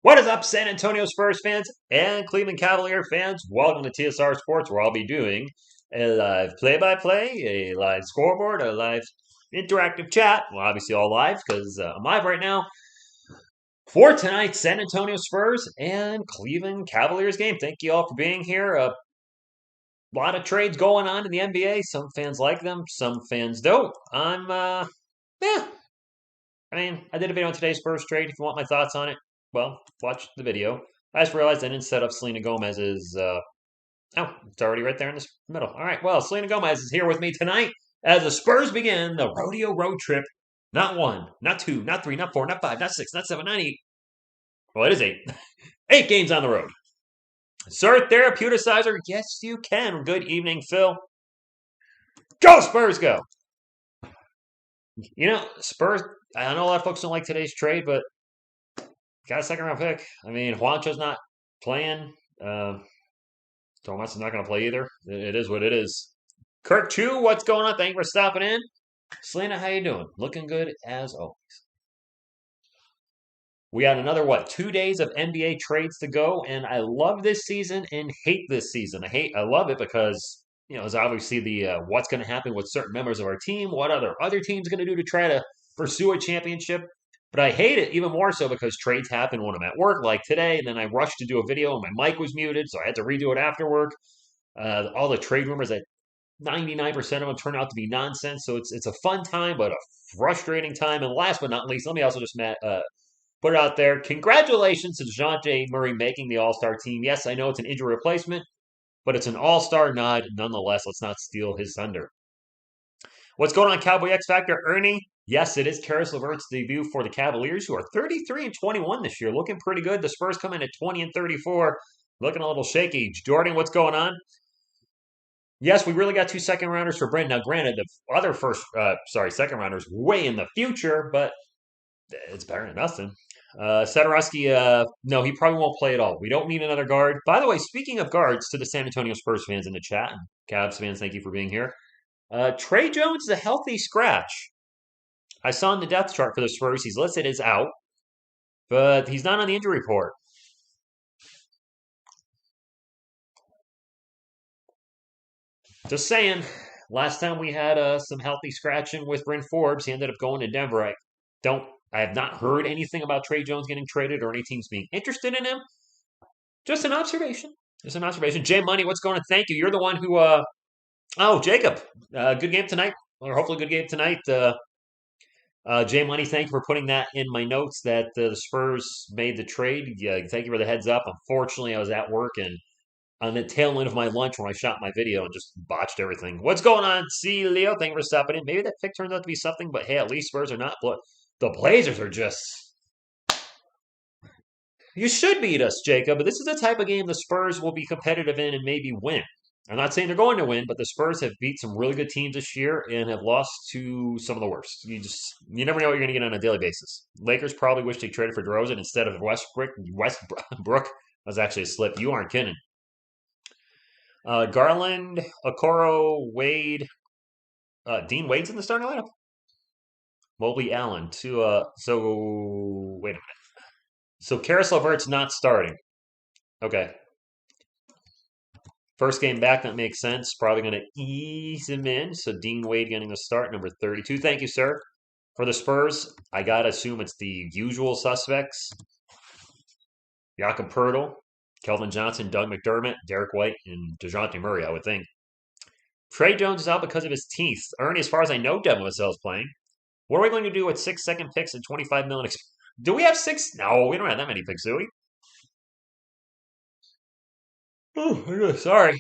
What is up, San Antonio Spurs fans and Cleveland Cavalier fans? Welcome to TSR Sports, where I'll be doing a live play-by-play, a live scoreboard, a live interactive chat. Well, obviously all live because I'm live right now for tonight's San Antonio Spurs and Cleveland Cavaliers game. Thank you all for being here. A lot of trades going on in the NBA. Some fans like them, some fans don't. Yeah. I did a video on today's Spurs trade. If you want my thoughts on it, well, watch the video. I just realized I didn't set up Selena Gomez's. Oh, it's already right there in the middle. All right, well, Selena Gomez is here with me tonight as the Spurs begin the rodeo road trip. Not one, not two, not three, not four, not five, not six, not seven, not eight. Well, it is eight. 8 games on the road. Sir Therapeuticizer, yes, you can. Good evening, Phil. Go, Spurs, go. Spurs, I know a lot of folks don't like today's trade, but got a second round pick. Juancho's not playing. Thomas is not going to play either. It is what it is. Kirk Chu, what's going on? Thank you for stopping in. Selena, how you doing? Looking good as always. We got another 2 days of NBA trades to go, and I love this season and hate this season. I love it because it's obviously the what's going to happen with certain members of our team, what other teams going to do to try to pursue a championship. But I hate it even more so because trades happen when I'm at work, like today, and then I rushed to do a video and my mic was muted, so I had to redo it after work. All the trade rumors, that 99% of them turn out to be nonsense, so it's a fun time, but a frustrating time. And last but not least, let me also just put it out there. Congratulations to DeJounte Murray making the All-Star team. Yes, I know it's an injury replacement, but it's an All-Star nod nonetheless. Let's not steal his thunder. What's going on, Cowboy X Factor? Ernie? Yes, it is Karis LeVert's debut for the Cavaliers, who are 33-21 this year, looking pretty good. The Spurs come in at 20-34, looking a little shaky. Jordan, what's going on? Yes, we really got 2 second rounders for Brent. Now, granted, the other second rounders way in the future, but it's better than nothing. Sadorowski, no, he probably won't play at all. We don't need another guard. By the way, speaking of guards, to the San Antonio Spurs fans in the chat, and Cavs fans, thank you for being here. Trey Jones is a healthy scratch. I saw in the depth chart for the Spurs, he's listed as out, but he's not on the injury report. Just saying. Last time we had some healthy scratching with Bryn Forbes, he ended up going to Denver. I have not heard anything about Trey Jones getting traded or any teams being interested in him. Just an observation. Jay Money, what's going on? Thank you. You're the one who. Jacob, good game tonight, or hopefully good game tonight. Jay Money, thank you for putting that in my notes that the Spurs made the trade. Yeah, thank you for the heads up. Unfortunately, I was at work and on the tail end of my lunch when I shot my video and just botched everything. What's going on? See, Leo, thank you for stopping in. Maybe that pick turns out to be something, but hey, at least Spurs are not. The Blazers are just. You should beat us, Jacob, but this is the type of game the Spurs will be competitive in and maybe win. I'm not saying they're going to win, but the Spurs have beat some really good teams this year and have lost to some of the worst. You never know what you're going to get on a daily basis. Lakers probably wish they traded for DeRozan instead of Westbrook was actually a slip. You aren't kidding. Garland, Okoro, Wade, Dean Wade's in the starting lineup. Mobley, Allen. So wait a minute. So Karis LeVert's not starting. Okay. First game back, that makes sense. Probably going to ease him in. So Dean Wade getting the start, number 32. Thank you, sir. For the Spurs, I got to assume it's the usual suspects. Jakob Poeltl, Kelvin Johnson, Doug McDermott, Derek White, and DeJounte Murray, I would think. Trey Jones is out because of his teeth. Ernie, as far as I know, Devin Vassell is playing. What are we going to do with 6 second picks and 25 million? Do we have 6? No, we don't have that many picks, do we? Oh, sorry.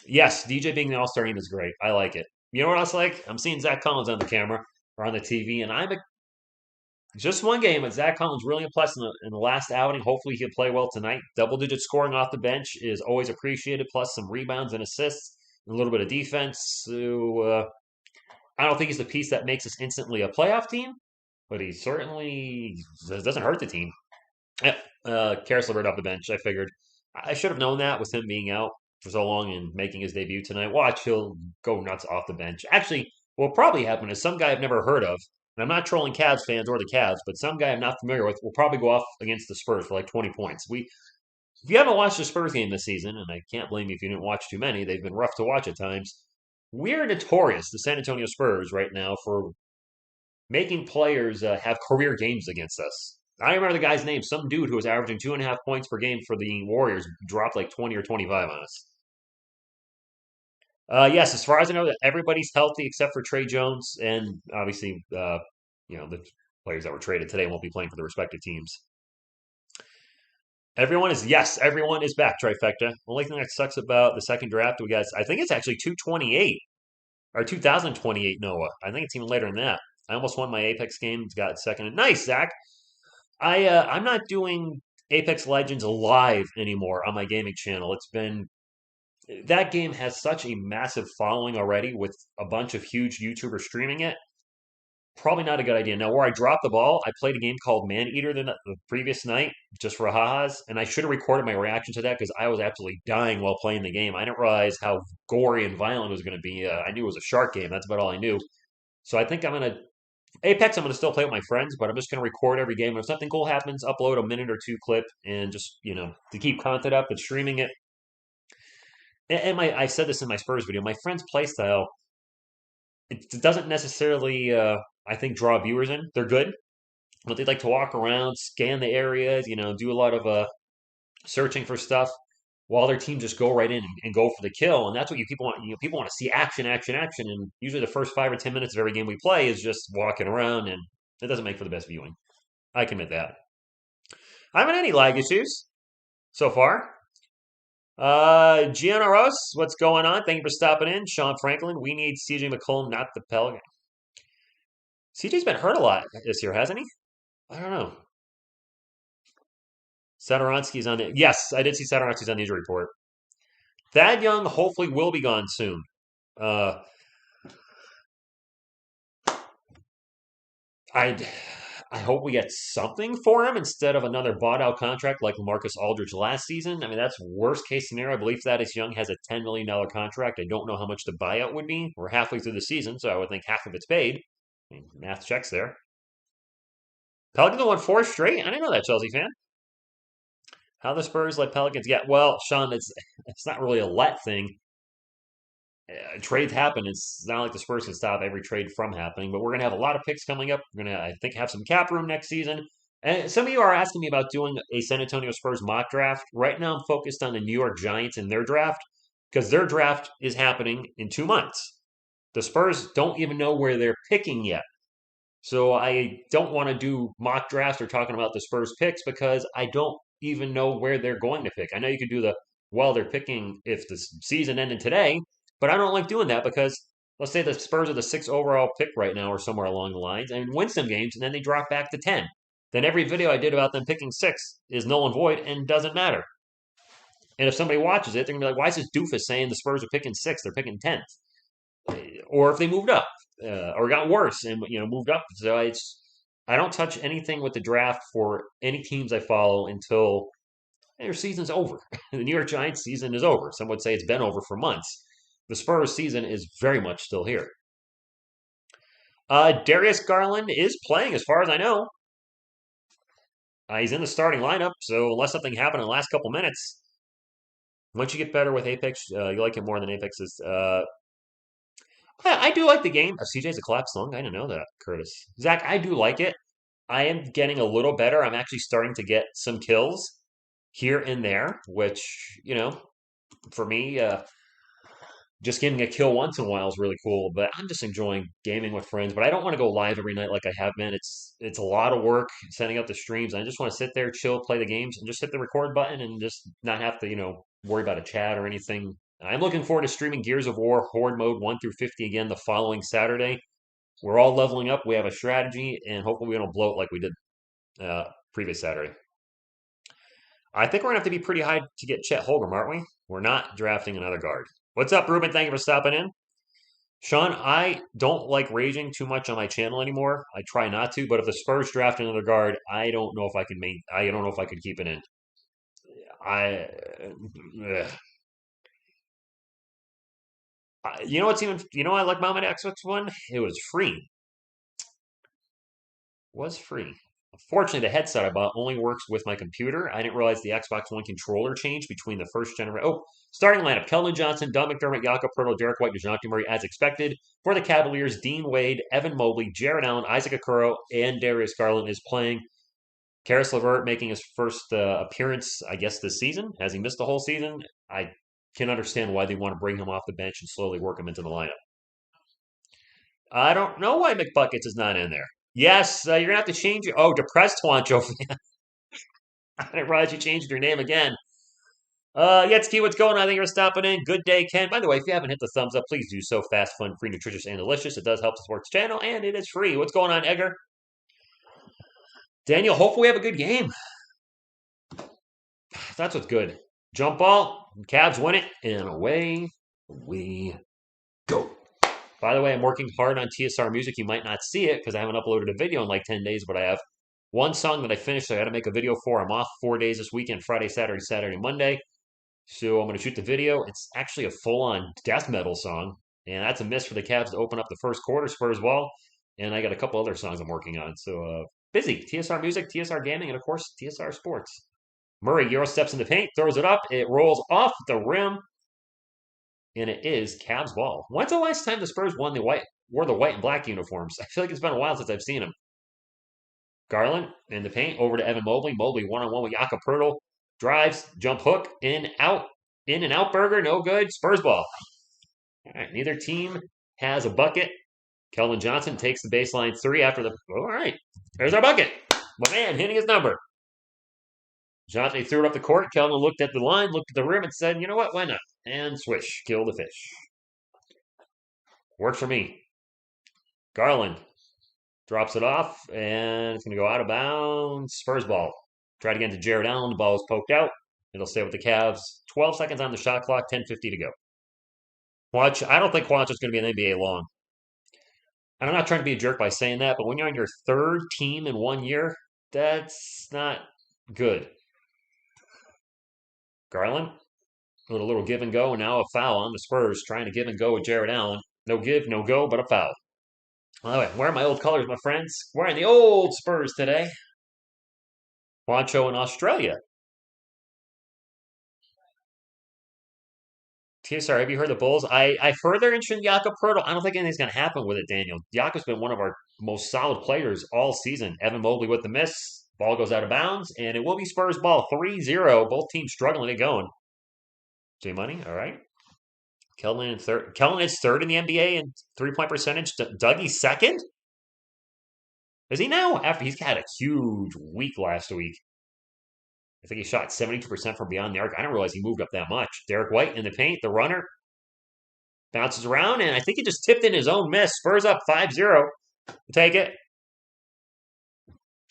Yes, DJ being the All-Star team is great. I like it. You know what else I like? I'm seeing Zach Collins on the camera or on the TV, and just one game, but Zach Collins really impressed in the last outing. Hopefully, he'll play well tonight. Double-digit scoring off the bench is always appreciated, plus some rebounds and assists, and a little bit of defense. So, I don't think he's the piece that makes us instantly a playoff team, but he certainly doesn't hurt the team. Karis LeVert off the bench, I figured. I should have known that with him being out for so long and making his debut tonight. Watch, he'll go nuts off the bench. Actually, what will probably happen is some guy I've never heard of And I'm not trolling Cavs fans or the Cavs, but some guy I'm not familiar with will probably go off against the Spurs for like 20 points. If you haven't watched the Spurs game this season, and I can't blame you if you didn't watch too many, they've been rough to watch at times. We're notorious, the San Antonio Spurs, right now for making players have career games against us. I remember the guy's name, some dude who was averaging 2.5 points per game for the Warriors dropped like 20 or 25 on us. Yes, as far as I know, everybody's healthy except for Trey Jones, and obviously, the players that were traded today won't be playing for the respective teams. Everyone is back. Trifecta. Only thing that sucks about the second draft, I think it's actually 228 or 2028. Noah, I think it's even later than that. I almost won my Apex game. Got second. Nice, Zach. I'm not doing Apex Legends live anymore on my gaming channel. It's been that game has such a massive following already with a bunch of huge YouTubers streaming it. Probably not a good idea. Now, where I dropped the ball, I played a game called Man Eater the previous night just for ha-has, and I should have recorded my reaction to that because I was absolutely dying while playing the game. I didn't realize how gory and violent it was going to be. I knew it was a shark game. That's about all I knew. So I think Apex, I'm going to still play with my friends, but I'm just going to record every game. And if something cool happens, upload a minute or two clip and just, to keep content up and streaming it. And I said this in my Spurs video, my friend's playstyle, it doesn't necessarily, I think, draw viewers in. They're good, but they like to walk around, scan the areas, do a lot of searching for stuff while their team just go right in and go for the kill. And that's what you people want. People want to see action, action, action. And usually the first 5 or 10 minutes of every game we play is just walking around, and it doesn't make for the best viewing. I can admit that. I haven't had any lag issues so far. GNROS, what's going on? Thank you for stopping in. Sean Franklin, we need CJ McCollum, not the Pelican. CJ's been hurt a lot this year, hasn't he? I don't know. Sadoronsky's on it. Yes, I did see Sadoronsky's on the injury report. Thad Young hopefully will be gone soon. Uh, I I hope we get something for him instead of another bought out contract like Marcus Aldridge last season. I mean, that's worst case scenario. I believe Thaddeus Young has a $10 million contract. I don't know how much the buyout would be. We're halfway through the season, so I would think half of it's paid. I mean, math checks there. Pelicans won four straight. I didn't know that, Chelsea fan. How the Spurs let Pelicans get? Well, Sean, it's not really a let thing. Trades happen. It's not like the Spurs can stop every trade from happening, but we're going to have a lot of picks coming up. We're going to, I think, have some cap room next season. And some of you are asking me about doing a San Antonio Spurs mock draft. Right now, I'm focused on the New York Giants and their draft because their draft is happening in 2 months. The Spurs don't even know where they're picking yet. So I don't want to do mock drafts or talking about the Spurs picks because I don't even know where they're going to pick. I know you could do they're picking if the season ended today, but I don't like doing that because let's say the Spurs are the sixth overall pick right now or somewhere along the lines and win some games and then they drop back to 10. Then every video I did about them picking six is null and void and doesn't matter. And if somebody watches it, they're going to be like, why is this doofus saying the Spurs are picking sixth? They're picking 10th. Or if they moved up or got worse and moved up. So I don't touch anything with the draft for any teams I follow until their season's over. The New York Giants season is over. Some would say it's been over for months. The Spurs season is very much still here. Darius Garland is playing, as far as I know. He's in the starting lineup, so unless something happened in the last couple minutes, once you get better with Apex, you like it more than Apex is. I do like the game. CJ's a collapsed lung. I didn't know that, Curtis. Zach, I do like it. I am getting a little better. I'm actually starting to get some kills here and there, which, for me, just getting a kill once in a while is really cool. But I'm just enjoying gaming with friends. But I don't want to go live every night like I have been. It's a lot of work setting up the streams. I just want to sit there, chill, play the games, and just hit the record button and just not have to, worry about a chat or anything. I'm looking forward to streaming Gears of War Horde Mode 1 through 50 again the following Saturday. We're all leveling up. We have a strategy, and hopefully we don't blow it like we did previous Saturday. I think we're going to have to be pretty high to get Chet Holmgren, aren't we? We're not drafting another guard. What's up, Ruben? Thank you for stopping in. Sean, I don't like raging too much on my channel anymore. I try not to, but if the Spurs draft another guard, I don't know if I don't know if I could keep it in. You know what's even, I like about my Xbox One? It was free. Was free. Unfortunately, the headset I bought only works with my computer. I didn't realize the Xbox One controller changed between the first generation. Oh, starting lineup: Keldon Johnson, Doug McDermott, Jakob Poeltl, Derek White, DeJounte Murray, as expected. For the Cavaliers, Dean Wade, Evan Mobley, Jared Allen, Isaac Okoro, and Darius Garland is playing. Karis LeVert making his first appearance, I guess, this season. Has he missed the whole season? I can understand why they want to bring him off the bench and slowly work him into the lineup. I don't know why McBuckets is not in there. Yes, you're gonna have to change your. Oh, depressed Juancho fan. I didn't realize you changed your name again. Yetski, what's going on? I think you're stopping in. Good day, Ken. By the way, if you haven't hit the thumbs up, please do so. Fast, fun, free, nutritious, and delicious. It does help support the channel, and it is free. What's going on, Edgar? Daniel, hopefully we have a good game. That's what's good. Jump ball, Cavs win it, and away we go. By the way, I'm working hard on TSR music. You might not see it because I haven't uploaded a video in like 10 days, but I have one song that I finished. So I got to make a video for. I'm off 4 days this weekend: Friday, Saturday, Monday. So I'm going to shoot the video. It's actually a full-on death metal song, and that's a miss for the Cavs to open up the first quarter. Spurs ball, and I got a couple other songs I'm working on. So busy. TSR music, TSR gaming, and of course TSR sports. Murray Euro steps in the paint, throws it up. It rolls off the rim, and it is Cavs ball. When's the last time the Spurs wore the white and black uniforms? I feel like it's been a while since I've seen them. Garland in the paint over to Evan Mobley. Mobley one-on-one with Jakob Poeltl. Drives, jump hook, in and out burger, no good. Spurs ball. All right, neither team has a bucket. Keldon Johnson takes the baseline three after the. All right, there's our bucket. My man hitting his number. Johnson threw it up the court. Keldon looked at the line, looked at the rim, and said, "You know what? Why not?" And swish, kill the fish. Worked for me. Garland drops it off, and it's going to go out of bounds. Spurs ball. Tried again to Jared Allen. The ball is poked out. It'll stay with the Cavs. 12 seconds on the shot clock. 10:50 to go. I don't think Juancho's going to be in the NBA long. And I'm not trying to be a jerk by saying that, but when you're on your third team in 1 year, that's not good. Garland with a little give and go, and now a foul on the Spurs, trying to give and go with Jared Allen. No give, no go, but a foul. All right, wearing my old colors, my friends. Wearing the old Spurs today. Juancho in Australia. TSR, have you heard the Bulls? I've heard they're interested in Jakob Poeltl. I don't think anything's going to happen with it, Daniel. Jakob's been one of our most solid players all season. Evan Mobley with the miss. Ball goes out of bounds, and it will be Spurs ball 3-0. Both teams struggling to get going. J Money, all right. Keldon is third in the NBA in three-point percentage. Dougie's second? Is he now? After he's had a huge week last week. I think he shot 72% from beyond the arc. I didn't realize he moved up that much. Derek White in the paint, the runner. Bounces around, and I think he just tipped in his own miss. Spurs up 5-0. Take it.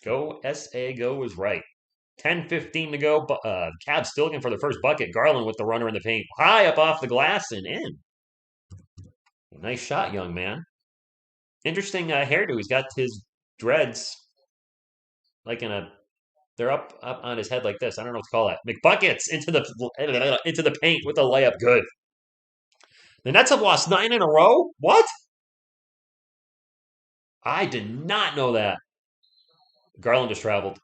Go, S.A. Go was right. 10:15 to go. Cavs still looking for the first bucket. Garland with the runner in the paint. High up off the glass and in. Nice shot, young man. Interesting hairdo. He's got his dreads like in a. They're up on his head like this. I don't know what to call that. McBuckets into the paint with a layup. Good. The Nets have lost 9 in a row? What? I did not know that. Garland just traveled.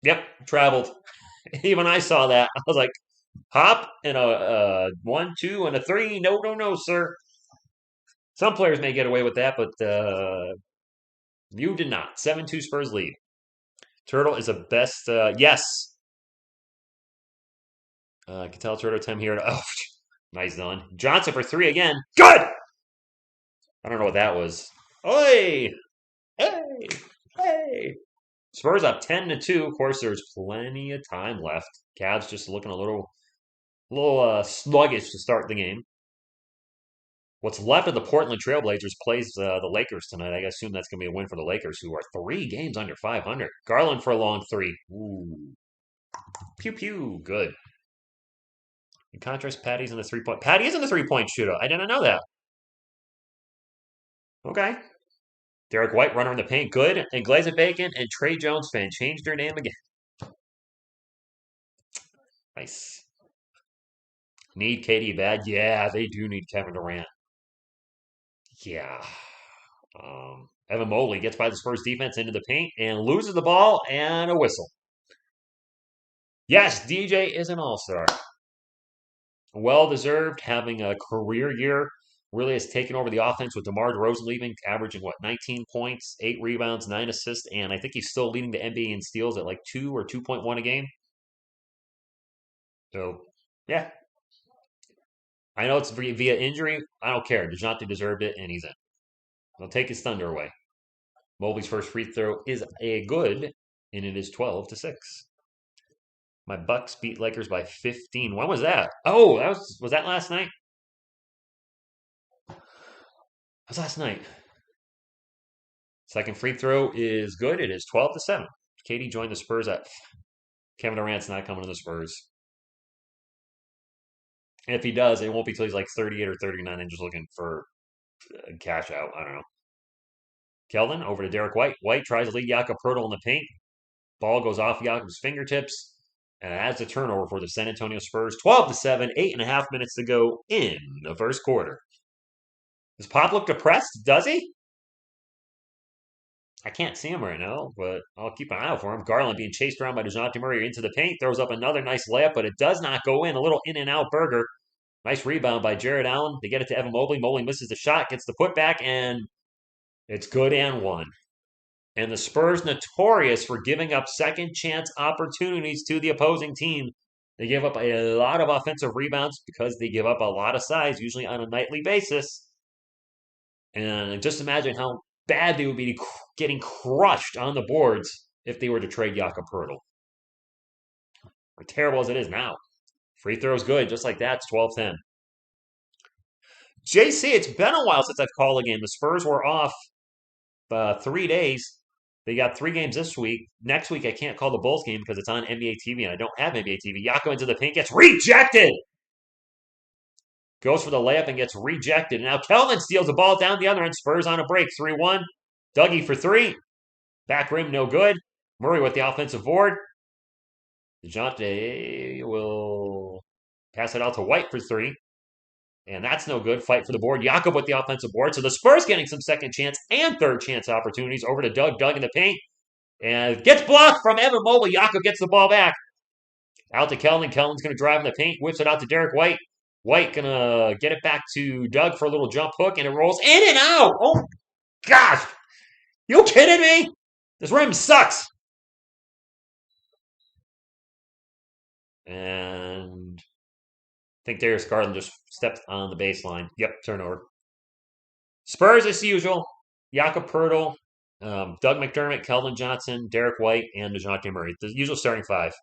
Yep, traveled. Even I saw that. I was like, hop and a 1, 2, and a 3. No, no, no, sir. Some players may get away with that, but you did not. 7-2 Spurs lead. Turtle is the best. Yes. I can tell Turtle time here. Oh, nice done. Johnson for 3 again. Good! I don't know what that was. Oi! Hey! Hey! Spurs up 10-2. Of course, there's plenty of time left. Cavs just looking a little sluggish to start the game. What's left of the Portland Trailblazers plays the Lakers tonight. I assume that's going to be a win for the Lakers, who are 3 games under 500. Garland for a long 3. Ooh. Pew pew. Good. In contrast, Patty's in the 3-point. Patty is in the 3-point shootout. I didn't know that. Okay. Derek White, runner in the paint. Good. And Glazer Bacon and Trey Jones fan changed their name again. Nice. Need KD bad? Yeah, they do need Kevin Durant. Yeah. Evan Mobley gets by the Spurs defense into the paint and loses the ball and a whistle. Yes, DJ is an all-star. Well deserved, having a career year. Really has taken over the offense with DeMar DeRozan leaving, averaging 19 points, 8 rebounds, 9 assists, and I think he's still leading the NBA in steals at like 2 or 2.1 a game. So, yeah. I know it's via injury. I don't care. DeJounte deserved it, and he's in. He'll take his thunder away. Mobley's first free throw is a good, and it is 12-6. My Bucks beat Lakers by 15. When was that? Oh, was that last night? That was last night. Second free throw is good. It is 12-7. Katie joined the Spurs at Kevin Durant's not coming to the Spurs. And if he does, it won't be till he's like 38 or 39 and just looking for a cash out. I don't know. Keldon over to Derek White. White tries to lead Jakob Poeltl in the paint. Ball goes off Jakob's fingertips. And that's a turnover for the San Antonio Spurs. 12-7, 8.5 minutes to go in the first quarter. Does Pop look depressed? Does he? I can't see him right now, but I'll keep an eye out for him. Garland being chased around by DeJounte Murray into the paint. Throws up another nice layup, but it does not go in. A little in-and-out burger. Nice rebound by Jared Allen. They get it to Evan Mobley. Mobley misses the shot, gets the putback, and it's good and one. And the Spurs notorious for giving up second chance opportunities to the opposing team. They give up a lot of offensive rebounds because they give up a lot of size, usually on a nightly basis. And just imagine how bad they would be getting crushed on the boards if they were to trade Jakob Poeltl. As terrible as it is now. Free throw's good, just like that. It's 12-10. JC, it's been a while since I've called a game. The Spurs were off 3 days. They got 3 games this week. Next week, I can't call the Bulls game because it's on NBA TV, and I don't have NBA TV. Jakob into the paint, gets rejected. Goes for the layup and gets rejected. Now Kelvin steals the ball down the other end. Spurs on a break, 3-1. Dougie for 3. Back rim, no good. Murray with the offensive board. DeJounte will pass it out to White for 3. And that's no good. Fight for the board. Jakob with the offensive board. So the Spurs getting some second chance and third chance opportunities. Over to Doug. Doug in the paint. And gets blocked from Evan Mobley. Jakob gets the ball back. Out to Keldon. Keldon's going to drive in the paint. Whips it out to Derek White. White going to get it back to Doug for a little jump hook. And it rolls in and out. Oh, gosh. You kidding me? This rim sucks. And I think Darius Garland just stepped on the baseline. Yep, turnover. Spurs as usual. Jakob Poeltl, Doug McDermott, Keldon Johnson, Derek White, and DeJounte Murray. The usual starting 5.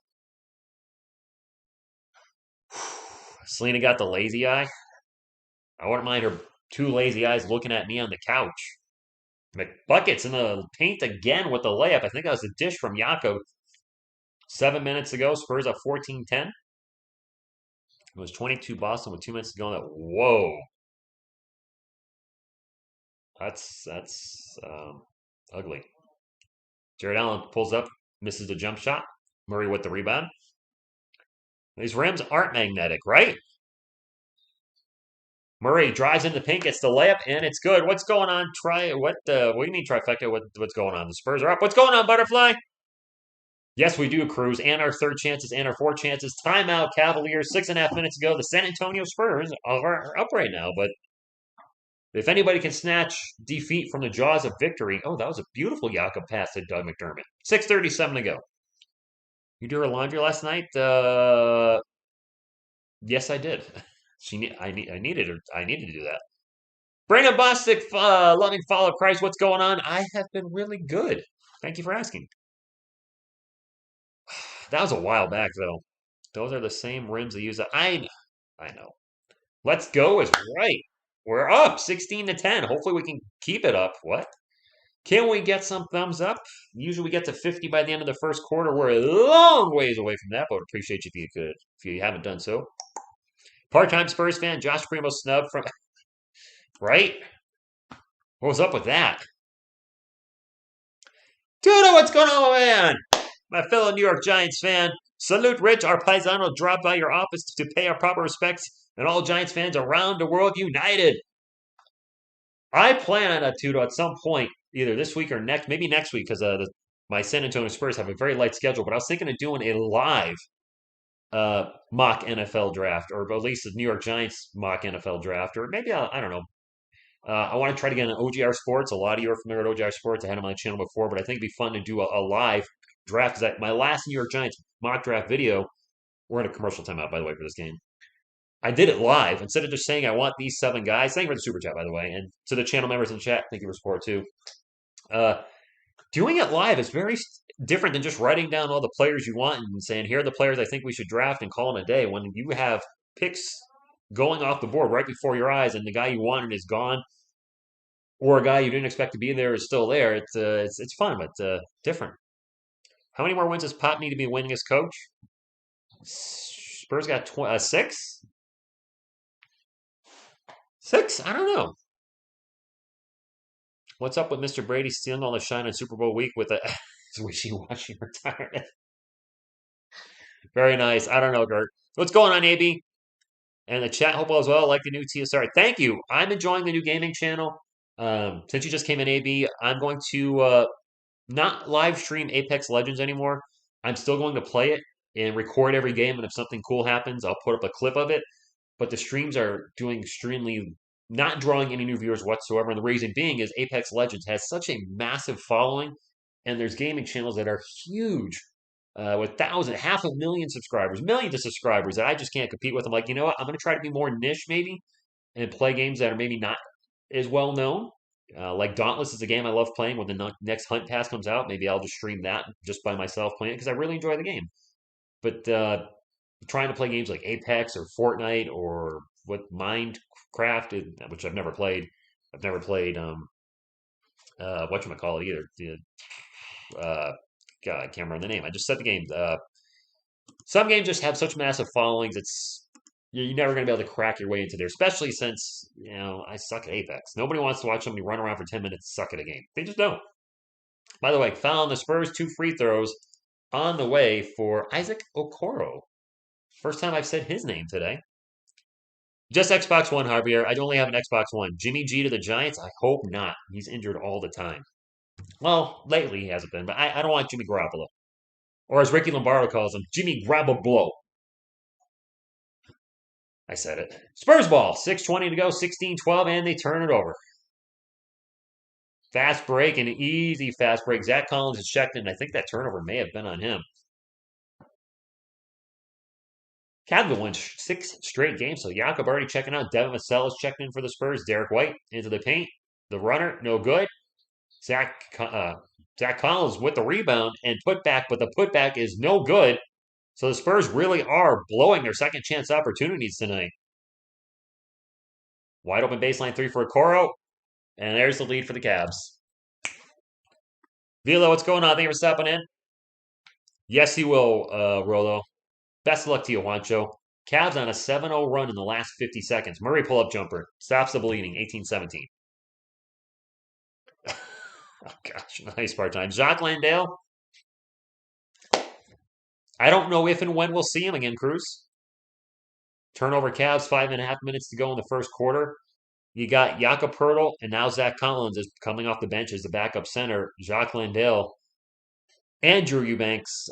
Selena got the lazy eye. I wouldn't mind her 2 lazy eyes looking at me on the couch. McBucket's in the paint again with the layup. I think that was a dish from Jakob 7 minutes ago. Spurs up 14-10. It was 22 Boston with 2 minutes to go. Whoa. That's ugly. Jared Allen pulls up, misses the jump shot. Murray with the rebound. These rims aren't magnetic, right? Murray drives in the paint, gets the layup, and it's good. What's going on? What do you mean trifecta? What's going on? The Spurs are up. What's going on, Butterfly? Yes, we do, Cruz. And our 3rd chances and our 4th chances. Timeout, Cavaliers. 6.5 minutes ago. The San Antonio Spurs are up right now. But if anybody can snatch defeat from the jaws of victory. Oh, that was a beautiful Jakob pass to Doug McDermott. 6:37 to go. You do her laundry last night? Yes, I did. I needed to do that. Brandon Bostic, loving follow Christ. What's going on? I have been really good. Thank you for asking. That was a while back, though. Those are the same rims they use. I know. Let's go is right. We're up 16-10. Hopefully we can keep it up. What? Can we get some thumbs up? Usually we get to 50 by the end of the first quarter. We're a long ways away from that, but I would appreciate you if you could, if you haven't done so. Part-time Spurs fan, Josh Primo snub from... Right? What was up with that? Dude, what's going on, man? My fellow New York Giants fan. Salute, Rich. Our paisano dropped by your office to pay our proper respects, and all Giants fans around the world united. I plan on that, Tudo, at some point. either this week or next, maybe next week, because my San Antonio Spurs have a very light schedule. But I was thinking of doing a live mock NFL draft, or at least the New York Giants mock NFL draft, or maybe I don't know. I want to try to get on OGR Sports. A lot of you are familiar with OGR Sports. I had them on my channel before, but I think it'd be fun to do a live draft because my last New York Giants mock draft video, we're in a commercial timeout, by the way, for this game. I did it live instead of just saying I want these 7 guys. Thank you for the super chat, by the way, and to the channel members in chat, thank you for support too. Uh, Doing it live is very different than just writing down all the players you want and saying, here are the players I think we should draft and call them a day. When you have picks going off the board right before your eyes and the guy you wanted is gone or a guy you didn't expect to be there is still there, it's fun, but different. How many more wins does Pop need to be winning as coach? Spurs got 6? 6? I don't know. What's up with Mr. Brady stealing all the shine on Super Bowl week with a wishy-washy retirement? Very nice. I don't know, Gert. What's going on, AB? And the chat, hope all is well. Like the new TSR. Thank you. I'm enjoying the new gaming channel. Since you just came in, AB, I'm going to not live stream Apex Legends anymore. I'm still going to play it and record every game. And if something cool happens, I'll put up a clip of it. But the streams are doing extremely not drawing any new viewers whatsoever. And the reason being is Apex Legends has such a massive following, and there's gaming channels that are huge with thousands, 500,000 subscribers, millions of subscribers that I just can't compete with. I'm like, you know what? I'm going to try to be more niche maybe and play games that are maybe not as well known. Like Dauntless is a game I love playing. When the next Hunt Pass comes out, maybe I'll just stream that just by myself playing it because I really enjoy the game. But trying to play games like Apex or Fortnite or what Minecraft, which I've never played. I've never played whatchamacallit either. God, I can't remember the name. I just said the game. Some games just have such massive followings. You're never going to be able to crack your way into there, especially since I suck at Apex. Nobody wants to watch somebody run around for 10 minutes and suck at a game. They just don't. By the way, foul on the Spurs, 2 free throws on the way for Isaac Okoro. First time I've said his name today. Just Xbox One, Javier. I only have an Xbox One. Jimmy G to the Giants? I hope not. He's injured all the time. Well, lately he hasn't been, but I don't want Jimmy Garoppolo. Or as Ricky Lombardo calls him, Jimmy Grab-a-Blow. I said it. Spurs ball. 6:20 to go, 16-12, and they turn it over. Fast break, an easy fast break. Zach Collins is checked in. I think that turnover may have been on him. Cavaliers won 6 straight games, so Jakob already checking out. Devin Vassell is checking in for the Spurs. Derek White into the paint. The runner, no good. Zach Collins with the rebound and putback, but the putback is no good. So the Spurs really are blowing their second chance opportunities tonight. Wide open baseline 3 for Okoro. And there's the lead for the Cavs. Vila, what's going on? Thank you for stopping in. Yes, he will, Rolo. Best of luck to you, Juancho. Cavs on a 7-0 run in the last 50 seconds. Murray pull-up jumper. Stops the bleeding. 18-17. Oh, gosh. Nice part time. Jacques Landale. I don't know if and when we'll see him again, Cruz. Turnover Cavs, 5.5 minutes to go in the first quarter. You got Jakob Poeltl, and now Zach Collins is coming off the bench as the backup center. Jacques Landale and Drew Eubanks.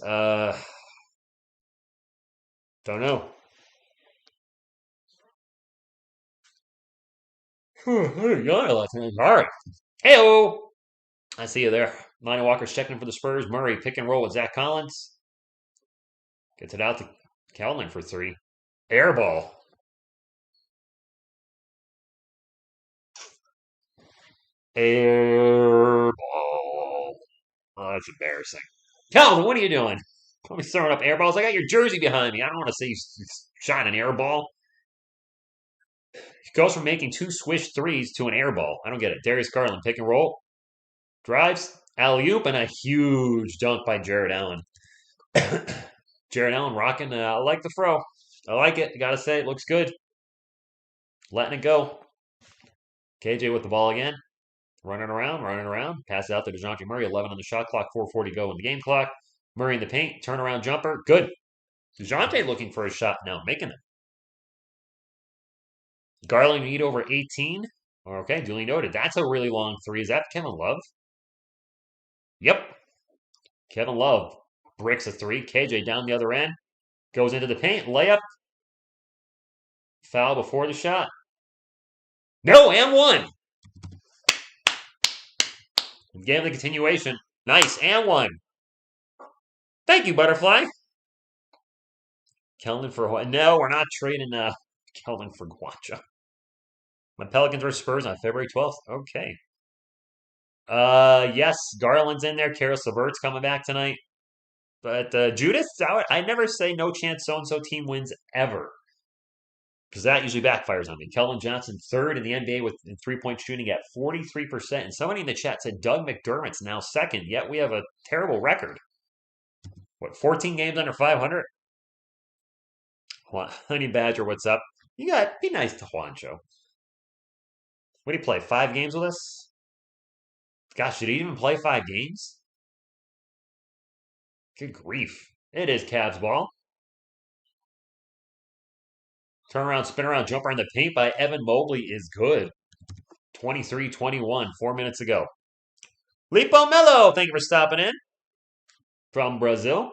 Don't know. All right. Hey-o. I see you there. Lonnie Walker's checking in for the Spurs. Murray pick and roll with Zach Collins. Gets it out to Kelman for 3. Air ball. Air ball. Oh, that's embarrassing. Calvin, what are you doing? Don't be throwing up air balls. I got your jersey behind me. I don't want to see you shot an air ball. He goes from making 2 swish threes to an air ball. I don't get it. Darius Garland, pick and roll. Drives, alley-oop, and a huge dunk by Jared Allen. Jared Allen rocking. I like the throw. I like it. I got to say, it looks good. Letting it go. KJ with the ball again. Running around. Pass it out to DeJounte Murray. 11 on the shot clock. 4:40 go in the game clock. Murray in the paint. Turnaround jumper. Good. DeJounte looking for a shot now. Making it. Garland need over 18. Okay, duly noted. That's a really long 3. Is that Kevin Love? Yep. Kevin Love bricks a three. KJ down the other end. Goes into the paint. Layup. Foul before the shot. No, and one. Game the continuation. Nice, and one. Thank you, Butterfly. Keldon for no, we're not trading Keldon for Guacha. My Pelicans versus Spurs on February 12th. Okay. Yes, Garland's in there. Karis LeVert's coming back tonight. But Judas, I never say no chance so and so team wins ever. Because that usually backfires on me. Keldon Johnson, third in the NBA with 3-point shooting at 43%. And somebody in the chat said Doug McDermott's now second, yet we have a terrible record. What, 14 games under 500? Honey Badger, what's up? You got be nice to Juancho. What did he play? 5 games with us? Gosh, did he even play 5 games? Good grief. It is Cavs ball. Turn around, spin around, jumper in the paint by Evan Mobley is good. 23-21, 4 minutes ago. Lipo Melo, thank you for stopping in. From Brazil.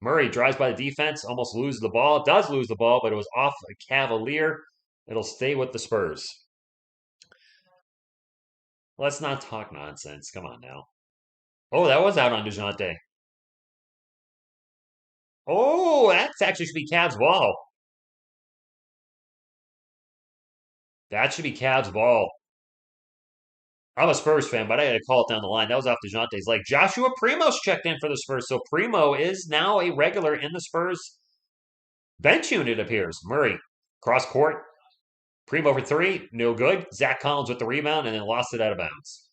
Murray drives by the defense, almost loses the ball. Does lose the ball, but it was off a Cavalier. It'll stay with the Spurs. Let's not talk nonsense. Come on now. Oh, that was out on DeJounte. Oh, that's actually should be Cavs ball. That should be Cavs ball. I'm a Spurs fan, but I got to call it down the line. That was off DeJounte's leg. Joshua Primo's checked in for the Spurs, so Primo is now a regular in the Spurs bench unit, appears. Murray, cross court. Primo for three, no good. Zach Collins with the rebound and then lost it out of bounds.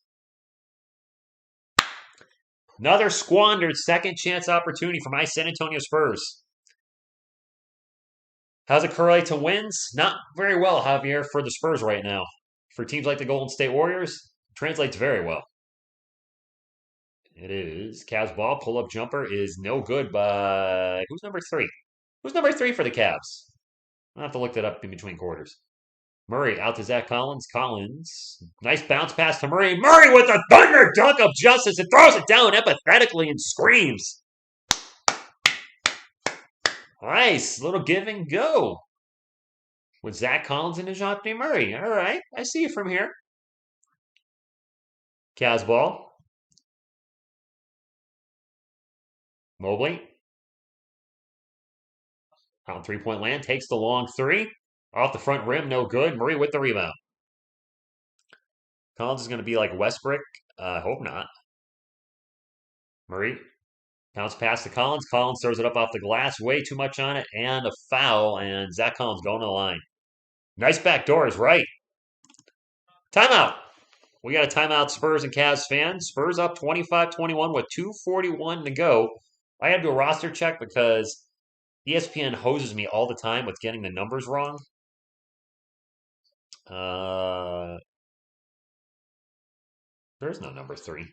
Another squandered second chance opportunity for my San Antonio Spurs. How's it correlate to wins? Not very well, Javier, for the Spurs right now. For teams like the Golden State Warriors, translates very well. It is. Cavs ball, pull-up jumper is no good by... Who's number 3? Who's number 3 for the Cavs? I'll have to look that up in between quarters. Murray out to Zach Collins. Collins. Nice bounce pass to Murray. Murray with a thunder dunk of justice and throws it down empathetically and screams. Nice. Little give and go. With Zach Collins and DeJounte Murray. All right. I see you from here. Cavs ball. Mobley. On three-point land. Takes the long three. Off the front rim. No good. Murray with the rebound. Collins is going to be like Westbrook. Hope not. Murray. Bounce pass to Collins. Collins throws it up off the glass. Way too much on it. And a foul. And Zach Collins going to the line. Nice back door is right. Timeout. We got a timeout, Spurs and Cavs fans. Spurs up 25-21 with 2:41 to go. I had to do a roster check because ESPN hoses me all the time with getting the numbers wrong. There's no number 3.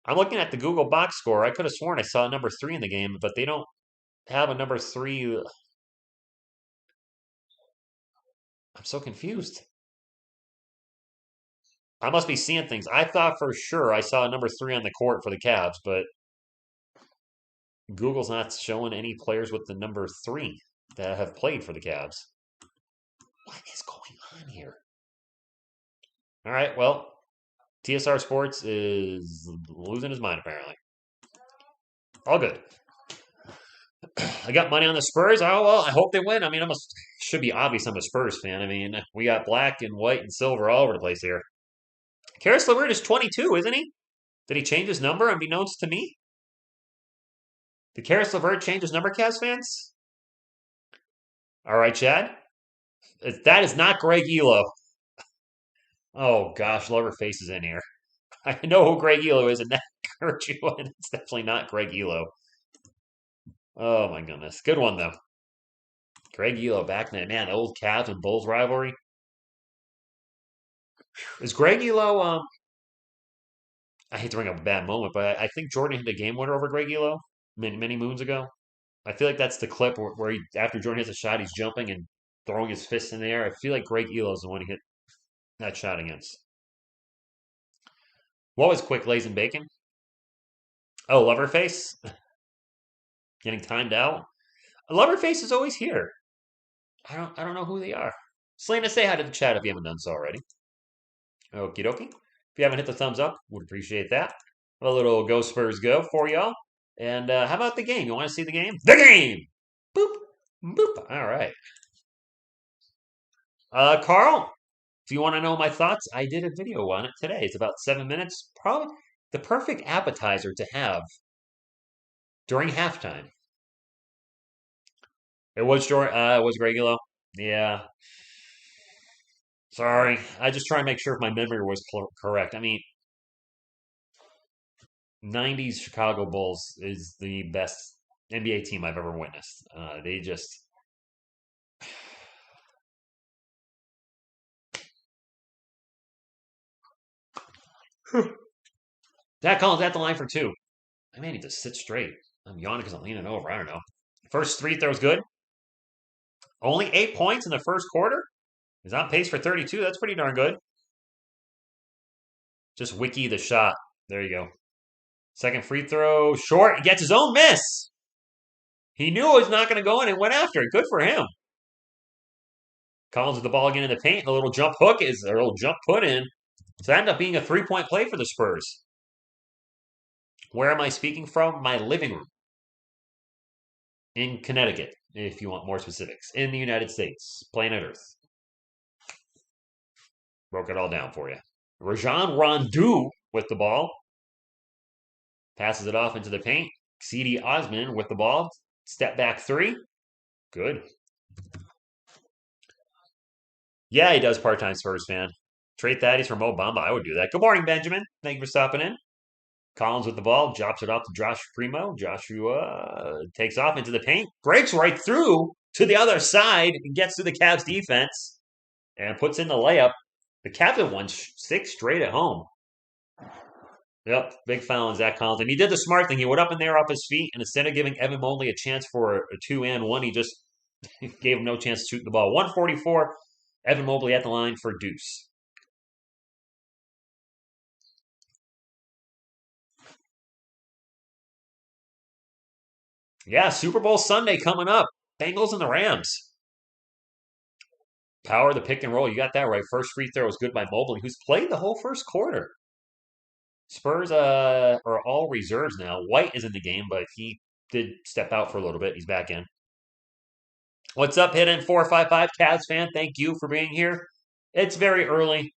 I'm looking at the Google box score. I could have sworn I saw number 3 in the game, but they don't have a number 3. I'm so confused. I must be seeing things. I thought for sure I saw a number 3 on the court for the Cavs, but Google's not showing any players with the number 3 that have played for the Cavs. What is going on here? All right, well, TSR Sports is losing his mind, apparently. All good. I got money on the Spurs. Oh, well, I hope they win. I mean, should be obvious I'm a Spurs fan. I mean, we got black and white and silver all over the place here. Karis LeVert is 22, isn't he? Did he change his number unbeknownst to me? Did Karis LeVert change his number, Cavs fans? All right, Chad. That is not Greg Elo. Oh, gosh, Leatherface is in here. I know who Greg Elo is, and that hurt you, and it's definitely not Greg Elo. Oh, my goodness. Good one, though. Greg Elo back in that, man, old Cavs and Bulls rivalry. Is Greg Elo, I hate to bring up a bad moment, but I think Jordan hit a game winner over Greg Elo many moons ago. I feel like that's the clip where he, after Jordan hits a shot, he's jumping and throwing his fist in the air. I feel like Greg Elo is the one he hit that shot against. What was quick lays and bacon? Oh, Loverface getting timed out. Loverface is always here. I don't know who they are. Selena, say hi to the chat if you haven't done so already. Okie dokie. If you haven't hit the thumbs up, would appreciate that. A little Go Spurs Go for y'all. And how about the game? You want to see the game? The game! Boop, boop. All right. Carl, if you want to know my thoughts, I did a video on it today. It's about 7 minutes. Probably the perfect appetizer to have during halftime. It was regular. Yeah. Sorry. I just try to make sure if my memory was correct. I mean, 90s Chicago Bulls is the best NBA team I've ever witnessed. They just Zach Collins at the line for two. I may need to sit straight. I'm yawning because I'm leaning over. I don't know. First three throws good. Only 8 points in the first quarter. He's on pace for 32. That's pretty darn good. Just wiki the shot. There you go. Second free throw, short. He gets his own miss. He knew it was not going to go in and went after it. Good for him. Collins with the ball again in the paint. A little jump hook is a little jump put in. So that ended up being a 3-point play for the Spurs. Where am I speaking from? My living room. In Connecticut, if you want more specifics. In the United States. Planet Earth. Broke it all down for you. Rajon Rondo with the ball. Passes it off into the paint. C.D. Osman with the ball. Step back three. Good. Yeah, he does part-time Spurs fan. Trade Thaddeus for Mo Bamba. I would do that. Good morning, Benjamin. Thank you for stopping in. Collins with the ball. Drops it off to Josh Primo. Joshua takes off into the paint. Breaks right through to the other side. And gets to the Cavs defense. And puts in the layup. The Cavs have won 6 straight at home. Yep, big foul on Zach Collins. And he did the smart thing. He went up in there off his feet, and instead of giving Evan Mobley a chance for a 2-and-1, he just gave him no chance to shoot the ball. 144, Evan Mobley at the line for deuce. Yeah, Super Bowl Sunday coming up. Bengals and the Rams. Power the pick and roll. You got that right. First free throw was good by Mobley, who's played the whole first quarter. Spurs are all reserves now. White is in the game, but he did step out for a little bit. He's back in. What's up, Hidden 455 Cavs fan? Thank you for being here. It's very early.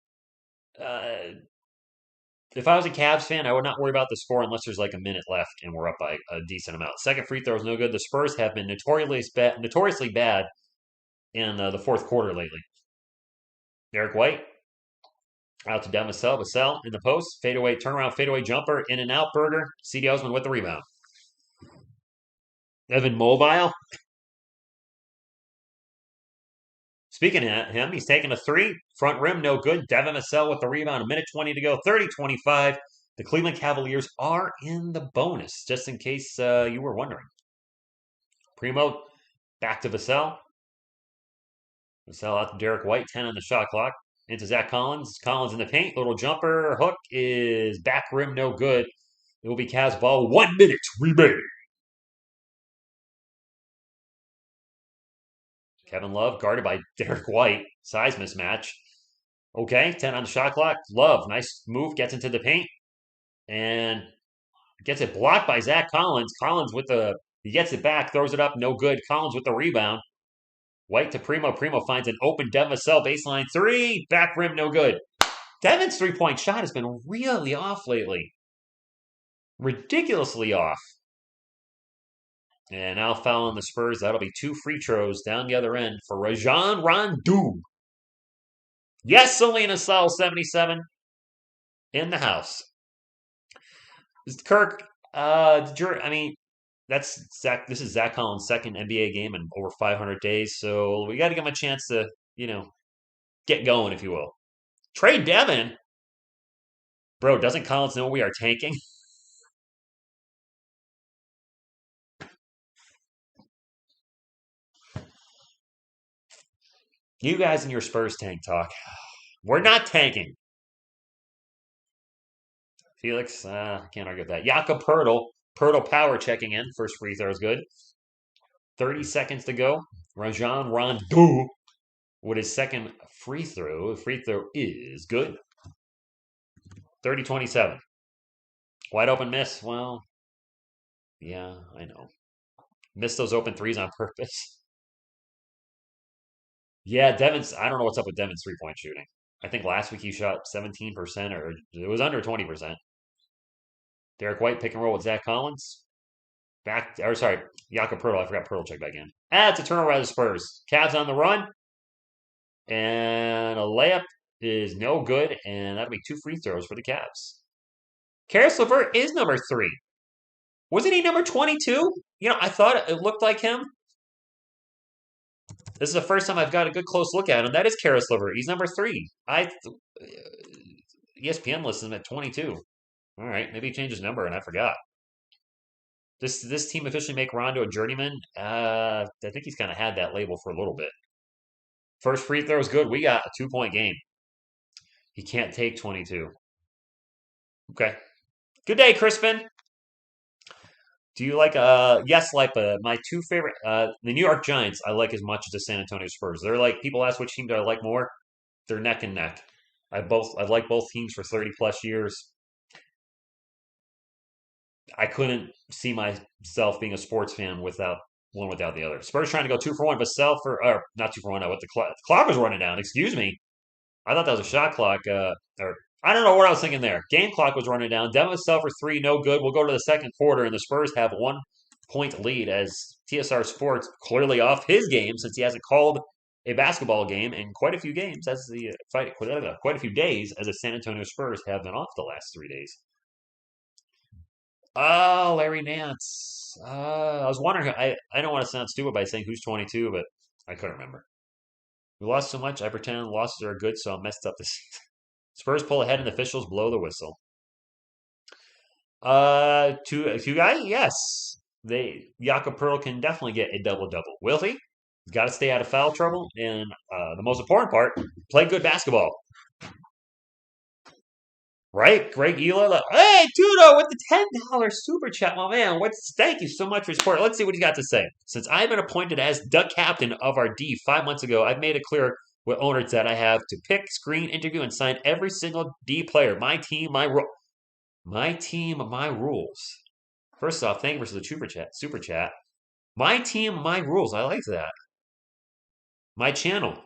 If I was a Cavs fan, I would not worry about the score unless there's like a minute left and we're up by a decent amount. Second free throw is no good. The Spurs have been notoriously bad in the fourth quarter lately. Derek White out to Devin Vassell. Vassell in the post. Fadeaway turnaround, fadeaway jumper, in and out burger. C.D. Osman with the rebound. Evan Mobile. Speaking of him, he's taking a three. Front rim, no good. Devin Vassell with the rebound. A minute 20 to go. 30-25. The Cleveland Cavaliers are in the bonus, just in case you were wondering. Primo back to Vassell. Vassell out to Derek White. 10 on the shot clock. Into Zach Collins. Collins in the paint. Little jumper. Hook is back rim, no good. It will be Cavs ball. 1 minute remaining. Kevin Love guarded by Derek White. Size mismatch. Okay, 10 on the shot clock. Love, nice move, gets into the paint. And gets it blocked by Zach Collins. Collins he gets it back, throws it up, no good. Collins with the rebound. White to Primo. Primo finds an open Devin Vassell baseline three. Back rim, no good. Devin's three-point shot has been really off lately. Ridiculously off. And now fouling the Spurs. That'll be 2 free throws down the other end for Rajon Rondo. Yes, Selena Sol 77 in the house. Kirk, that's Zach. This is Zach Collins' second NBA game in over 500 days, so we got to give him a chance to, get going, if you will. Trade Devin, bro. Doesn't Collins know we are tanking? You guys and your Spurs tank talk. We're not tanking. Felix, can't argue with that. Jakob Pertl. Pertl power checking in. First free throw is good. 30 seconds to go. Rajon Rondo with his second free throw. Free throw is good. 30-27. Wide open miss. Well, yeah, I know. Missed those open threes on purpose. Yeah, Devin's. I don't know what's up with Devin's 3-point shooting. I think last week he shot 17%, or it was under 20%. Derek White pick and roll with Zach Collins. Or sorry, Jakob Pertl. I forgot Pertl check back in. It's a turnover by the Spurs. Cavs on the run, and a layup is no good, and that'll be two free throws for the Cavs. Karis LeVert is number 3. Wasn't he number 22? I thought it looked like him. This is the first time I've got a good close look at him. That is Karis LeVert. He's number 3. ESPN lists him at 22. All right, maybe he changed his number and I forgot. This team officially make Rondo a journeyman. I think he's kind of had that label for a little bit. First free throw is good. We got a 2-point game. He can't take 22. Okay. Good day, Crispin. Do you like yes, like my two favorite the New York Giants I like as much as the San Antonio Spurs. They're like people ask which team do I like more. They're neck and neck. I've liked both teams for 30 plus years. I couldn't see myself being a sports fan without one without the other. Spurs trying to go 2 for 1, but sell for or not 2 for 1. What the clock was running down. Excuse me. I thought that was a shot clock. Or I don't know what I was thinking there. Game clock was running down. Devin sell for 3, no good. We'll go to the second quarter, and the Spurs have 1-point lead as TSR Sports clearly off his game since he hasn't called a basketball game in quite a few games. As the quite a few days as the San Antonio Spurs have been off the last 3 days. Oh, Larry Nance. I was wondering. I don't want to sound stupid by saying who's 22, but I couldn't remember. We lost so much. I pretend losses are good, so I messed up this. Spurs pull ahead, and the officials blow the whistle. Two guys. Yes, Jakob Pertl can definitely get a double double. Will he? He's got to stay out of foul trouble, and the most important part, play good basketball. Right, Greg Ela. Hey, Tudo with the $10 super chat, my man. Thank you so much for support. Let's see what he's got to say. Since I've been appointed as the captain of our D 5 months ago, I've made it clear with owners that I have to pick, screen, interview, and sign every single D player. My team, my rule. My team, my rules. First off, thank you for the super chat. Super chat. My team, my rules. I like that. My channel,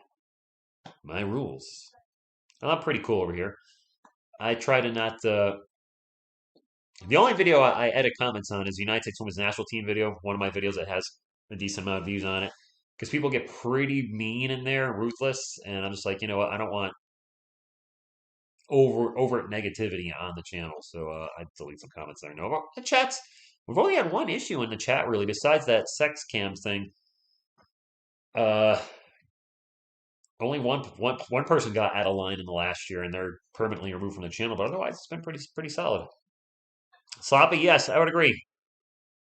my rules. I'm pretty cool over here. I try to not. The only video I edit comments on is the United States Women's National Team video. One of my videos that has a decent amount of views on it. Because people get pretty mean in there, ruthless, and I'm just like, you know what? I don't want overt negativity on the channel, so I delete some comments there. No, the chats. We've only had one issue in the chat really, besides that sex cams thing. Uh, only one person got out of line in the last year, and they're permanently removed from the channel. But otherwise, it's been pretty solid. Sloppy, yes, I would agree.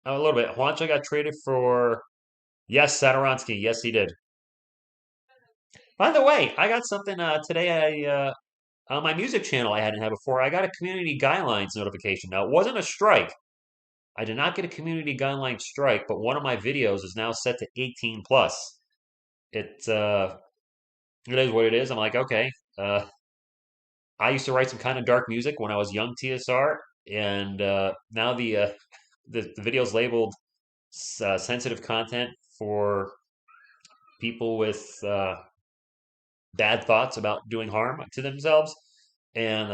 A little bit. Juancho got traded for yes, Sadoronsky. Yes, he did. By the way, I got something today. On my music channel I hadn't had before. I got a community guidelines notification. Now it wasn't a strike. I did not get a community guideline strike, but one of my videos is now set to 18 plus. It is what it is. I'm like, okay. I used to write some kind of dark music when I was young TSR, and now the video's labeled sensitive content for people with bad thoughts about doing harm to themselves, and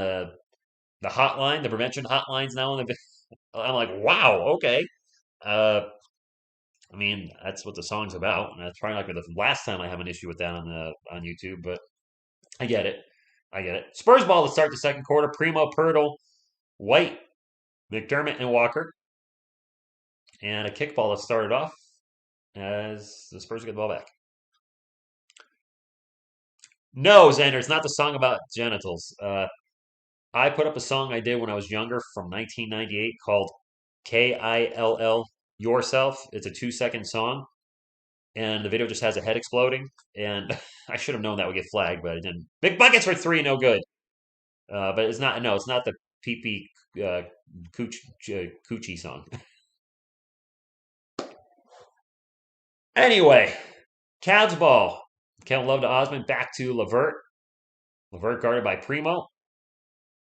the prevention hotline's now in the. I'm like, wow, okay. I mean, that's what the song's about, and that's probably not gonna be the last time I have an issue with that on YouTube, but I get it. I get it. Spurs ball to start the second quarter. Primo, Pirtle, White, McDermott, and Walker. And a kickball to start it off as the Spurs get the ball back. No, Xander, it's not the song about genitals. I put up a song I did when I was younger from 1998 called KILL Yourself. It's a 2-second song, and the video just has a head exploding. And I should have known that would get flagged, but it didn't. Big buckets for 3, no good. But it's not. No, it's not the pee pee coochie song. Anyway, Cavs ball. Kevin Love to Osman, back to Levert. Levert guarded by Primo.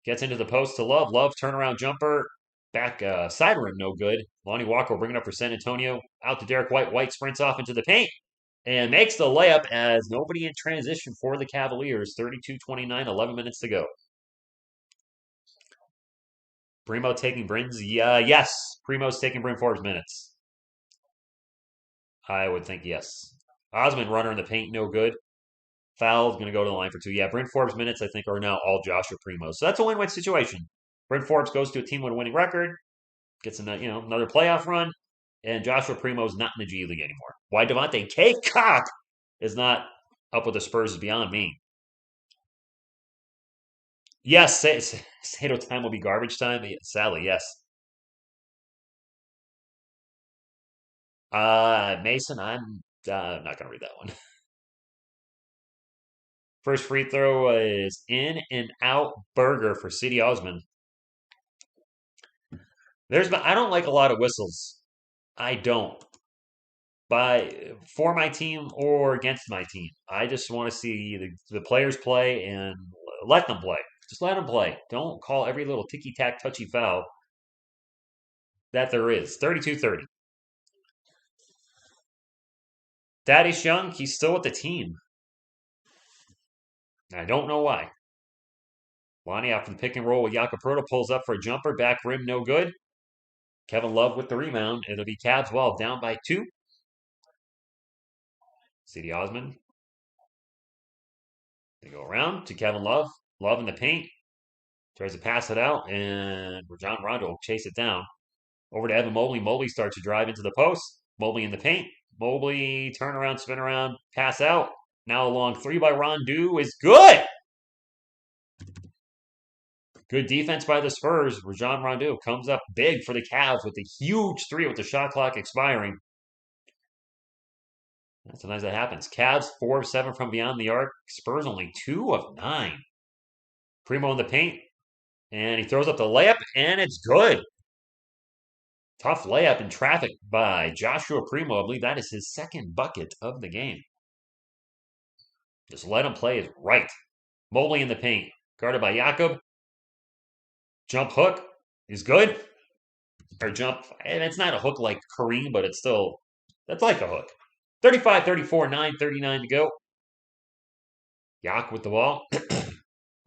Gets into the post to Love. Love turnaround jumper. Back side rim, no good. Lonnie Walker will bring it up for San Antonio. Out to Derek White. White sprints off into the paint and makes the layup as nobody in transition for the Cavaliers. 32-29, 11 minutes to go. Primo taking Bryn's. Yeah, yes. Primo's taking Bryn Forbes minutes. I would think yes. Osman runner in the paint, no good. Foul's going to go to the line for two. Yeah, Bryn Forbes minutes, I think, are now all Joshua Primo. So that's a win-win situation. Bryn Forbes goes to a team with a winning record, gets another playoff run, and Joshua Primo's not in the G League anymore. Why Devontae K. Cock is not up with the Spurs is beyond me. Yes, Sato time will be garbage time. Sadly, yes. Mason, I'm not going to read that one. First free throw is in and out burger for City Osman. I don't like a lot of whistles. I don't. For my team or against my team. I just want to see the players play and let them play. Just let them play. Don't call every little ticky-tack touchy foul that there is. 32-30. Thaddeus Young, he's still with the team. I don't know why. Lonnie after the pick and roll with Jakob pulls up for a jumper. Back rim, no good. Kevin Love with the rebound. It'll be Cavs well down by 2. C.D. Osman. They go around to Kevin Love. Love in the paint. Tries to pass it out, and John Rondo will chase it down. Over to Evan Mobley. Mobley starts to drive into the post. Mobley in the paint. Mobley turn around, spin around, pass out. Now a long 3 by Rondu is good. Good defense by the Spurs. Rajon Rondo comes up big for the Cavs with a huge 3 with the shot clock expiring. Sometimes that happens. Cavs 4 of 7 from beyond the arc. Spurs only 2 of 9. Primo in the paint. And he throws up the layup, and it's good. Tough layup in traffic by Joshua Primo. I believe that is his second bucket of the game. Just let him play it right. Mobley in the paint. Guarded by Jakob. Jump hook is good. Or jump. And it's not a hook like Kareem, but that's like a hook. 35-34, 9:39 to go. Yak with the ball.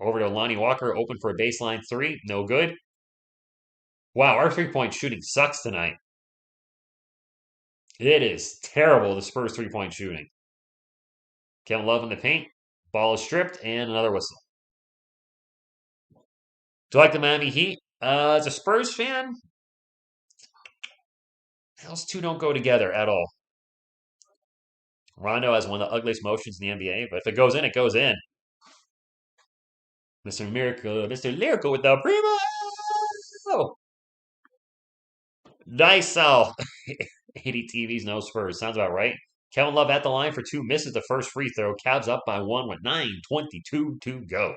Over to Lonnie Walker, open for a baseline 3. No good. Wow, our three-point shooting sucks tonight. It is terrible, the Spurs three-point shooting. Kevin Love in the paint. Ball is stripped, and another whistle. Do you like the Miami Heat? As a Spurs fan, those two don't go together at all. Rondo has one of the ugliest motions in the NBA, but if it goes in, it goes in. Mr. Miracle with the Primo! Nice 80 TVs, no Spurs. Sounds about right. Kevin Love at the line for 2, misses the first free throw. Cavs up by 1 with 9:22 to go.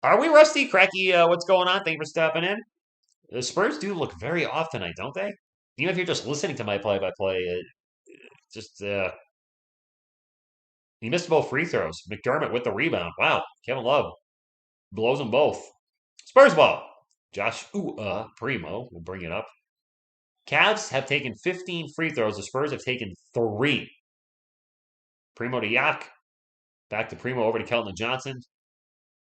Are we rusty? Cracky, what's going on? Thank you for stopping in. The Spurs do look very off tonight, don't they? Even if you're just listening to my play-by-play, he missed both free throws. McDermott with the rebound. Wow, Kevin Love blows them both. Spurs ball. Josh Primo will bring it up. Cavs have taken 15 free throws. The Spurs have taken 3. Primo to Yak. Back to Primo over to Kelton Johnson.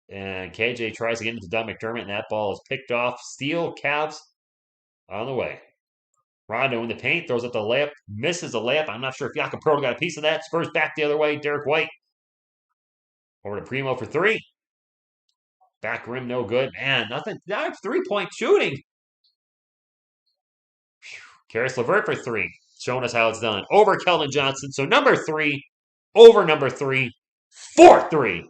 And KJ tries to get into Doug McDermott, and that ball is picked off. Steal, Cavs on the way. Rondo in the paint, throws up the layup, misses the layup. I'm not sure if Jakob Poeltl got a piece of that. Spurs back the other way. Derek White over to Primo for 3. Back rim, no good. Man, nothing. Not 3-point shooting. Caris LeVert for 3. Showing us how it's done. Over Keldon Johnson. So number 3, over number 3, 4-3.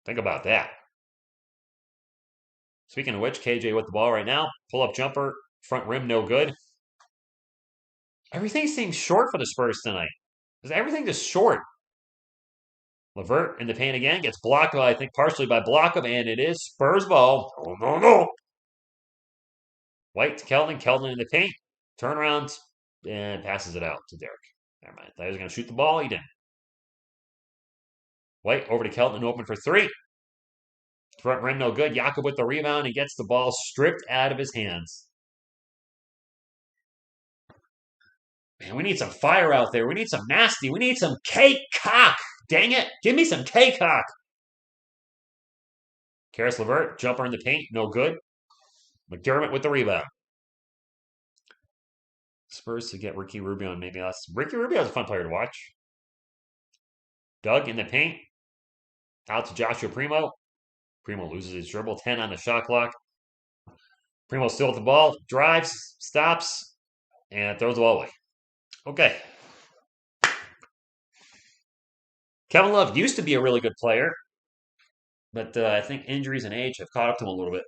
Think about that. Speaking of which, KJ with the ball right now. Pull-up jumper. Front rim, no good. Everything seems short for the Spurs tonight. Is everything just short? Levert in the paint again. Gets blocked, I think, partially by Blockham, and it is Spurs ball. Oh, no, no. White to Keldon. Keldon in the paint. Turnaround and passes it out to Derek. Never mind. Thought he was going to shoot the ball. He didn't. White over to Keldon, open for three. Front rim, no good. Jakob with the rebound and gets the ball stripped out of his hands. Man, we need some fire out there. We need some nasty. We need some K-cock. Dang it. Give me some K-cock. Karis LeVert, jumper in the paint, no good. McDermott with the rebound. Spurs to get Ricky Rubio and maybe us. Ricky Rubio is a fun player to watch. Doug in the paint. Out to Joshua Primo. Primo loses his dribble. 10 on the shot clock. Primo still with the ball. Drives, stops, and throws the ball away. Okay. Kevin Love used to be a really good player, but I think injuries and age have caught up to him a little bit.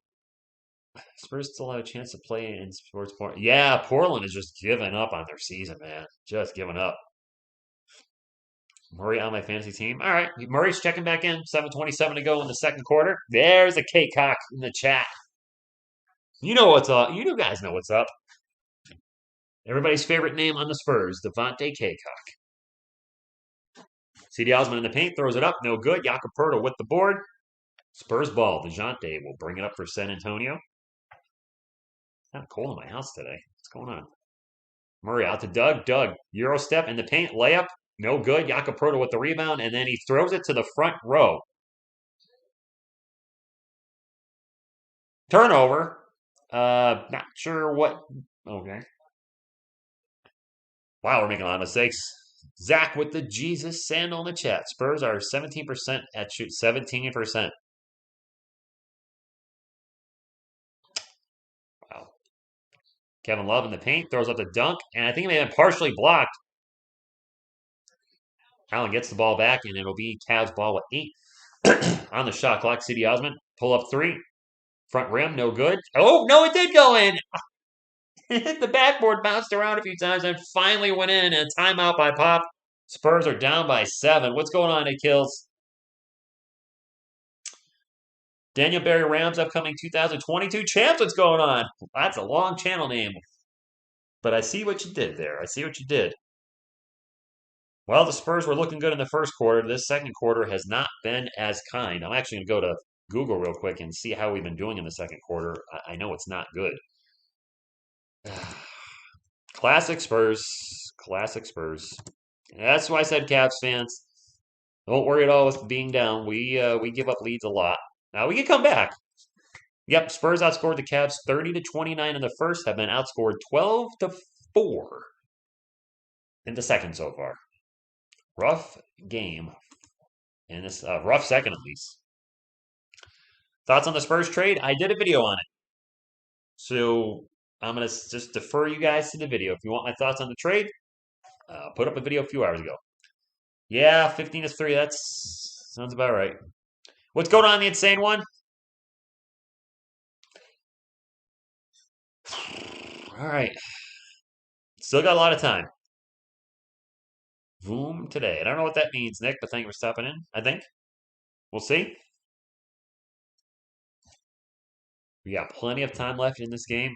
Spurs still have a chance to play in sports. Yeah, Portland is just giving up on their season, man. Just giving up. Murray on my fantasy team. All right, Murray's checking back in. 7:27 to go in the second quarter. There's a K-cock in the chat. You know what's up. You guys know what's up. Everybody's favorite name on the Spurs, Devontae K-cock. C.D. Osman in the paint, throws it up, no good. Jakob Poeltl with the board. Spurs ball. DeJounte will bring it up for San Antonio. It's kind of cold in my house today. What's going on? Murray out to Doug. Doug, Euro step in the paint, layup, no good. Jakob Poeltl with the rebound, and then he throws it to the front row. Turnover. Not sure what. Okay. Wow, we're making a lot of mistakes. Zach with the Jesus sandal in the chat. Spurs are 17% at shoot. 17%. Wow. Kevin Love in the paint. Throws up the dunk. And I think it may have been partially blocked. Allen gets the ball back, and it'll be Cavs ball with 8 on the shot clock. C.D. Osman, pull up 3. Front rim, no good. Oh, no, it did go in. The backboard bounced around a few times and finally went in. And timeout by Pop. Spurs are down by 7. What's going on, Kills? Daniel Barry Rams upcoming 2022 champs. What's going on? That's a long channel name. But I see what you did there. I see what you did. Well, the Spurs were looking good in the first quarter. This second quarter has not been as kind. I'm actually going to go to Google real quick and see how we've been doing in the second quarter. I know it's not good. Classic Spurs. Classic Spurs. That's why I said Cavs fans, don't worry at all with being down. We give up leads a lot. Now we can come back. Yep, Spurs outscored the Cavs 30-29 in the first, have been outscored 12-4 in the second so far. Rough game in this rough second at least. Thoughts on the Spurs trade? I did a video on it. So I'm going to just defer you guys to the video. If you want my thoughts on the trade, put up a video a few hours ago. Yeah, 15-3. That sounds about right. What's going on, the insane one? All right. Still got a lot of time. Boom today. I don't know what that means, Nick, but thank you for stopping in, I think. We'll see. We got plenty of time left in this game.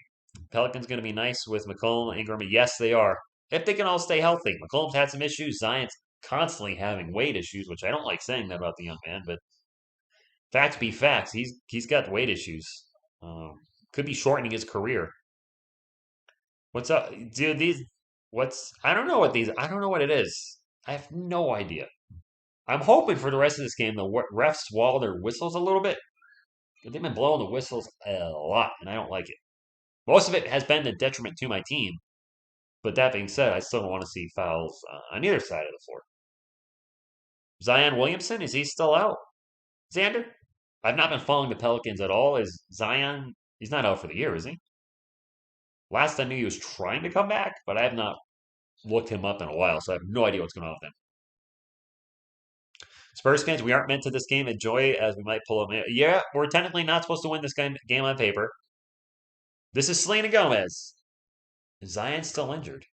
Pelicans going to be nice with McCollum, Ingram. Yes, they are. If they can all stay healthy. McCollum's had some issues. Zion's constantly having weight issues, which I don't like saying that about the young man, but facts be facts. He's got weight issues. Could be shortening his career. What's up, dude? I don't know what it is. I have no idea. I'm hoping for the rest of this game the refs swallow their whistles a little bit. They've been blowing the whistles a lot, and I don't like it. Most of it has been the detriment to my team. But that being said, I still don't want to see fouls on either side of the floor. Zion Williamson, is he still out? Xander? I've not been following the Pelicans at all. Is Zion, he's not out for the year, is he? Last I knew he was trying to come back, but I have not looked him up in a while, so I have no idea what's going on with him. Spurs fans, we aren't meant to this game. Enjoy as we might pull up. Yeah, we're technically not supposed to win this game on paper. This is Selena Gomez. Is Zion still injured?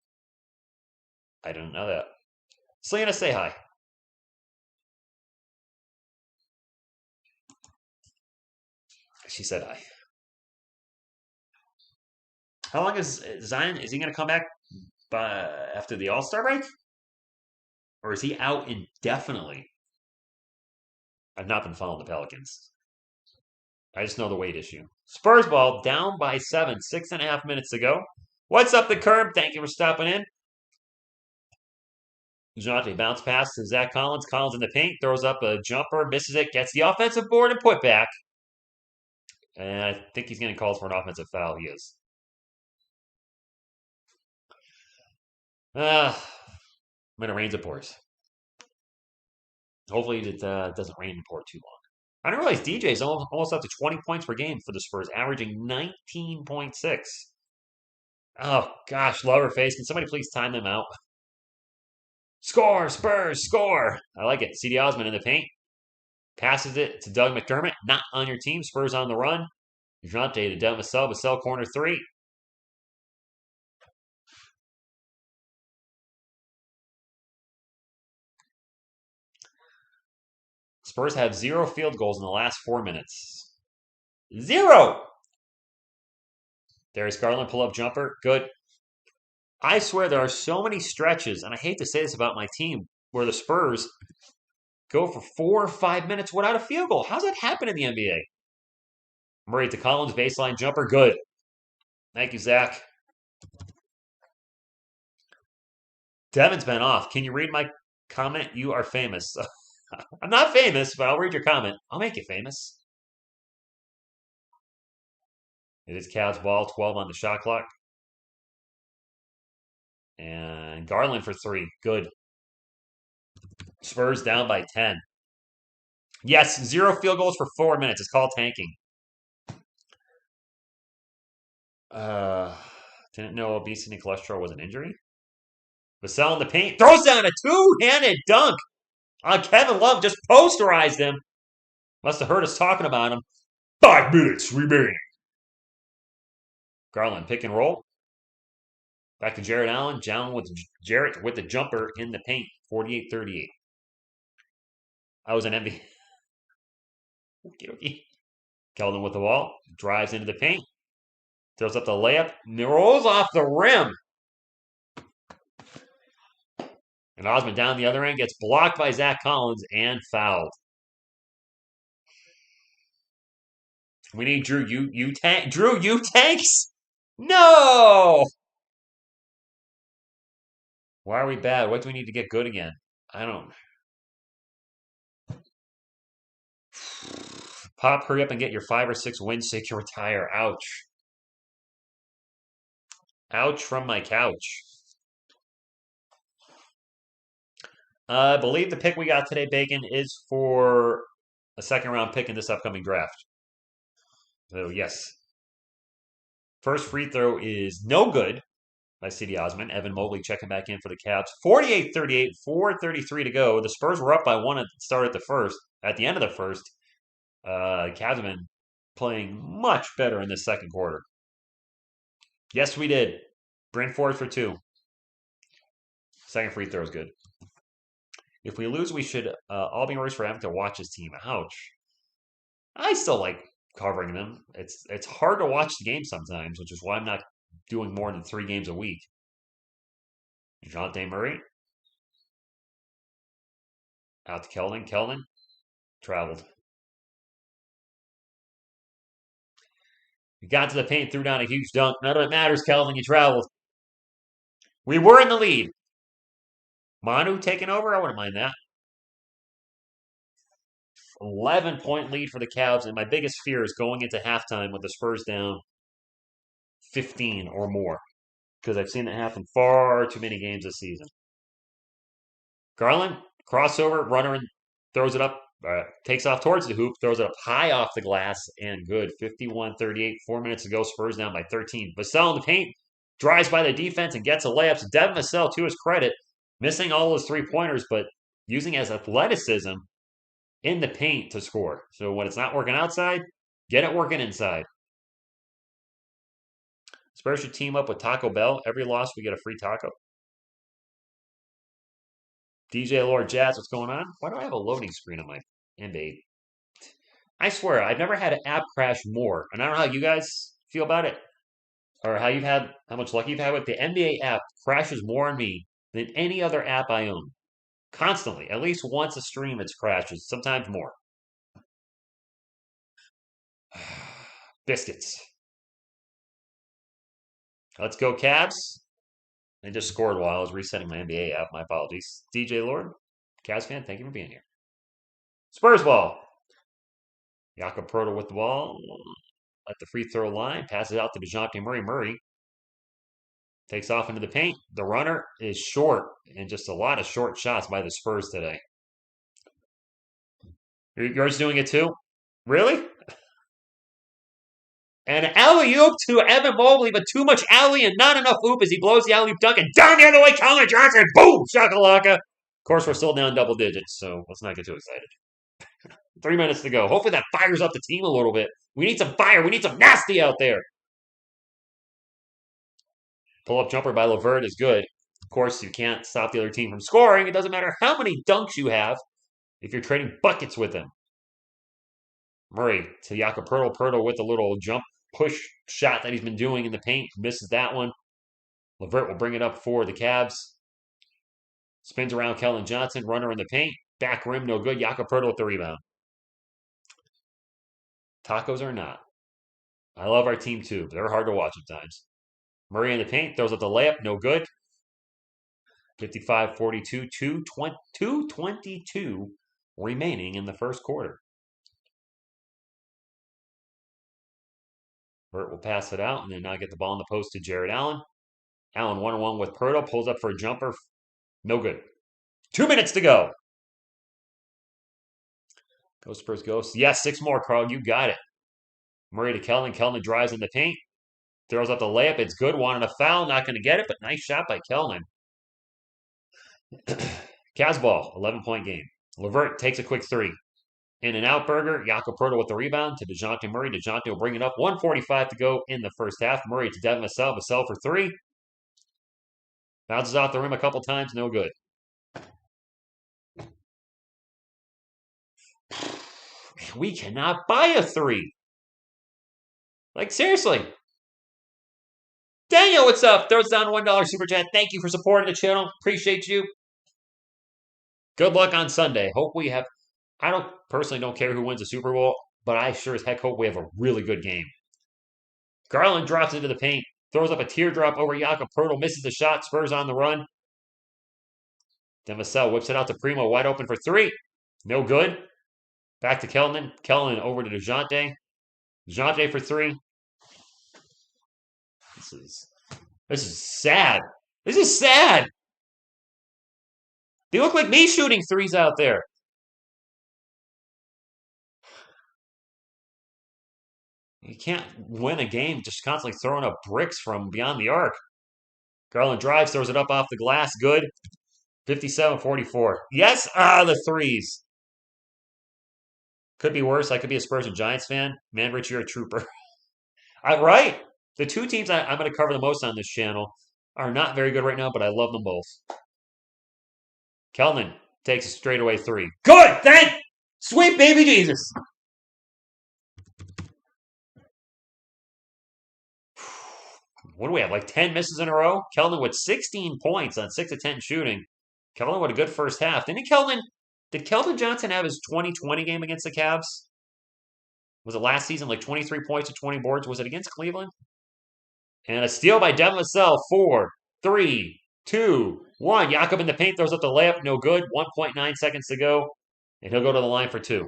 I didn't know that. Selena, say hi. She said I. How long is Zion? Is he going to come back after the All Star break? Or is he out indefinitely? I've not been following the Pelicans. I just know the weight issue. Spurs ball down by 7, 6.5 minutes to go. What's up, the curb? Thank you for stopping in. DeJounte bounce pass to Zach Collins. Collins in the paint, throws up a jumper, misses it, gets the offensive board and put back. And I think he's getting calls for an offensive foul. He is. When it rains, it pours. Hopefully it doesn't rain and pour too long. I didn't realize DJ's almost up to 20 points per game for the Spurs, averaging 19.6. Oh, gosh, lover face. Can somebody please time them out? Score, Spurs, score. I like it. CD Osman in the paint. Passes it to Doug McDermott. Not on your team. Spurs on the run. DeJounte to Devin Vassell. Vassell corner three. Spurs have 0 field goals in the last 4 minutes. 0! Darius Garland pull-up jumper. Good. I swear there are so many stretches, and I hate to say this about my team, where the Spurs go for 4 or 5 minutes without a field goal. How's that happen in the NBA? Murray to Collins, baseline jumper. Good. Thank you, Zach. Devin's been off. Can you read my comment? You are famous. I'm not famous, but I'll read your comment. I'll make you famous. It is Cavs ball, 12 on the shot clock. And Garland for 3. Good. Spurs down by 10. Yes, 0 field goals for 4 minutes. It's called tanking. Didn't know obesity and cholesterol was an injury. Vassell in the paint. Throws down a two-handed dunk on Kevin Love. Just posterized him. Must have heard us talking about him. 5 minutes remaining. Garland pick and roll. Back to Jarrett Allen. Jarrett with the jumper in the paint. 48-38. I was an MVP. Okay. Keldon with the ball. Drives into the paint. Throws up the layup. Rolls off the rim. And Osman down the other end gets blocked by Zach Collins and fouled. We need Drew. Drew, you tanks? No! Why are we bad? What do we need to get good again? I don't. Pop, hurry up and get your 5 or 6 wins so you can retire. Ouch. Ouch from my couch. I believe the pick we got today, Bacon, is for a 2nd-round pick in this upcoming draft. So, yes. First free throw is no good by CD Osman. Evan Mobley checking back in for the Cavs. 48-38, 4:33 to go. The Spurs were up by 1 at the start of the first. At the end of the first, Cavs have been playing much better in the second quarter. Yes, we did. Brent Ford for 2. Second free throw is good. If we lose, we should all be worse for having to watch this team. Ouch. I still like covering them. It's hard to watch the game sometimes, which is why I'm not doing more than 3 games a week. DeJounte Murray. Out to Keldon. Keldon traveled. He got to the paint, threw down a huge dunk. None of it matters, Keldon. You traveled. We were in the lead. Manu taking over? I wouldn't mind that. 11-point lead for the Cavs, and my biggest fear is going into halftime with the Spurs down 15 or more, because I've seen it happen far too many games this season. Garland, crossover, runner, throws it up, takes off towards the hoop, throws it up high off the glass, and good. 51-38, 4 minutes to go. Spurs down by 13. Vassell in the paint, drives by the defense and gets a layup. So Devin Vassell, to his credit, missing all those 3-pointers, but using his athleticism in the paint to score. So when it's not working outside, get it working inside. Spurs should team up with Taco Bell. Every loss, we get a free taco. DJ Lord Jazz, what's going on? Why do I have a loading screen on my NBA? I swear, I've never had an app crash more. And I don't know how you guys feel about it, or how much luck you've had with the NBA app crashes more on me than any other app I own. Constantly. At least once a stream it's crashes, sometimes more. Biscuits. Let's go, Cavs. I just scored while I was resetting my NBA app. My apologies. DJ Lord, Cavs fan, thank you for being here. Spurs ball. Jakob Pertl with the ball. At the free throw line. Passes out to DeJounte Murray. Murray takes off into the paint. The runner is short, and just a lot of short shots by the Spurs today. Yours doing it too? Really? And alley-oop to Evan Mobley, but too much alley and not enough oop as he blows the alley-oop dunk and down the other way, Colin Johnson, boom, shakalaka. Of course, we're still down double digits, so let's not get too excited. 3 minutes to go. Hopefully that fires up the team a little bit. We need some fire. We need some nasty out there. Pull-up jumper by LeVert is good. Of course, you can't stop the other team from scoring. It doesn't matter how many dunks you have if you're trading buckets with them. Murray to Jakob Pertl. Pertl with a little jump push shot that he's been doing in the paint. Misses that one. LeVert will bring it up for the Cavs. Spins around Kellen Johnson. Runner in the paint. Back rim, no good. Jakob Pertl with the rebound. Tacos or not. I love our team too, but they're hard to watch at times. Murray in the paint. Throws up the layup. No good. 55-42. 2:22 remaining in the first quarter. Burt will pass it out and then not get the ball in the post to Jared Allen. Allen 1-on-1 with Pertl. Pulls up for a jumper. No good. 2 minutes to go. Go Spurs, go. Yes, 6 more, Carl. You got it. Murray to Kellen. Kellen drives in the paint. Throws up the layup. It's good. Wanted a foul. Not going to get it, but nice shot by Kellen. Cavs ball. 11-point game. LeVert takes a quick 3. In and out burger. Jakob Pertl with the rebound to DeJounte Murray. DeJounte will bring it up. 1:45 to go in the first half. Murray to Devin Vassell. Vassell for 3. Bounces off the rim a couple times. No good. We cannot buy a 3. Like, seriously. Daniel, what's up? Throws down $1 super chat. Thank you for supporting the channel. Appreciate you. Good luck on Sunday. Hope we have. I don't care who wins the Super Bowl, but I sure as heck hope we have a really good game. Garland drops into the paint. Throws up a teardrop over Jakob Pertl. Misses the shot. Spurs on the run. Then Vassell whips it out to Primo. Wide open for 3. No good. Back to Kellen. Kellen over to DeJounte. DeJounte for 3. This is sad. This is sad. They look like me shooting 3s out there. You can't win a game just constantly throwing up bricks from beyond the arc. Garland drives, throws it up off the glass. Good. 57-44. Yes, the 3s. Could be worse. I could be a Spurs and Giants fan. Man, Rich, you're a trooper. Right. The 2 teams I'm going to cover the most on this channel are not very good right now, but I love them both. Kelman takes a straightaway 3. Good! Thank sweet baby Jesus! What do we have, like 10 misses in a row? Kelman with 16 points on 6 of 10 shooting. Kelman with a good first half. Did Keldon Johnson have his 2020 game against the Cavs? Was it last season, like 23 points to 20 boards? Was it against Cleveland? And a steal by Devin Vassell. 4, 3, 2, 1. Jakob in the paint throws up the layup. No good. 1.9 seconds to go. And he'll go to the line for 2.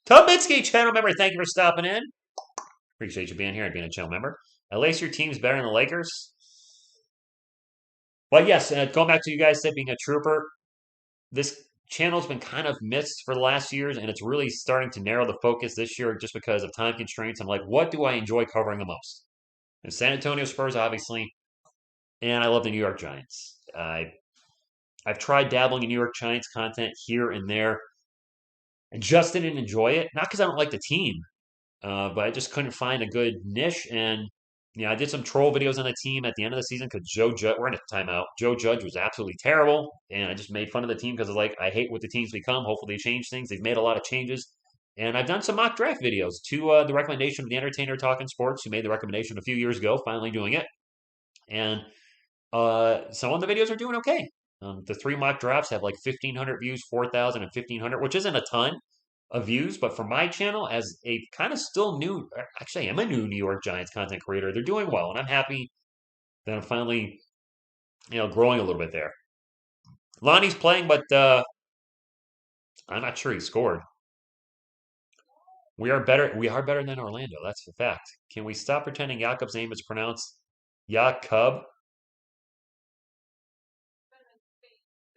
Tubitsky, channel member, thank you for stopping in. Appreciate you being here and being a channel member. At least your team's better than the Lakers. But yes, going back to you guys said being a trooper, this channel's been kind of missed for the last years, and it's really starting to narrow the focus this year just because of time constraints. I'm like, what do I enjoy covering the most? And San Antonio Spurs, obviously, and I love the New York Giants. I've tried dabbling in New York Giants content here and there. I just didn't enjoy it, not because I don't like the team, but I just couldn't find a good niche, and Yeah, I did some troll videos on the team at the end of the season because Joe Judge, we're in a timeout. Joe Judge was absolutely terrible, and I just made fun of the team because like I hate what the team's become. Hopefully, they change things. They've made a lot of changes, and I've done some mock draft videos to the recommendation of the Entertainer Talking Sports, who made the recommendation a few years ago. Finally doing it, and some of the videos are doing okay. The three mock drafts have like 1,500 views, 4,000, and 1,500, which isn't a ton of views, but for my channel, as a kind of still new, actually, I'm a new New York Giants content creator. They're doing well, and I'm happy that I'm finally, growing a little bit there. Lonnie's playing, but I'm not sure he scored. We are better. We are better than Orlando. That's the fact. Can we stop pretending Jakob's name is pronounced Jakob?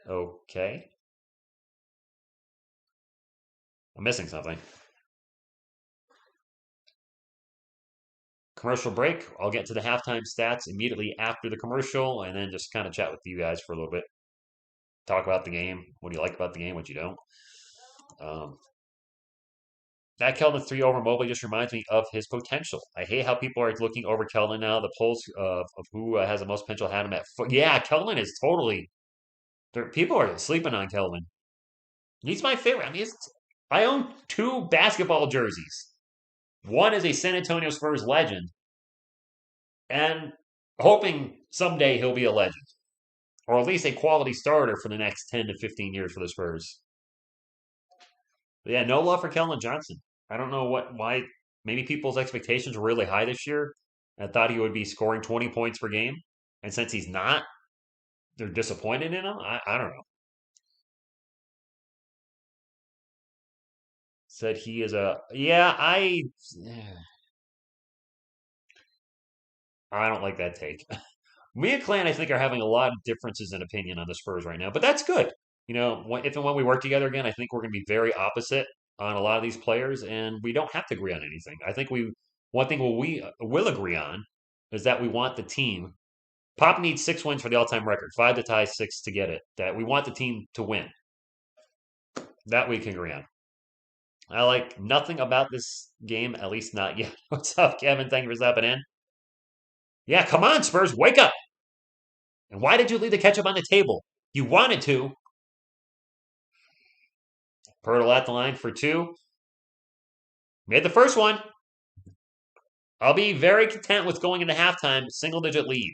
Okay, I'm missing something. Commercial break. I'll get to the halftime stats immediately after the commercial, and then just kind of chat with you guys for a little bit. Talk about the game. What do you like about the game? What you don't? Um, that Keldon 3 over Mobley just reminds me of his potential. I hate how people are looking over Keldon now. The polls of who has the most potential had him at. Yeah, Keldon is totally. People are sleeping on Keldon. He's my favorite. I mean, I own two basketball jerseys. One is a San Antonio Spurs legend, and hoping someday he'll be a legend, or at least a quality starter for the next 10 to 15 years for the Spurs. But yeah, no love for Kellen Johnson. I don't know why. Maybe people's expectations were really high this year. I thought he would be scoring 20 points per game, and since he's not, they're disappointed in him. I don't know. Said he is a yeah. I don't like that take. Me and Clan, I think, are having a lot of differences in opinion on the Spurs right now, but that's good. If and when we work together again, I think we're going to be very opposite on a lot of these players, and we don't have to agree on anything. I think one thing we will agree on is that we want the team. Pop needs 6 wins for the all-time record, 5 to tie, 6 to get it. That we want the team to win. That we can agree on. I like nothing about this game, at least not yet. What's up, Kevin? Thank you for stopping in. Yeah, come on, Spurs, wake up! And why did you leave the ketchup on the table? You wanted to. Pirtle at the line for two. Made the first one. I'll be very content with going into halftime, single-digit lead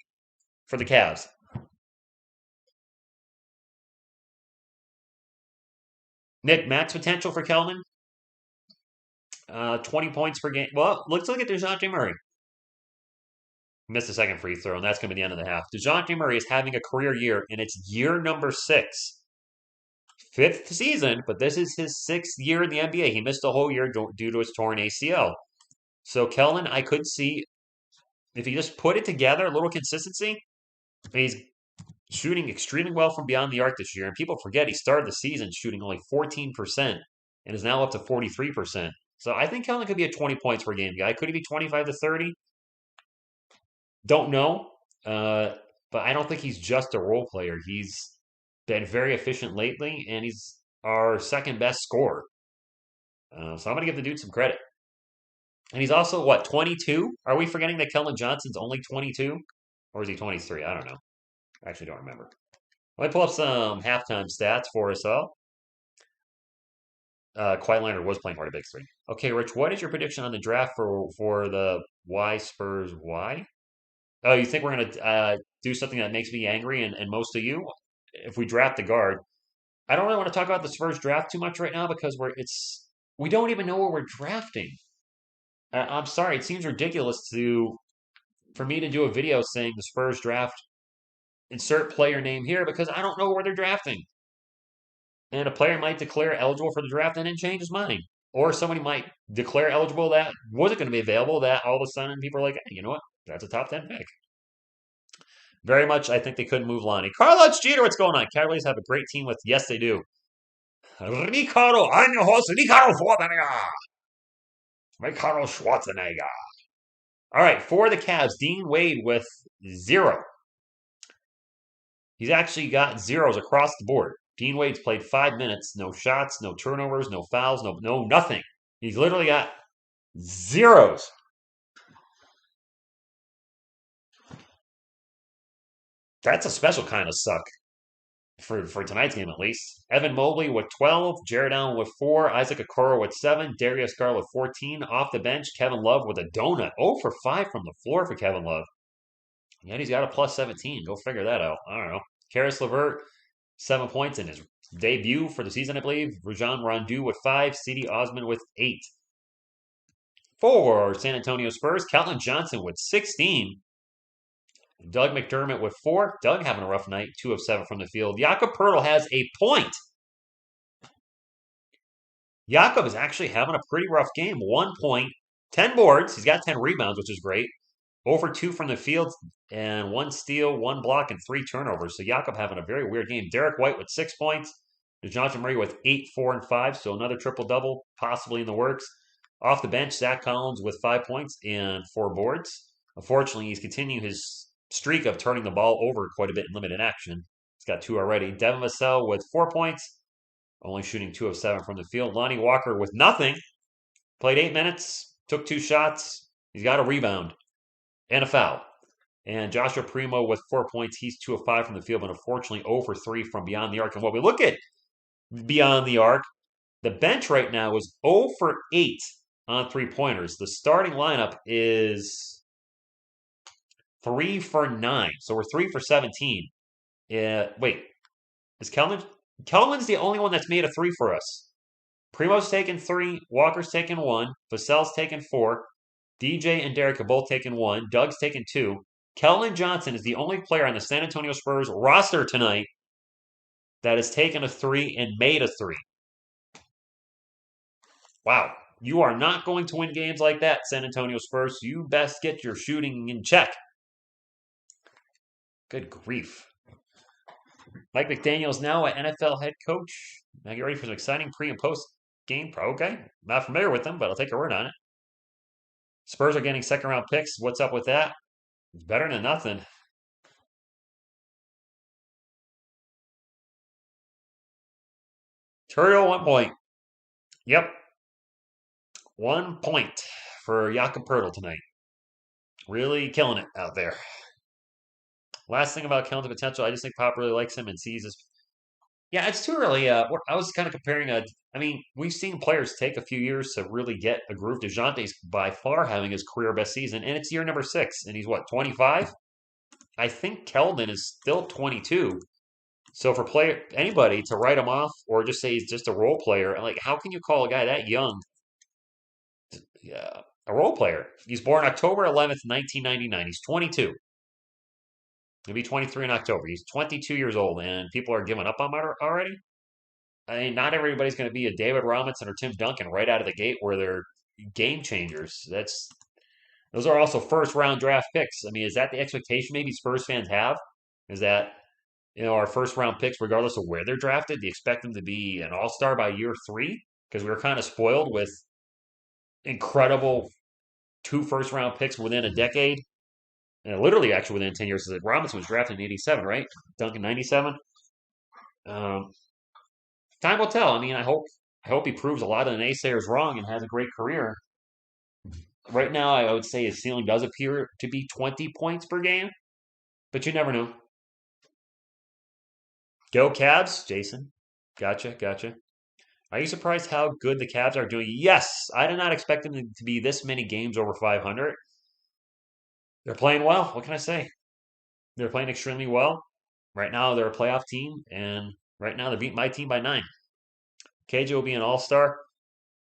for the Cavs. Nick, max potential for Kelvin? 20 points per game. Well, let's look at DeJounte Murray. Missed a second free throw, and that's going to be the end of the half. DeJounte Murray is having a career year, and it's year number 6. 5th season, but this is his 6th year in the NBA. He missed a whole year due to his torn ACL. So Kelvin, I could see if he just put it together, a little consistency. He's shooting extremely well from beyond the arc this year, and people forget he started the season shooting only 14% and is now up to 43%. So I think Kelvin could be a 20 points per game guy. Could he be 25 to 30? Don't know. But I don't think he's just a role player. He's been very efficient lately, and he's our second best scorer. So I'm going to give the dude some credit. And he's also, 22? Are we forgetting that Kellen Johnson's only 22? Or is he 23? I don't know. I actually don't remember. Let me pull up some halftime stats for us all. Quiet Leonard was playing hard at Big Three. Okay, Rich, what is your prediction on the draft for the Y Spurs Y? Oh, you think we're going to do something that makes me angry and most of you? If we draft the guard. I don't really want to talk about the Spurs draft too much right now because we don't even know where we're drafting. I'm sorry, it seems ridiculous for me to do a video saying the Spurs draft, insert player name here because I don't know where they're drafting. And a player might declare eligible for the draft and then change his mind. Or somebody might declare eligible that wasn't going to be available, that all of a sudden people are like, hey, you know what? That's a top 10 pick. Very much, I think they couldn't move Lonnie. Carlos Jeter, what's going on? Cavaliers have a great team with, yes, they do. Ricardo, I'm your host, Ricardo Schwarzenegger. Ricardo Schwarzenegger. All right, for the Cavs, Dean Wade with 0. He's actually got zeros across the board. Dean Wade's played 5 minutes, no shots, no turnovers, no fouls, no nothing. He's literally got zeros. That's a special kind of suck for tonight's game at least. Evan Mobley with 12, Jared Allen with 4, Isaac Okoro with 7, Darius Gar with 14. Off the bench, Kevin Love with a donut. 0 for 5 from the floor for Kevin Love. Yet he's got a plus 17. Go figure that out. I don't know. Karis LeVert, 7 points in his debut for the season, I believe. Rajon Rondo with 5, C.D. Osman with 8. For San Antonio Spurs, Calvin Johnson with 16. Doug McDermott with 4. Doug having a rough night, 2 of 7 from the field. Jakob Pertl has a point. Jakob is actually having a pretty rough game. 1 point, 10 boards. He's got 10 rebounds, which is great. Over 2 from the field, and 1 steal, 1 block, and 3 turnovers. So Jakob having a very weird game. Derek White with 6 points. DeJounte Murray with 8, 4, and 5. So another triple-double possibly in the works. Off the bench, Zach Collins with 5 points and 4 boards. Unfortunately, he's continuing his streak of turning the ball over quite a bit in limited action. He's got 2 already. Devin Vassell with 4 points, only shooting 2 of 7 from the field. Lonnie Walker with nothing. Played 8 minutes, took 2 shots. He's got a rebound and a foul. And Joshua Primo with 4 points. He's 2 of 5 from the field, but unfortunately 0 for 3 from beyond the arc. And when we look at beyond the arc, the bench right now is 0 for 8 on 3-pointers. The starting lineup is 3 for 9. So we're 3 for 17. Wait, is Kelman's the only one that's made a 3 for us. Primo's taken 3, Walker's taken 1, Vassell's taken 4, DJ and Derek have both taken 1, Doug's taken 2. Keldon Johnson is the only player on the San Antonio Spurs roster tonight that has taken a 3 and made a 3. Wow. You are not going to win games like that, San Antonio Spurs. You best get your shooting in check. Good grief. Mike McDaniel's now an NFL head coach. Now get ready for some exciting pre and post game. Okay. Not familiar with them, but I'll take your word on it. Spurs are getting second round picks. What's up with that? It's better than nothing. Turio, 1 point. Yep. 1 point for Jakob Pertl tonight. Really killing it out there. Last thing about Kellen's potential, I just think Pop really likes him and sees his. Yeah, it's too early. I was kind of comparing I mean, we've seen players take a few years to really get a groove. DeJounte's by far having his career best season, and it's year number 6, and he's what, 25? I think Keldon is still 22. So for anybody to write him off or just say he's just a role player, like how can you call a guy that young a role player? He's born October 11th, 1999. He's 22. He'll be 23 in October. He's 22 years old, and people are giving up on him already. I mean, not everybody's going to be a David Robinson or Tim Duncan right out of the gate where they're game changers. Those are also first round draft picks. I mean, is that the expectation maybe Spurs fans have? Is that our first round picks, regardless of where they're drafted, they expect them to be an all star by year 3? Because we were kind of spoiled with incredible 2 first round picks within a decade. And literally, actually, within 10 years. Robinson was drafted in 87, right? Duncan, 97. Um, Time will tell. I mean, I hope he proves a lot of the naysayers wrong and has a great career. Right now, I would say his ceiling does appear to be 20 points per game, but you never know. Go Cavs, Jason. Gotcha. Are you surprised how good the Cavs are doing? Yes, I did not expect them to be this many games over 500. They're playing well. What can I say? They're playing extremely well. Right now, they're a playoff team, and right now, they beat my team by 9. KJ will be an all-star.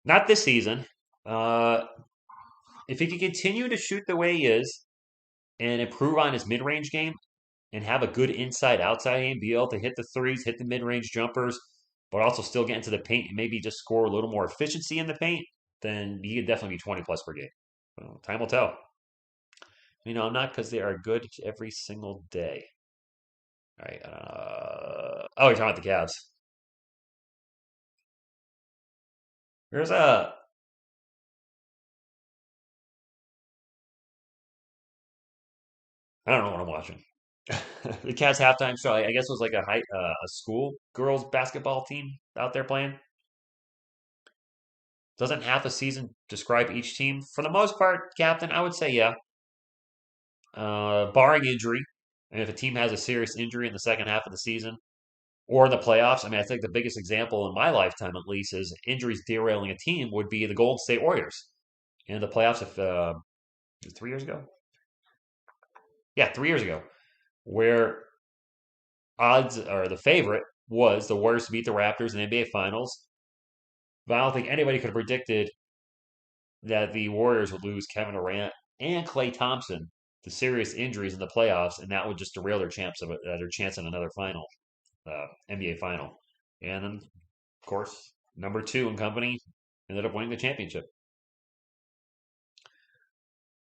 Not this season. If he can continue to shoot the way he is and improve on his mid-range game and have a good inside-outside game, be able to hit the threes, hit the mid-range jumpers, but also still get into the paint and maybe just score a little more efficiency in the paint, then he could definitely be 20 plus per game. Well, time will tell. I'm not, because they are good every single day. All right. You're talking about the Cavs. There's a. I don't know what I'm watching. The Cavs halftime show, I guess it was like a school girls basketball team out there playing. Doesn't half a season describe each team? For the most part, Captain, I would say yeah. Barring injury. And if a team has a serious injury in the second half of the season or in the playoffs, I mean, I think the biggest example in my lifetime, at least, is injuries derailing a team would be the Golden State Warriors in the playoffs. If 3 years ago, yeah, 3 years ago, where odds or the favorite was the Warriors to beat the Raptors in the NBA Finals. But I don't think anybody could have predicted that the Warriors would lose Kevin Durant and Klay Thompson to serious injuries in the playoffs, and that would just derail their chance in another NBA final. And then, of course, number two and company ended up winning the championship.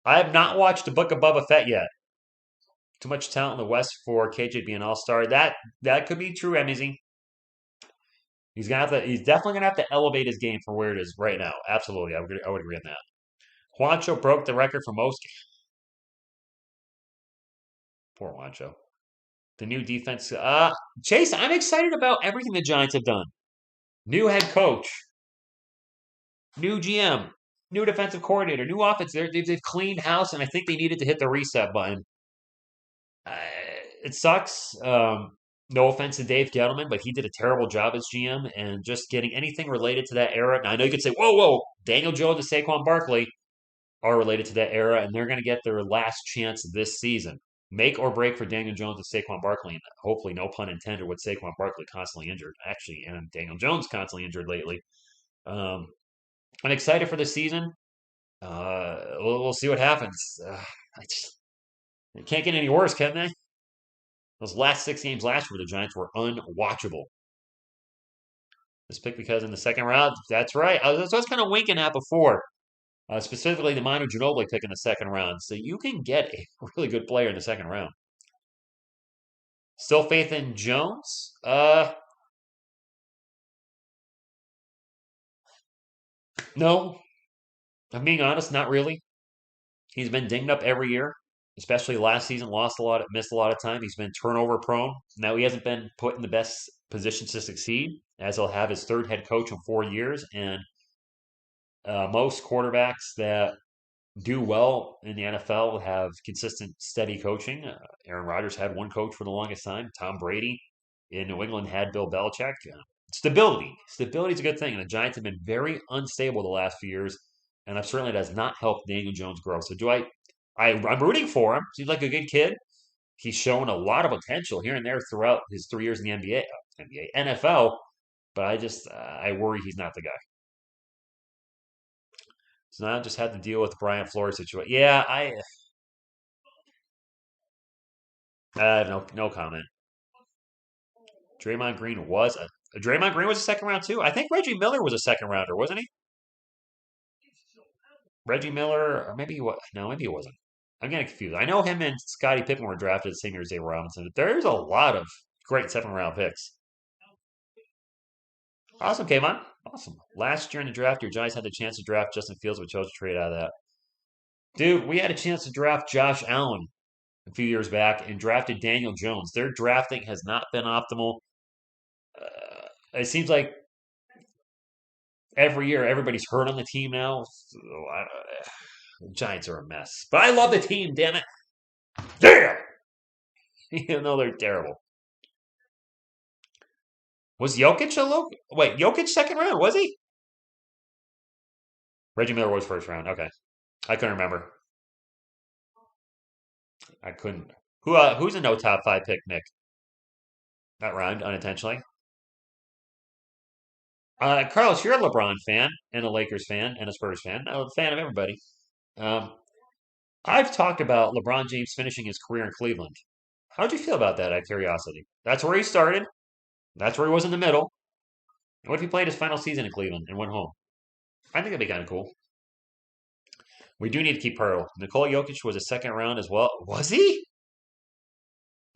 I have not watched the Book of Boba Fett yet. Too much talent in the West for KJ to be an All Star. That could be true, Emizy. He's gonna have to. He's definitely gonna have to elevate his game from where it is right now. Absolutely, I would agree on that. Juancho broke the record for most. Poor Juancho. The new defense. Chase, I'm excited about everything the Giants have done. New head coach, new GM, new defensive coordinator, new offense. They've cleaned house, and I think they needed to hit the reset button. Uh, it sucks. No offense to Dave Gettleman, but he did a terrible job as GM, and just getting anything related to that era. Now, I know you could say, "Whoa, whoa, Daniel Jones and Saquon Barkley are related to that era, and they're going to get their last chance this season. Make or break for Daniel Jones and Saquon Barkley, and hopefully, no pun intended, with Saquon Barkley constantly injured, actually, and Daniel Jones constantly injured lately. Um, I'm excited for the season. We'll see what happens. It can't get any worse, can they? Those last 6 games last year for the Giants were unwatchable. This pick because in the second round, that's right. That's what I was kind of winking at before. Specifically the Manu Ginobili pick in the second round. So you can get a really good player in the second round. Still faith in Jones? No. I'm being honest, not really. He's been dinged up every year, especially last season. Missed a lot of time. He's been turnover prone. Now he hasn't been put in the best positions to succeed, as he'll have his third head coach in 4 years. And most quarterbacks that do well in the NFL have consistent, steady coaching. Aaron Rodgers had one coach for the longest time. Tom Brady in New England had Bill Belichick. Stability is a good thing, and the Giants have been very unstable the last few years, and that certainly does not help Daniel Jones grow. So I'm rooting for him. Seems like a good kid. He's shown a lot of potential here and there throughout his 3 years in the NFL. But I worry he's not the guy. So now I just had to deal with the Brian Flores situation. Yeah, I have no comment. Draymond Green was a second round too. I think Reggie Miller was a second rounder, wasn't he? Reggie Miller, or maybe what? No, maybe he wasn't. I'm getting confused. I know him and Scottie Pippen were drafted the same year as Dave Robinson. There's a lot of great second round picks. Awesome, Kayvon. Awesome. Last year in the draft, your Giants had the chance to draft Justin Fields, but chose to trade out of that. Dude, we had a chance to draft Josh Allen a few years back and drafted Daniel Jones. Their drafting has not been optimal. It seems like every year everybody's hurt on the team now. So the Giants are a mess. But I love the team, damn it. Damn! Even though they're terrible. Was Jokic a low? Wait, Jokic second round, was he? Reggie Miller was first round. Okay. I couldn't remember. I couldn't. Who's a no top five pick, Nick? That rhymed unintentionally. Carlos, you're a LeBron fan and a Lakers fan and a Spurs fan. I'm a fan of everybody. Um, I've talked about LeBron James finishing his career in Cleveland. How'd you feel about that, out of curiosity? That's where he started. That's where he was in the middle. And what if he played his final season in Cleveland and went home? I think that'd be kind of cool. We do need to keep Pearl. Nikola Jokic was a second round as well. Was he?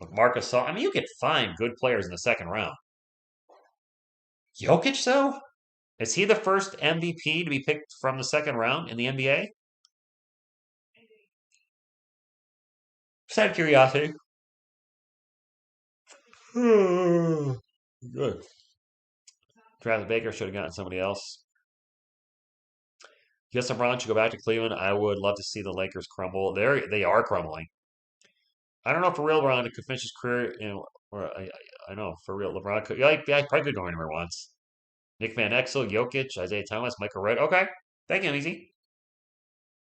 With Marcus Saul. I mean, you can find good players in the second round. Jokic, though? Is he the first MVP to be picked from the second round in the NBA? Just out of curiosity. Good. Travis Baker should have gotten somebody else. Yes, LeBron should go back to Cleveland. I would love to see the Lakers crumble. They are crumbling. I don't know for real LeBron could finish his career. Or I know for real LeBron could. Yeah, probably could go anywhere once. Nick Van Exel, Jokic, Isaiah Thomas, Michael Redd. Okay, thank you, easy.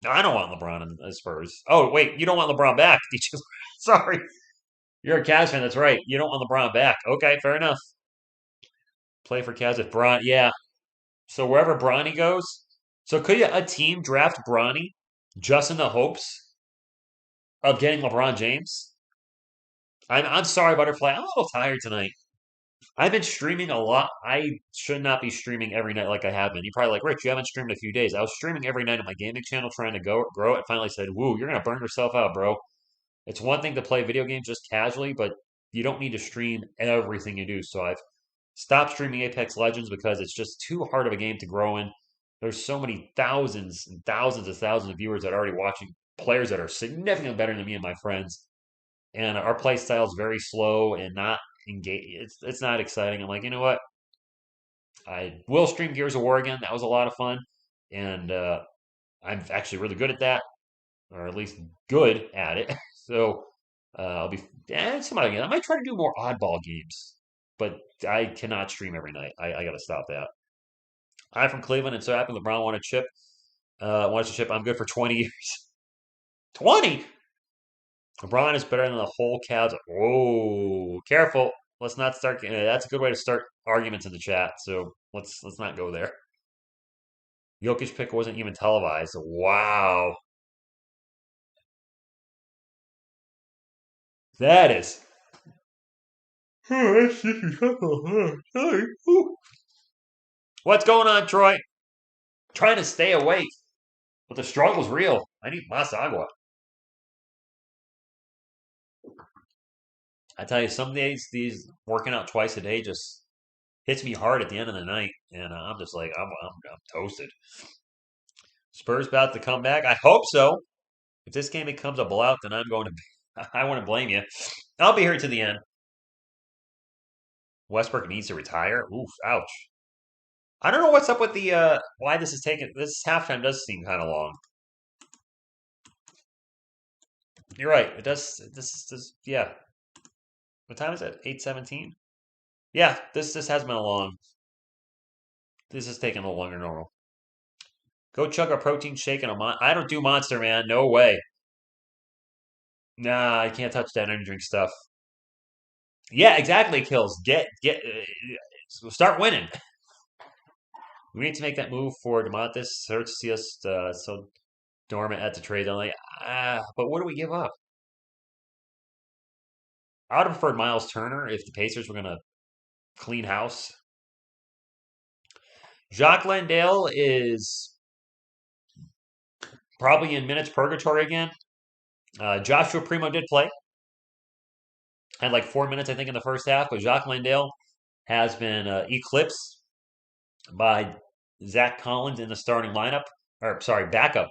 No, I don't want LeBron in the Spurs. Oh wait, you don't want LeBron back? Did you? Sorry, you're a Cavs fan. That's right. You don't want LeBron back. Okay, fair enough. Play for Cavs if Bron. Yeah. So wherever Bronny goes. So could a team draft Bronny just in the hopes of getting LeBron James? I'm sorry, Butterfly. I'm a little tired tonight. I've been streaming a lot. I should not be streaming every night like I have been. You're probably like, Rich, you haven't streamed in a few days. I was streaming every night on my gaming channel trying to grow it. Finally said, woo, you're going to burn yourself out, bro. It's one thing to play video games just casually, but you don't need to stream everything you do. So I've stopped streaming Apex Legends because it's just too hard of a game to grow in. There's so many thousands and thousands of viewers that are already watching players that are significantly better than me and my friends. And our play style is very slow and not engage. It's not exciting. I'm like, you know what? I will stream Gears of War again. That was a lot of fun, and I'm actually really good at that, or at least good at it. So I'll be somebody again. I might try to do more oddball games, but I cannot stream every night. I got to stop that. I'm from Cleveland, and so happy LeBron won a chip. Wants a chip. I'm good for 20 years. 20. LeBron is better than the whole Cavs. Whoa, careful. Let's not start. That's a good way to start arguments in the chat. So let's not go there. Jokic pick wasn't even televised. Wow, that is. What's going on, Troy? Trying to stay awake, but the struggle's real. I need mas agua. I tell you, some days these working out twice a day just hits me hard at the end of the night, and I'm just like I'm toasted. Spurs about to come back. I hope so. If this game becomes a blowout, then I'm going to. I want to blame you. I'll be here to the end. Westbrook needs to retire. Oof, ouch. I don't know what's up with the why this is taking. This halftime does seem kind of long. You're right. It does. This yeah. What time is it? 8:17. Yeah, this has been a long. This is taking a little longer than normal. Go chug a protein shake and a I don't do Monster, man. No way. Nah, I can't touch that energy drink stuff. Yeah, exactly. Kills. Start winning. We need to make that move for Demontis. Search see us so dormant at the trade deadline. But what do we give up? I would have preferred Miles Turner if the Pacers were going to clean house. Jacques Landale is probably in minutes purgatory again. Joshua Primo did play. Had like 4 minutes, I think, in the first half, but Jacques Landale has been eclipsed by Zach Collins in the starting lineup, or sorry, backup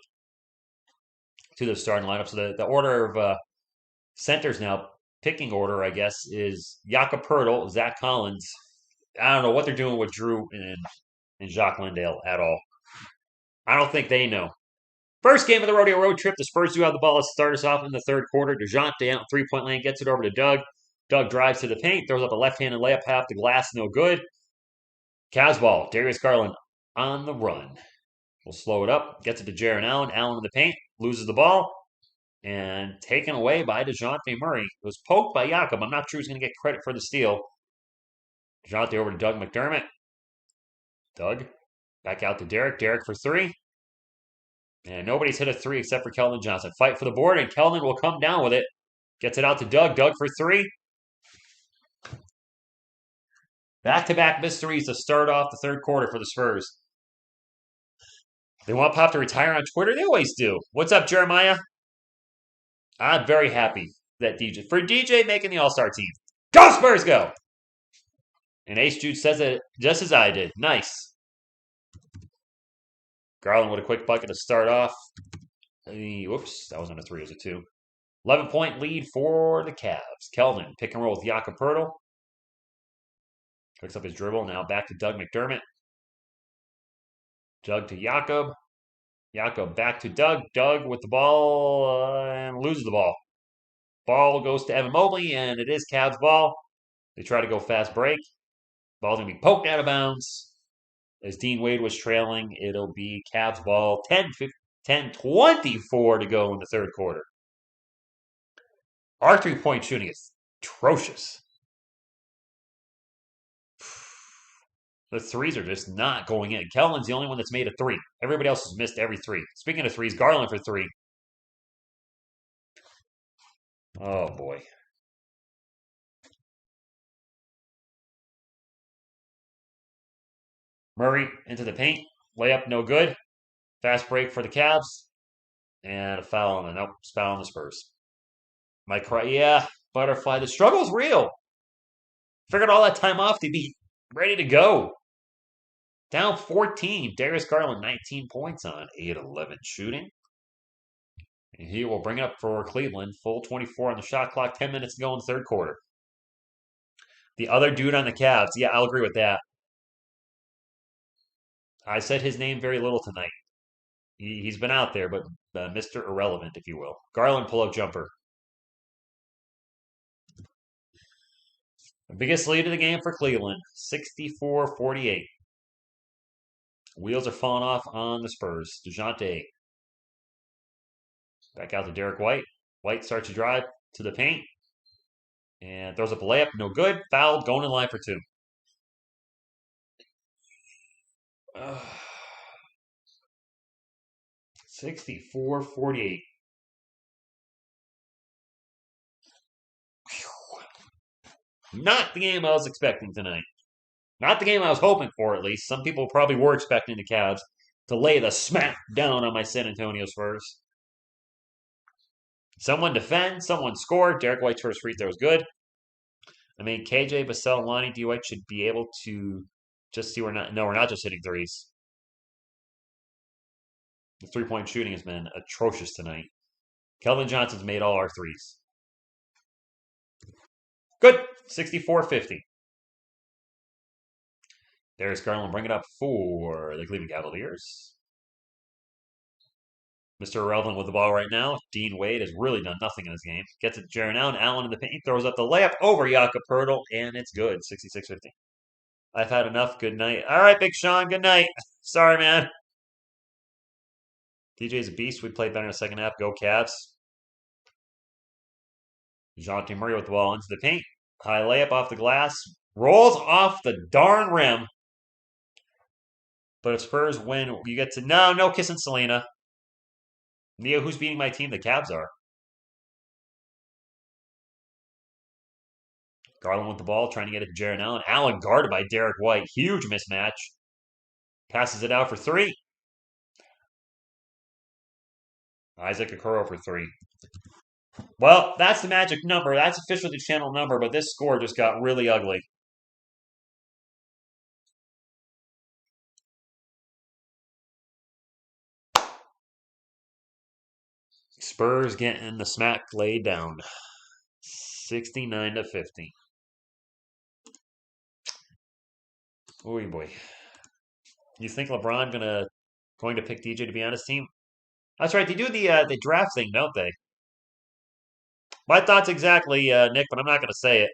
to the starting lineup. So the order of centers now, picking order, I guess, is Jakob Pertl, Zach Collins. I don't know what they're doing with Drew and Jacques Landale at all. I don't think they know. First game of the rodeo road trip, the Spurs do have the ball to start us off in the third quarter. DeJounte out 3-point lane, gets it over to Doug. Doug drives to the paint, throws up a left-handed layup, half the glass, no good. Cavs ball, Darius Garland on the run. We'll slow it up, gets it to Jaron Allen. Allen in the paint, loses the ball, and taken away by DeJounte Murray. It was poked by Jakob. I'm not sure he's going to get credit for the steal. DeJounte over to Doug McDermott. Doug back out to Derek. Derek for three. And nobody's hit a three except for Keldon Johnson. Fight for the board, and Keldon will come down with it. Gets it out to Doug. Doug for three. Back-to-back mysteries to start off the third quarter for the Spurs. They want Pop to retire on Twitter? They always do. What's up, Jeremiah? I'm very happy that DJ making the All-Star team. Go Spurs, go! And Ace Jude says it just as I did. Nice. Garland with a quick bucket to start off. Whoops, that wasn't a three, it was a two. 11-point lead for the Cavs. Keldon, pick and roll with Jakob Pertl. Picks up his dribble. Now back to Doug McDermott. Doug to Jakob. Jakob back to Doug. Doug with the ball and loses the ball. Ball goes to Evan Mobley, and it is Cavs ball. They try to go fast break. Ball's going to be poked out of bounds. As Dean Wade was trailing, it'll be Cavs ball. 10-24 to go in the third quarter. Our three-point shooting is atrocious. The threes are just not going in. Kellen's the only one that's made a three. Everybody else has missed every three. Speaking of threes, Garland for three. Oh, boy. Murray into the paint. Layup, no good. Fast break for the Cavs. And a foul on the, nope, foul on the Spurs. My cry, yeah, butterfly. The struggle's real. Figured all that time off to be ready to go. Down 14. Darius Garland, 19 points on 8-11 shooting. And he will bring it up for Cleveland. Full 24 on the shot clock. 10 minutes to go in the third quarter. The other dude on the Cavs. Yeah, I'll agree with that. I said his name very little tonight. He's been out there, but Mr. Irrelevant, if you will. Garland pull-up jumper. The biggest lead of the game for Cleveland. 64-48. Wheels are falling off on the Spurs. DeJounte. Back out to Derek White. White starts to drive to the paint. And throws up a layup. No good. Fouled. Going in line for two. 64-48. Not the game I was expecting tonight. Not the game I was hoping for, at least. Some people probably were expecting the Cavs to lay the smack down on my San Antonio Spurs. Someone defend, someone score. Derek White's first free throw was good. I mean, KJ, Vassell, Lonnie, D. White should be able to just see we're not just hitting threes. The three-point shooting has been atrocious tonight. Kelvin Johnson's made all our threes. Good. 64-50. Darius Garland bring it up for the Cleveland Cavaliers. Mr. Irrelevant with the ball right now. Dean Wade has really done nothing in this game. Gets it to Jaron Allen. Allen in the paint. Throws up the layup over Jakob Poeltl, and it's good. 66-50. I've had enough. Good night. All right, Big Sean. Good night. Sorry, man. DJ's a beast. We played better in the second half. Go Cavs. DeJounte Murray with the ball into the paint. High layup off the glass. Rolls off the darn rim. But if Spurs win, you get to... No kissing Selena. Neo, who's beating my team? The Cavs are. Garland with the ball, trying to get it to Jaron Allen. Allen guarded by Derek White. Huge mismatch. Passes it out for three. Isaac Okoro for three. Well, that's the magic number. That's officially the channel number, but this score just got really ugly. Spurs getting the smack laid down. 69-50. Oh boy. You think LeBron going to pick DJ to be on his team? That's right. They do the draft thing, don't they? My thoughts exactly, Nick, but I'm not going to say it.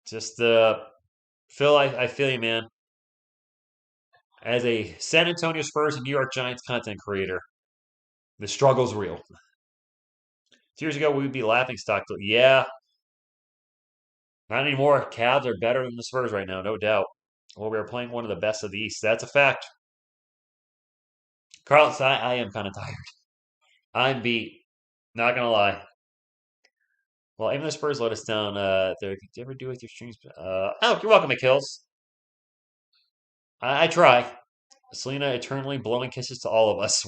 Just Phil, I feel you, man. As a San Antonio Spurs and New York Giants content creator, the struggle's real. 2 years ago, we would be laughing stock. Yeah. Not anymore. Cavs are better than the Spurs right now, no doubt. Well, we are playing one of the best of the East. That's a fact. Carlos, I am kind of tired. I'm beat. Not going to lie. Well, even the Spurs let us down. Did you ever do with your streams? Oh, you're welcome, McHills. I try. Selena eternally blowing kisses to all of us.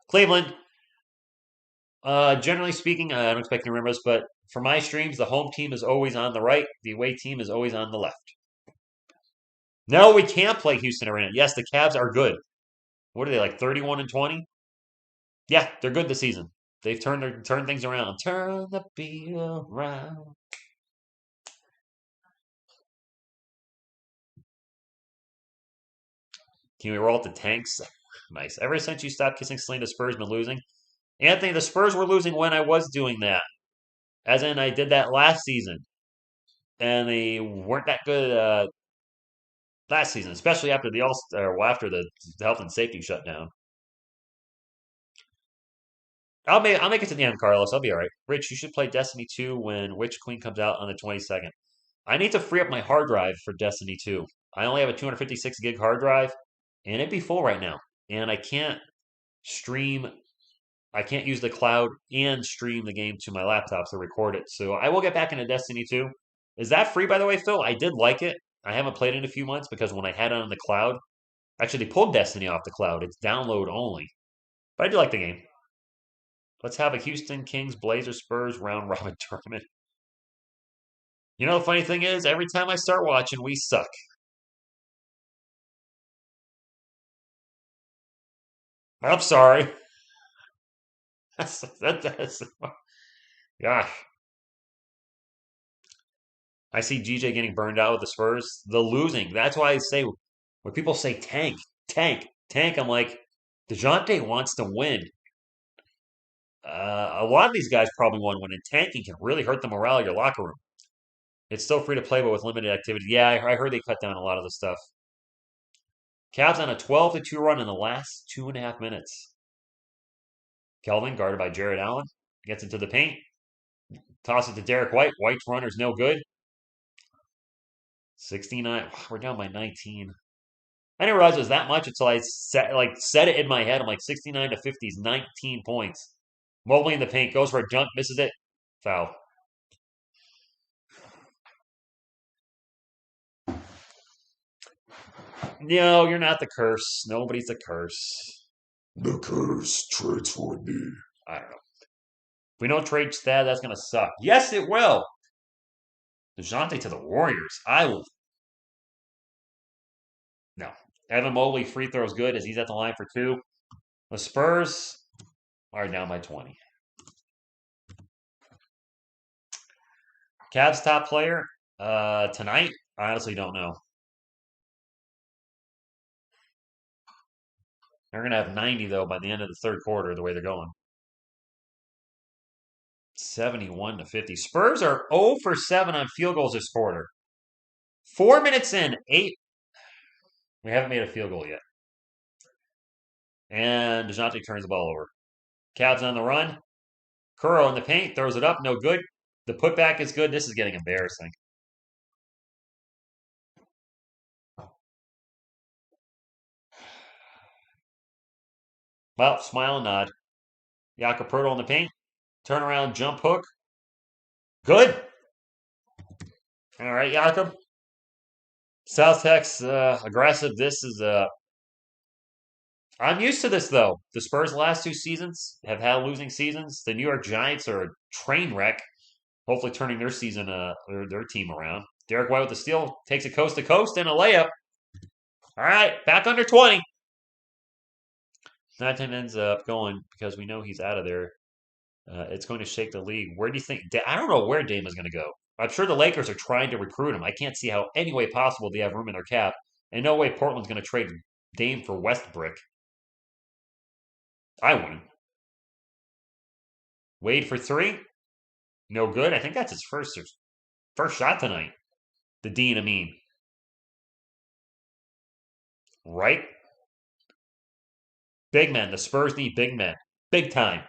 Cleveland. Generally speaking, I don't expect any rumors, but for my streams, the home team is always on the right. The away team is always on the left. No, we can't play Houston arena. Yes, the Cavs are good. What are they, like 31-20? Yeah, they're good this season. They've turned things around. Turn the beat around. Can we roll out the tanks? Nice. Ever since you stopped kissing Celine, the Spurs been losing. Anthony, the Spurs were losing when I was doing that. As in, I did that last season, and they weren't that good last season, especially after the all or well, after the health and safety shutdown. I'll make it to the end, Carlos. I'll be all right. Rich, you should play Destiny 2 when Witch Queen comes out on the 22nd. I need to free up my hard drive for Destiny 2. I only have a 256 gig hard drive, and it'd be full right now. And stream I can't use the cloud and stream the game to my laptop to record it. So I will get back into Destiny 2. Is that free, by the way, Phil? I did like it. I haven't played it in a few months because when I had it on the cloud, actually they pulled Destiny off the cloud. It's download only. But I do like the game. Let's have a Houston Kings Blazers Spurs round robin tournament. You know, the funny thing is, every time I start watching, we suck. I'm sorry. That's gosh. I see GJ getting burned out with the Spurs. The losing. That's why I say when people say tank, tank, tank, I'm like, DeJounte wants to win. A lot of these guys probably want to win, and tanking can really hurt the morale of your locker room. It's still free to play, but with limited activity. Yeah, I heard they cut down a lot of the stuff. Cavs on a 12-2 run in the last 2.5 minutes. Kelvin, guarded by Jared Allen, gets into the paint. Toss it to Derek White. White's runner's no good. 69. We're down by 19. I didn't realize it was that much until I said it in my head. I'm like 69 to 50 is 19 points. Mobley in the paint goes for a dunk, misses it. Foul. No, you're not the curse. Nobody's the curse. The curse trades for me. I don't know. If we don't trade Stad, that's gonna suck. Yes, it will. DeJounte to the Warriors. I will. No. Evan Mobley free throws good as he's at the line for two. The Spurs are down by 20. Cavs top player tonight. I honestly don't know. They're gonna have 90 though by the end of the third quarter. The way they're going. 71 to 50. Spurs are 0 for 7 on field goals this quarter. 4 minutes in, 8. We haven't made a field goal yet. And DeJounte turns the ball over. Cavs on the run. Curl in the paint, throws it up, no good. The putback is good. This is getting embarrassing. Well, smile and nod. Jakob in the paint. Turnaround jump hook. Good. All right, Jakob. South Tech's aggressive. This is I'm used to this though. The Spurs' last two seasons have had losing seasons. The New York Giants are a train wreck. Hopefully, turning their season, their team around. Derek White with the steal takes it coast to coast and a layup. All right, back under 20. That time ends up going because we know he's out of there. It's going to shake the league. Where do you think? I don't know where Dame is going to go. I'm sure the Lakers are trying to recruit him. I can't see how any way possible they have room in their cap, and no way Portland's going to trade Dame for Westbrook. I wouldn't. Wade for three, no good. I think that's his first shot tonight. The Dean Amin, right? Big men. The Spurs need big men, big time,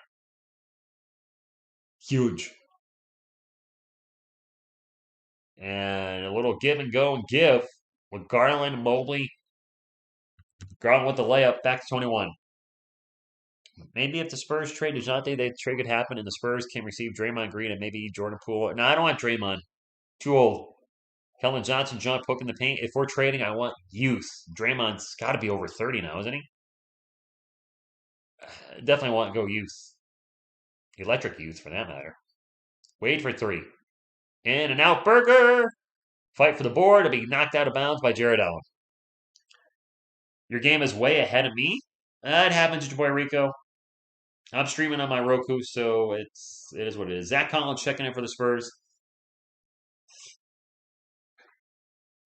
huge, and a little give and go and give with Garland, Mobley. Garland with the layup, back to 21. Maybe if the Spurs trade DeJounte, that trade could happen, and the Spurs can receive Draymond Green and maybe Jordan Poole. No, I don't want Draymond. Too old. Keldon Johnson, John Pook in the paint. If we're trading, I want youth. Draymond's got to be over 30 now, isn't he? Definitely want to go youth. Electric youth, for that matter. Wade for three. In and out, Burger. Fight for the board to be knocked out of bounds by Jared Allen. Your game is way ahead of me. That happens to Puerto Rico. I'm streaming on my Roku, so it is what it is. Zach Collins checking in for the Spurs.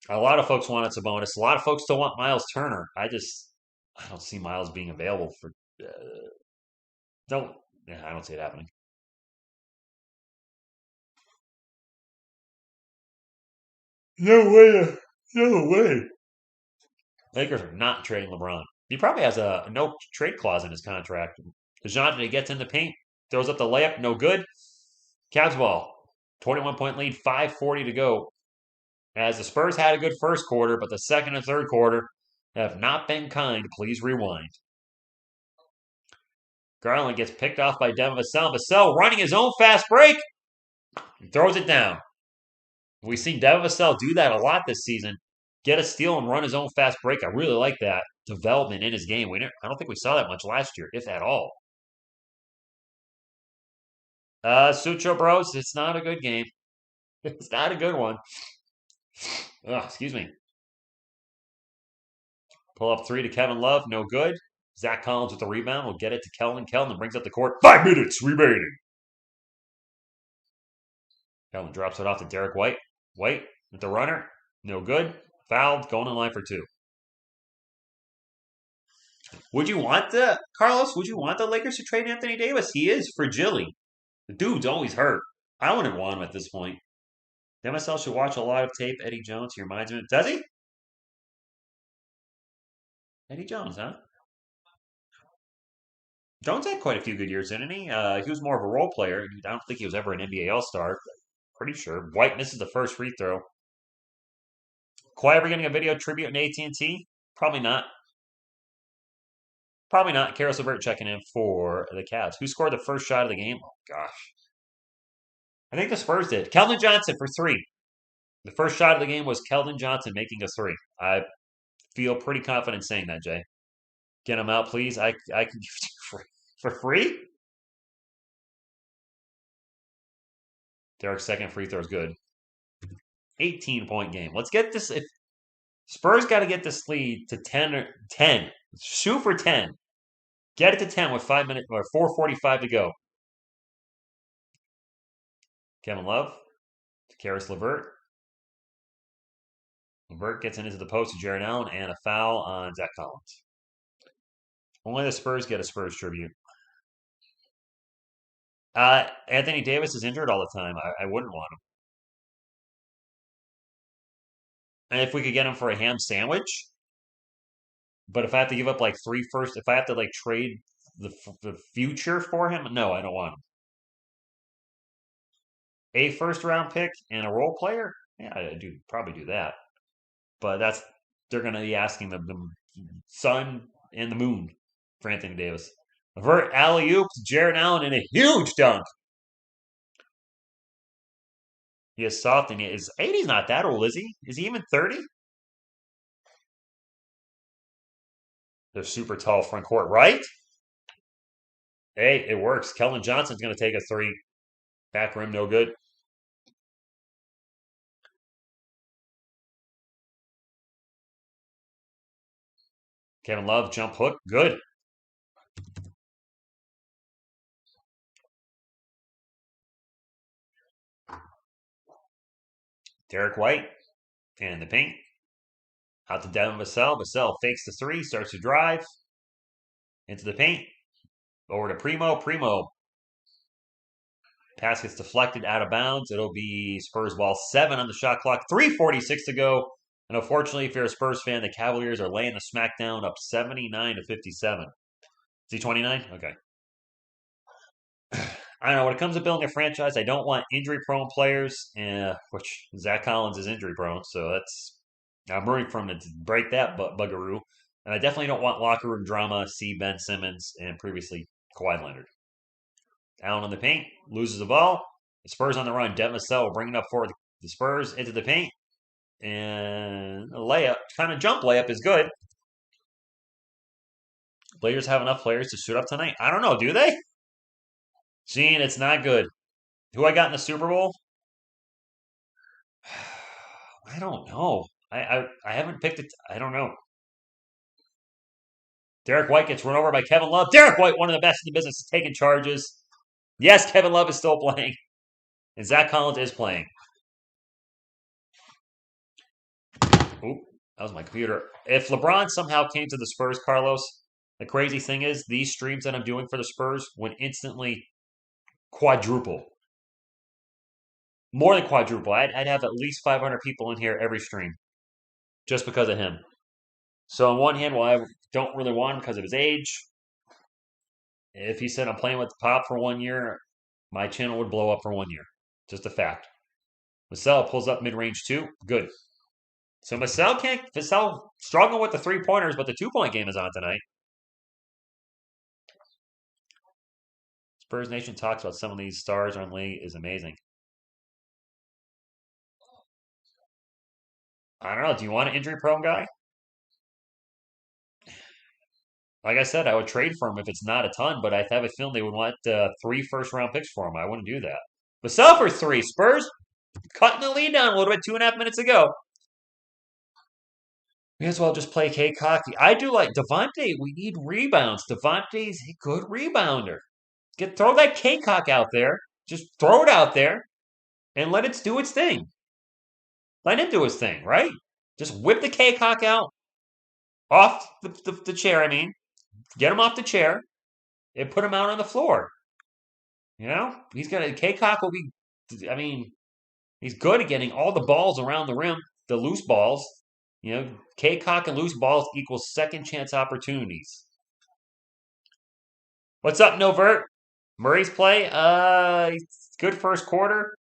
A lot of folks want it's a bonus. A lot of folks still want Miles Turner. I don't see Miles being available for. Don't. Yeah, I don't see it happening. No way. No way. Lakers are not trading LeBron. He probably has a no trade clause in his contract. DeJounte gets in the paint, throws up the layup, no good. Cavs ball, 21-point lead, 5:40 to go. As the Spurs had a good first quarter, but the second and third quarter have not been kind. Please rewind. Garland gets picked off by Devin Vassell. Vassell running his own fast break. He throws it down. We've seen Devin Vassell do that a lot this season. Get a steal and run his own fast break. I really like that development in his game. I don't think we saw that much last year, if at all. Sucho Bros, it's not a good game. It's not a good one. Excuse me. Pull up three to Kevin Love, no good. Zach Collins with the rebound will get it to Keldon. Keldon brings up the court. 5 minutes remaining. Keldon drops it off to Derek White. White with the runner, no good. Fouled, going in line for two. Would you want the Carlos? Would you want the Lakers to trade Anthony Davis? He is fragile. The dude's always hurt. I wouldn't want him at this point. MSL should watch a lot of tape. Eddie Jones, he reminds me. Does he? Eddie Jones, huh? Jones had quite a few good years, didn't he? He was more of a role player. I don't think he was ever an NBA All-Star. Pretty sure. White misses the first free throw. Kawhi ever getting a video tribute in AT&T? Probably not. Probably not. Karis LeVert checking in for the Cavs. Who scored the first shot of the game? Oh, gosh. I think the Spurs did. Keldon Johnson for three. The first shot of the game was Keldon Johnson making a three. I feel pretty confident saying that, Jay. Get him out, please. I can give you for free. Derek's second free throw is good. 18-point game. Let's get this. If Spurs got to get this lead to 10 or 10. Shoot for 10. Get it to 10 with 5 minutes or 4:45 to go. Kevin Love to Karis LeVert. LeVert gets into the post to Jared Allen and a foul on Zach Collins. Only the Spurs get a Spurs tribute. Anthony Davis is injured all the time. I wouldn't want him. And if we could get him for a ham sandwich, but if I have to give up like if I have to like trade the future for him, no, I don't want him. A first round pick and a role player, yeah, I do probably do that. But they're going to be asking the sun and the moon for Anthony Davis. Avert alley oop to Jared Allen in a huge dunk. He is soft and his 80's not that old, is he? Is he even 30? They're super tall front court, right? Hey, it works. Keldon Johnson's going to take a three. Back rim, no good. Kevin Love, jump hook, good. Derek White and the paint. Out to Devin Vassell. Vassell fakes the three, starts to drive into the paint. Over to Primo. Primo. Pass gets deflected out of bounds. It'll be Spurs ball 7 on the shot clock. 3:46 to go. And unfortunately, if you're a Spurs fan, the Cavaliers are laying the smackdown up 79 to 57. Is he 29? Okay. I don't know. When it comes to building a franchise, I don't want injury-prone players, which Zach Collins is injury-prone, so I'm rooting for him to break that buggeroo. And I definitely don't want locker room drama. See Ben Simmons and previously Kawhi Leonard. Allen on the paint, loses the ball. The Spurs on the run. Devin Vassell will bring it up for the Spurs into the paint. And a layup, kind of jump layup is good. Blazers have enough players to suit up tonight? I don't know, do they? Gene, it's not good. Who I got in the Super Bowl? I don't know. I haven't picked it. I don't know. Derek White gets run over by Kevin Love. Derek White, one of the best in the business, is taking charges. Yes, Kevin Love is still playing. And Zach Collins is playing. Ooh. That was my computer. If LeBron somehow came to the Spurs, Carlos, the crazy thing is these streams that I'm doing for the Spurs would instantly quadruple, more than quadruple. I'd have at least 500 people in here every stream just because of him. So on one hand, while I don't really want him because of his age, if he said I'm playing with the Pop for 1 year, my channel would blow up for 1 year. Just a fact. Vassell pulls up mid-range too. Good. So Vassell struggling with the 3-pointers, but the 2-point game is on tonight. Spurs Nation talks about some of these stars on league is amazing. I don't know. Do you want an injury-prone guy? Like I said, I would trade for him if it's not a ton, but I have a feeling they would want 3 first-round picks for him. I wouldn't do that. Vassell for 3. Spurs cutting the lead down a little bit 2.5 minutes ago. May as well just play K Cocky. I do like Devontae. We need rebounds. Devontae's a good rebounder. Throw that K Cock out there. Just throw it out there and let it do its thing. Let him do his thing, right? Just whip the K Cock out off the chair. I mean, get him off the chair and put him out on the floor. You know, he's gonna K Cock will be. I mean, he's good at getting all the balls around the rim, the loose balls. You know, K-Cock and loose balls equals second chance opportunities. What's up, Novert? Murray's play? Good first quarter.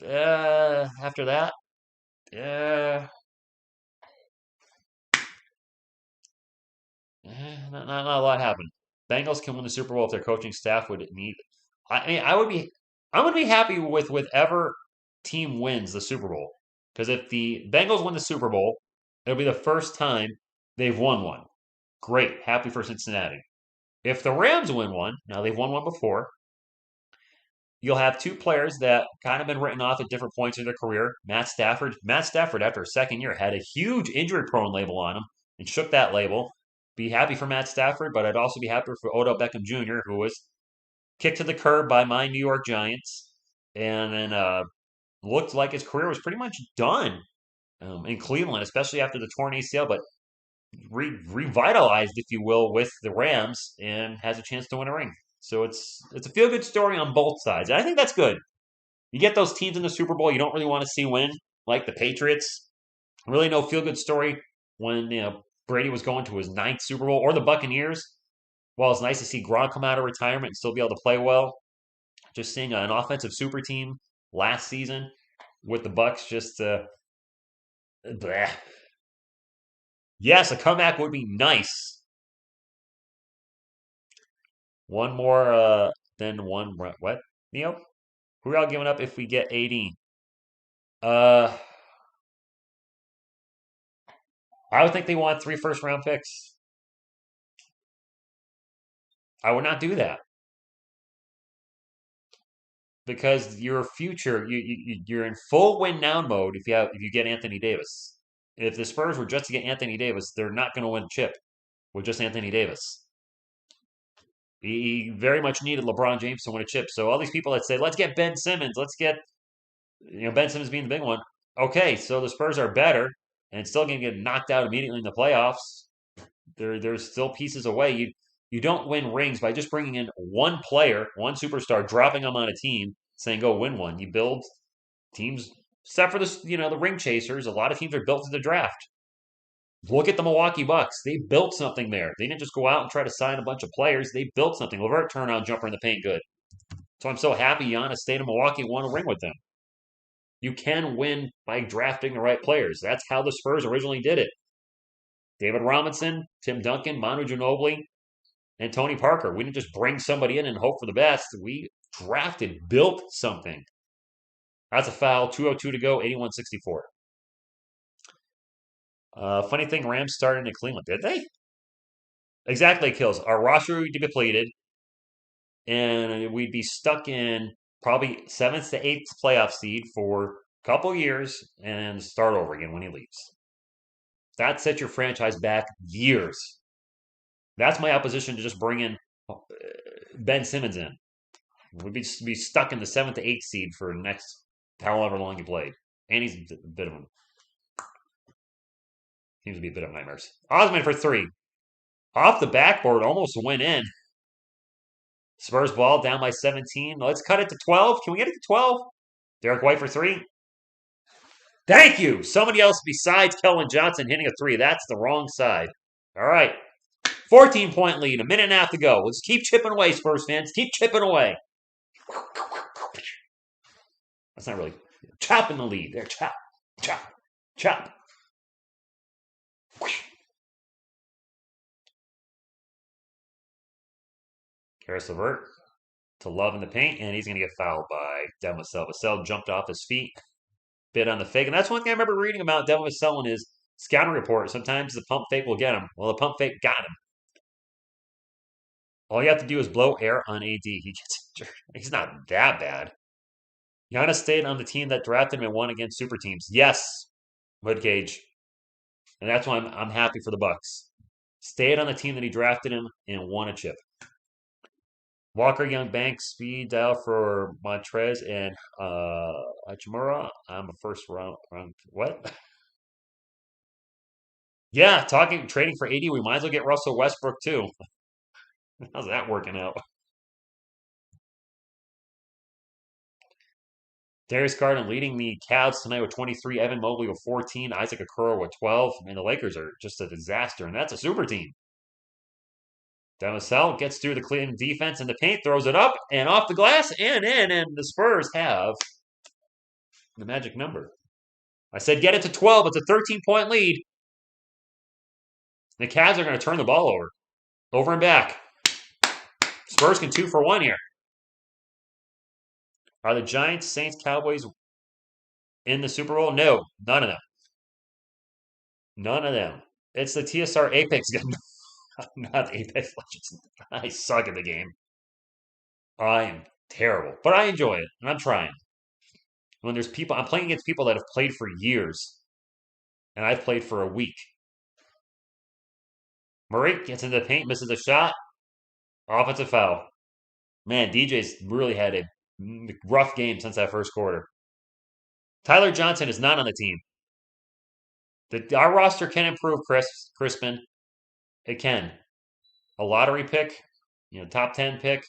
After that, not a lot happened. Bengals can win the Super Bowl if their coaching staff would need. I mean, I would be happy with whichever team wins the Super Bowl. Because if the Bengals win the Super Bowl, it'll be the first time they've won one. Great. Happy for Cincinnati. If the Rams win one, now they've won one before, you'll have two players that kind of been written off at different points in their career. Matt Stafford. Matt Stafford, after his second year, had a huge injury-prone label on him and shook that label. Be happy for Matt Stafford, but I'd also be happy for Odell Beckham Jr., who was kicked to the curb by my New York Giants, and then looked like his career was pretty much done in Cleveland, especially after the torn ACL, but revitalized, if you will, with the Rams and has a chance to win a ring. So it's a feel good story on both sides. And I think that's good. You get those teams in the Super Bowl you don't really want to see win, like the Patriots. Really no feel good story when Brady was going to his 9th Super Bowl, or the Buccaneers. While it's nice to see Gronk come out of retirement and still be able to play well, just seeing an offensive super team last season with the Bucks just bleh. Yes, a comeback would be nice. One more than one. What, Neo? Who are y'all giving up if we get 18? I would think they want 3 first-round picks. I would not do that because your future, you're in full win now mode if you get Anthony Davis. If the Spurs were just to get Anthony Davis, they're not going to win a chip with just Anthony Davis. He very much needed LeBron James to win a chip. So all these people that say, let's get Ben Simmons, let's get Ben Simmons being the big one. Okay, so the Spurs are better and still going to get knocked out immediately in the playoffs. There's still pieces away. You don't win rings by just bringing in one player, one superstar, dropping them on a team, saying go win one. You build teams, except for the ring chasers. A lot of teams are built to the draft. Look at the Milwaukee Bucks. They built something there. They didn't just go out and try to sign a bunch of players. They built something. LeVert turnaround jumper in the paint, good. So I'm so happy Giannis stayed in Milwaukee and won a ring with them. You can win by drafting the right players. That's how the Spurs originally did it. David Robinson, Tim Duncan, Manu Ginobili, and Tony Parker. We didn't just bring somebody in and hope for the best. We drafted, built something. That's a foul. 2:02 to go, 81-64. Funny thing, Rams started in Cleveland. Did they? Exactly, Kills. Our roster would be depleted, and we'd be stuck in probably 7th to 8th playoff seed for a couple years and start over again when he leaves. That sets your franchise back years. That's my opposition to just bringing Ben Simmons in. We'd be stuck in the 7th to 8th seed for the next however long he played. And he's a bit of a Seems to be a bit of nightmares. Osman for three. Off the backboard, almost went in. Spurs ball down by 17. Let's cut it to 12. Can we get it to 12? Derek White for three. Thank you. Somebody else besides Kellen Johnson hitting a three. That's the wrong side. All right. 14-point lead. A minute and a half to go. Let's keep chipping away, Spurs fans. Keep chipping away. That's not really chopping the lead. There, chop, chop, chop. Karis LeVert to Love in the paint, and he's going to get fouled by Devin Vassell. Vassell jumped off his feet, bit on the fake, and that's one thing I remember reading about Devin Vassell in his scouting report. Sometimes the pump fake will get him. Well, the pump fake got him. All you have to do is blow air on AD. He gets injured. He's not that bad. Giannis stayed on the team that drafted him and won against super teams. Yes, Woodcage. And that's why I'm happy for the Bucks. Stayed on the team that he drafted him and won a chip. Walker, Young, Banks, speed dial for Montrez and Hachimura. I'm a first round. What? Yeah, trading for 80. We might as well get Russell Westbrook too. How's that working out? Darius Garland leading the Cavs tonight with 23. Evan Mobley with 14. Isaac Okoro with 12. I mean, the Lakers are just a disaster, and that's a super team. Vassell gets through the clean defense in the paint, throws it up and off the glass and in, and the Spurs have the magic number. I said get it to 12. It's a 13-point lead. The Cavs are going to turn the ball over and back. Spurs can 2 for 1 here. Are the Giants, Saints, Cowboys in the Super Bowl? No, none of them. None of them. It's the TSR Apex game. Not Apex Legends. I suck at the game. I am terrible, but I enjoy it, and I'm trying. When there's people, I'm playing against people that have played for years, and I've played for a week. Murray gets into the paint, misses a shot. Offensive foul. Man, DJ's really had a rough game since that first quarter. Tyler Johnson is not on the team. Our roster can improve, Crispin. It can. A lottery pick, top 10 pick.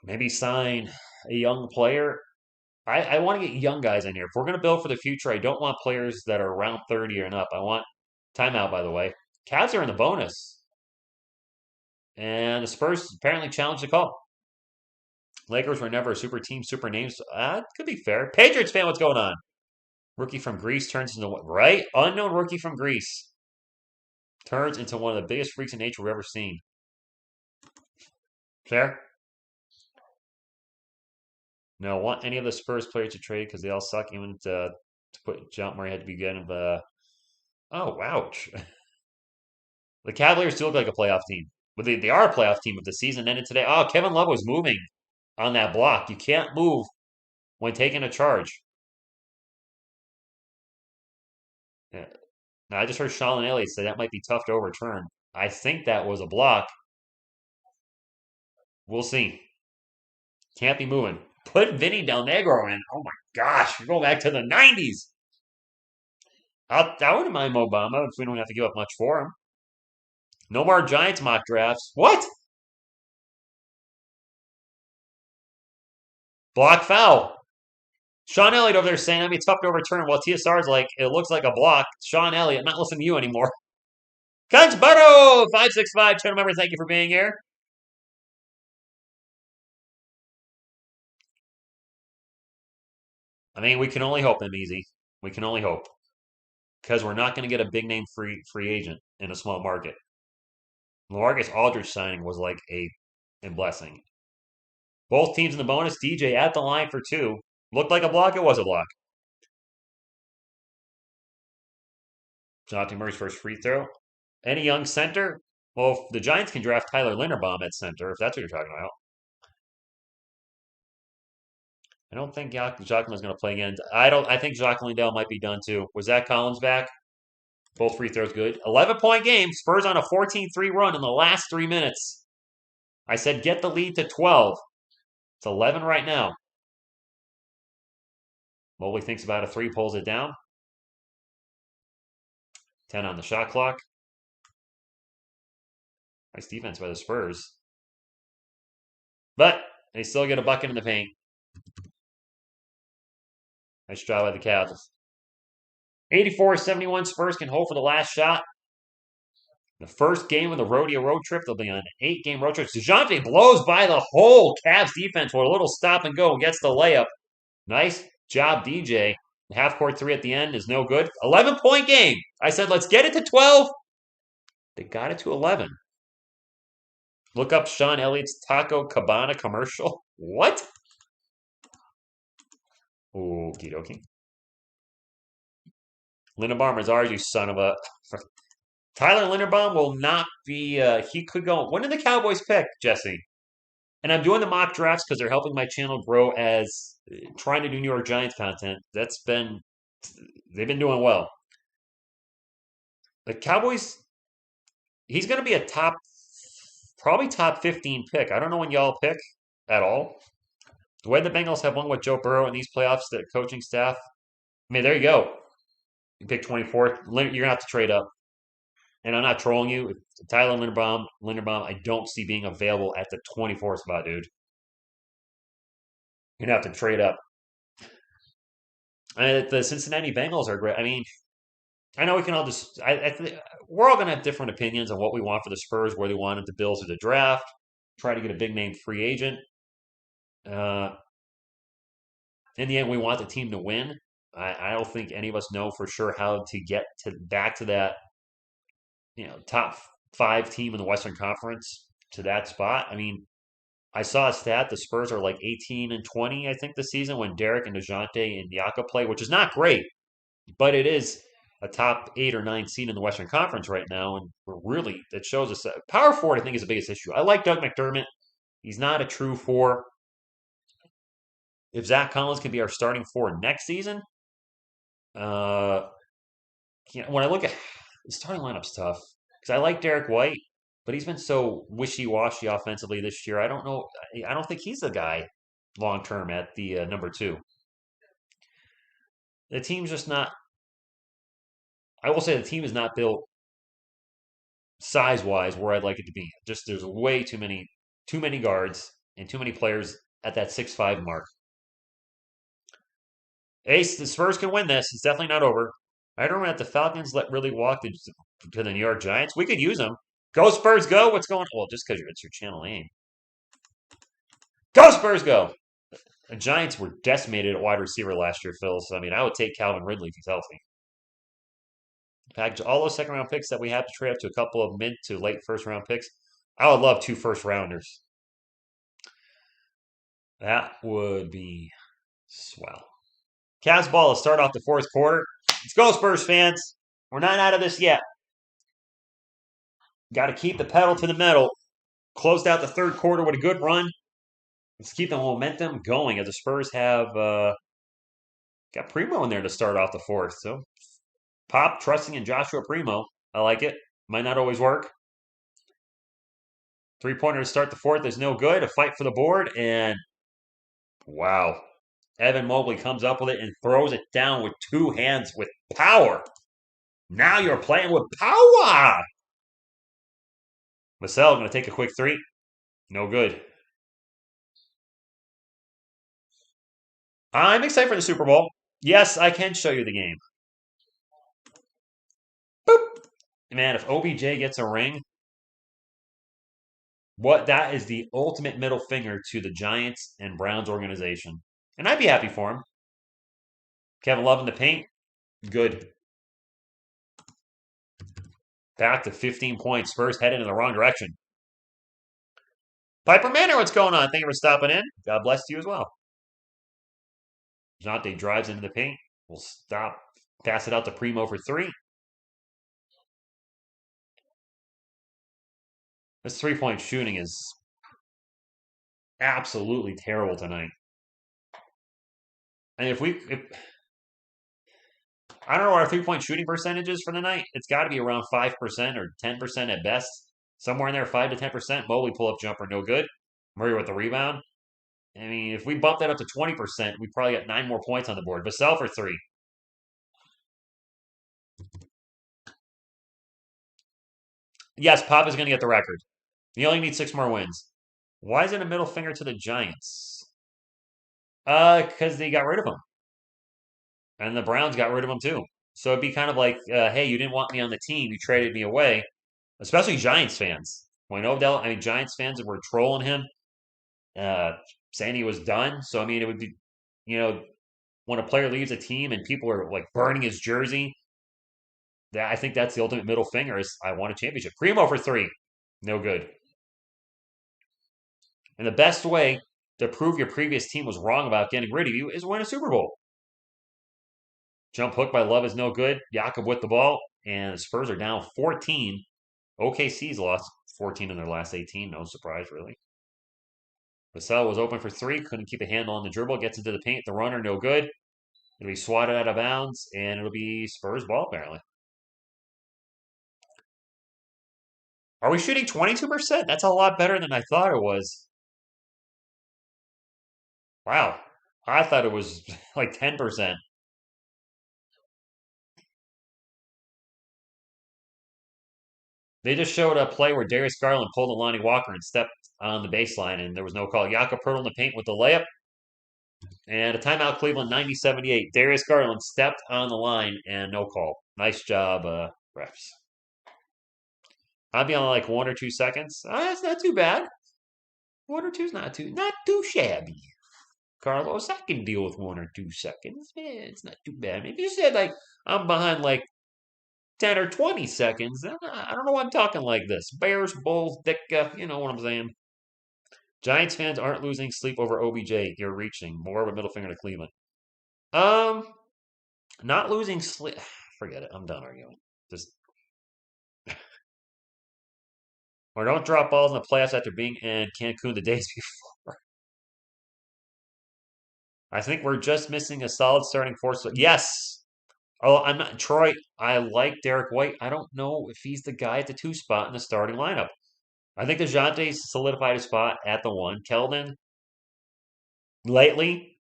Maybe sign a young player. I want to get young guys in here. If we're going to build for the future, I don't want players that are around 30 and up. I want timeout, by the way. Cavs are in the bonus. And the Spurs apparently challenged the call. Lakers were never a super team, super names. Could be fair. Patriots fan, what's going on? Rookie from Greece turns into what? Right? Unknown rookie from Greece turns into one of the biggest freaks in nature we've ever seen. Fair? No, want any of the Spurs players to trade because they all suck. Even to put John Murray had to be getting the. Oh, ouch. The Cavaliers do look like a playoff team. But they are a playoff team if the season ended today. Oh, Kevin Love was moving on that block. You can't move when taking a charge. Yeah. Now, I just heard Sean and Elliott say that might be tough to overturn. I think that was a block. We'll see. Can't be moving. Put Vinny Del Negro in. Oh my gosh, you're going back to the 90s. I wouldn't mind Obama if we don't have to give up much for him. No more Giants mock drafts. What? Block foul. Sean Elliott over there saying that'd be tough to overturn. While TSR's like, it looks like a block. Sean Elliott, I'm not listening to you anymore. Conchbaro 565 channel member, thank you for being here. I mean, we can only hope, easy. We can only hope. Because we're not going to get a big name free agent in a small market. LaMarcus Aldridge signing was like a blessing. Both teams in the bonus. DJ at the line for 2. Looked like a block. It was a block. Jonathan Murray's first free throw. Any young center? Well, the Giants can draft Tyler Linderbaum at center, if that's what you're talking about. I don't think Jacqueline's going to play again. I think Jacqueline Dell might be done too. Was Zach Collins back? Both free throws good. 11-point game. Spurs on a 14-3 run in the last 3 minutes. I said get the lead to 12. It's 11 right now. Mobley thinks about a 3, pulls it down. 10 on the shot clock. Nice defense by the Spurs. But they still get a bucket in the paint. Nice job by the Cavs. 84-71 Spurs can hold for the last shot. The first game of the rodeo road trip, they'll be on an 8-game road trip. DeJounte blows by the whole Cavs defense with a little stop and go and gets the layup. Nice job, DJ. The half-court three at the end is no good. 11-point game. I said, let's get it to 12. They got it to 11. Look up Sean Elliott's Taco Cabana commercial. What? Okie dokie. Linderbaum is ours, you son of a... Tyler Linderbaum will not be... he could go... When did the Cowboys pick, Jesse? And I'm doing the mock drafts because they're helping my channel grow as trying to do New York Giants content. That's been... They've been doing well. The Cowboys... He's going to be a top... Probably top 15 pick. I don't know when y'all pick at all. The way the Bengals have won with Joe Burrow in these playoffs, the coaching staff... I mean, there you go. You pick 24th. You're going to have to trade up. And I'm not trolling you. Tyler Linderbaum, I don't see being available at the 24th spot, dude. You're going to have to trade up. And the Cincinnati Bengals are great. I mean, I know we can all just... we're all going to have different opinions on what we want for the Spurs, where they wanted the Bills or the draft. Try to get a big-name free agent. In the end, we want the team to win. I don't think any of us know for sure how to get back to that, top 5 team in the Western Conference to that spot. I mean, I saw a stat, the Spurs are like 18-20, I think, this season when Derek and DeJounte and Diaco play, which is not great, but it is a top 8 or 9 seed in the Western Conference right now, and it shows us that power forward, I think, is the biggest issue. I like Doug McDermott. He's not a true 4. If Zach Collins can be our starting 4 next season, when I look at the starting lineup's tough because I like Derek White, but he's been so wishy-washy offensively this year. I don't know. I don't think he's the guy long term at the number 2. The team's just not. I will say the team is not built size-wise where I'd like it to be. Just there's way too many guards and too many players at that 6'5" mark. Ace, the Spurs can win this. It's definitely not over. I don't know if the Falcons let really walk to the New York Giants. We could use them. Go Spurs, go! What's going on? Well, just because it's your channel name. Go Spurs, go! The Giants were decimated at wide receiver last year, Phil. So, I mean, I would take Calvin Ridley if he's healthy. Package all those second-round picks that we have to trade up to a couple of mid to late first-round picks. I would love 2 first-rounders. That would be swell. Cavs ball to start off the 4th quarter. Let's go, Spurs fans. We're not out of this yet. Got to keep the pedal to the metal. Closed out the 3rd quarter with a good run. Let's keep the momentum going as the Spurs have got Primo in there to start off the 4th. So, Pop trusting in Joshua Primo. I like it. Might not always work. 3-pointer to start the 4th is no good. A fight for the board. And, wow. Evan Mobley comes up with it and throws it down with 2 hands with power. Now you're playing with power. Vassell going to take a quick 3. No good. I'm excited for the Super Bowl. Yes, I can show you the game. Boop. Man, if OBJ gets a ring, that is the ultimate middle finger to the Giants and Browns organization. And I'd be happy for him. Kevin Love in the paint. Good. Back to 15 points. Spurs headed in the wrong direction. Piper Manor, what's going on? Thank you for stopping in. God bless you as well. Jonte drives into the paint. We'll stop. Pass it out to Primo for 3. This 3-point shooting is absolutely terrible tonight. And if I don't know what our 3-point shooting percentage is for the night. It's got to be around 5% or 10% at best. Somewhere in there, 5 to 10%. Mobley pull-up jumper, no good. Murray with the rebound. I mean, if we bump that up to 20%, we probably got 9 more points on the board. Vassell for 3. Yes, Pop is going to get the record. He only needs 6 more wins. Why is it a middle finger to the Giants? Because they got rid of him, and the Browns got rid of him too. So it'd be kind of like, hey, you didn't want me on the team, you traded me away. Especially Giants fans. When Odell, I mean, Giants fans were trolling him, uh, saying he was done. So I mean, it would be, you know, when a player leaves a team and people are like burning his jersey, that I think that's the ultimate middle finger is I want a championship. Primo for three, no good. And the best way to prove your previous team was wrong about getting rid of you is win a Super Bowl. Jump hook by Love is no good. Jakob with the ball, and the Spurs are down 14. OKC's lost 14 in their last 18. No surprise, really. Vassell was open for three, couldn't keep a handle on the dribble, gets into the paint. The runner, no good. It'll be swatted out of bounds, and it'll be Spurs ball, apparently. Are we shooting 22%? That's a lot better than I thought it was. Wow. I thought it was like 10%. They just showed a play where Darius Garland pulled a Lonnie Walker and stepped on the baseline, and there was no call. Jakob Pertl in the paint with the layup, and a timeout Cleveland 90-78. Darius Garland stepped on the line, and no call. Nice job, refs. I'd be on like 1 or 2 seconds. That's not too bad. 1 or 2's not too shabby. Carlos, I can deal with 1 or 2 seconds. It's not too bad. If you said like I'm behind like 10 or 20 seconds, then I don't know why I'm talking like this. Bears, Bulls, Ditka, you know what I'm saying. Giants fans aren't losing sleep over OBJ. You're reaching more of a middle finger to Cleveland. Um, not losing sleep. Forget it. I'm done arguing. Just or don't drop balls in the playoffs after being in Cancun the days before. I think we're just missing a solid starting force. Yes. Oh, I'm not Troy. I like Derek White. I don't know if he's the guy at the 2 spot in the starting lineup. I think DeJounte's solidified his spot at the 1. Keldon lately,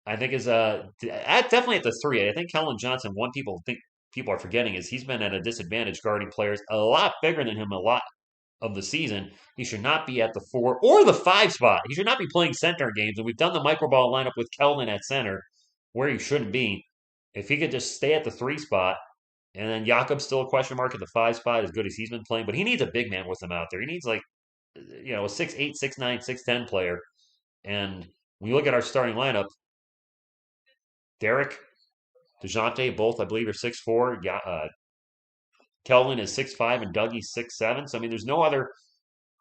I think is definitely at the 3. I think Keldon Johnson. One people are forgetting is he's been at a disadvantage guarding players a lot bigger than him a lot of the season. He should not be at the 4 or the 5 spot. He should not be playing center games. And we've done the microball lineup with Keldon at center where he shouldn't be. If he could just stay at the 3 spot, and then Jakob's still a question mark at the 5 spot, as good as he's been playing, but he needs a big man with him out there. He needs like a 6'8", 6'9", 6'10" player. And when you look at our starting lineup, Derek, DeJounte, both I believe are 6'4". Kelvin is 6'5", and Dougie's 6'7". So I mean, there's no other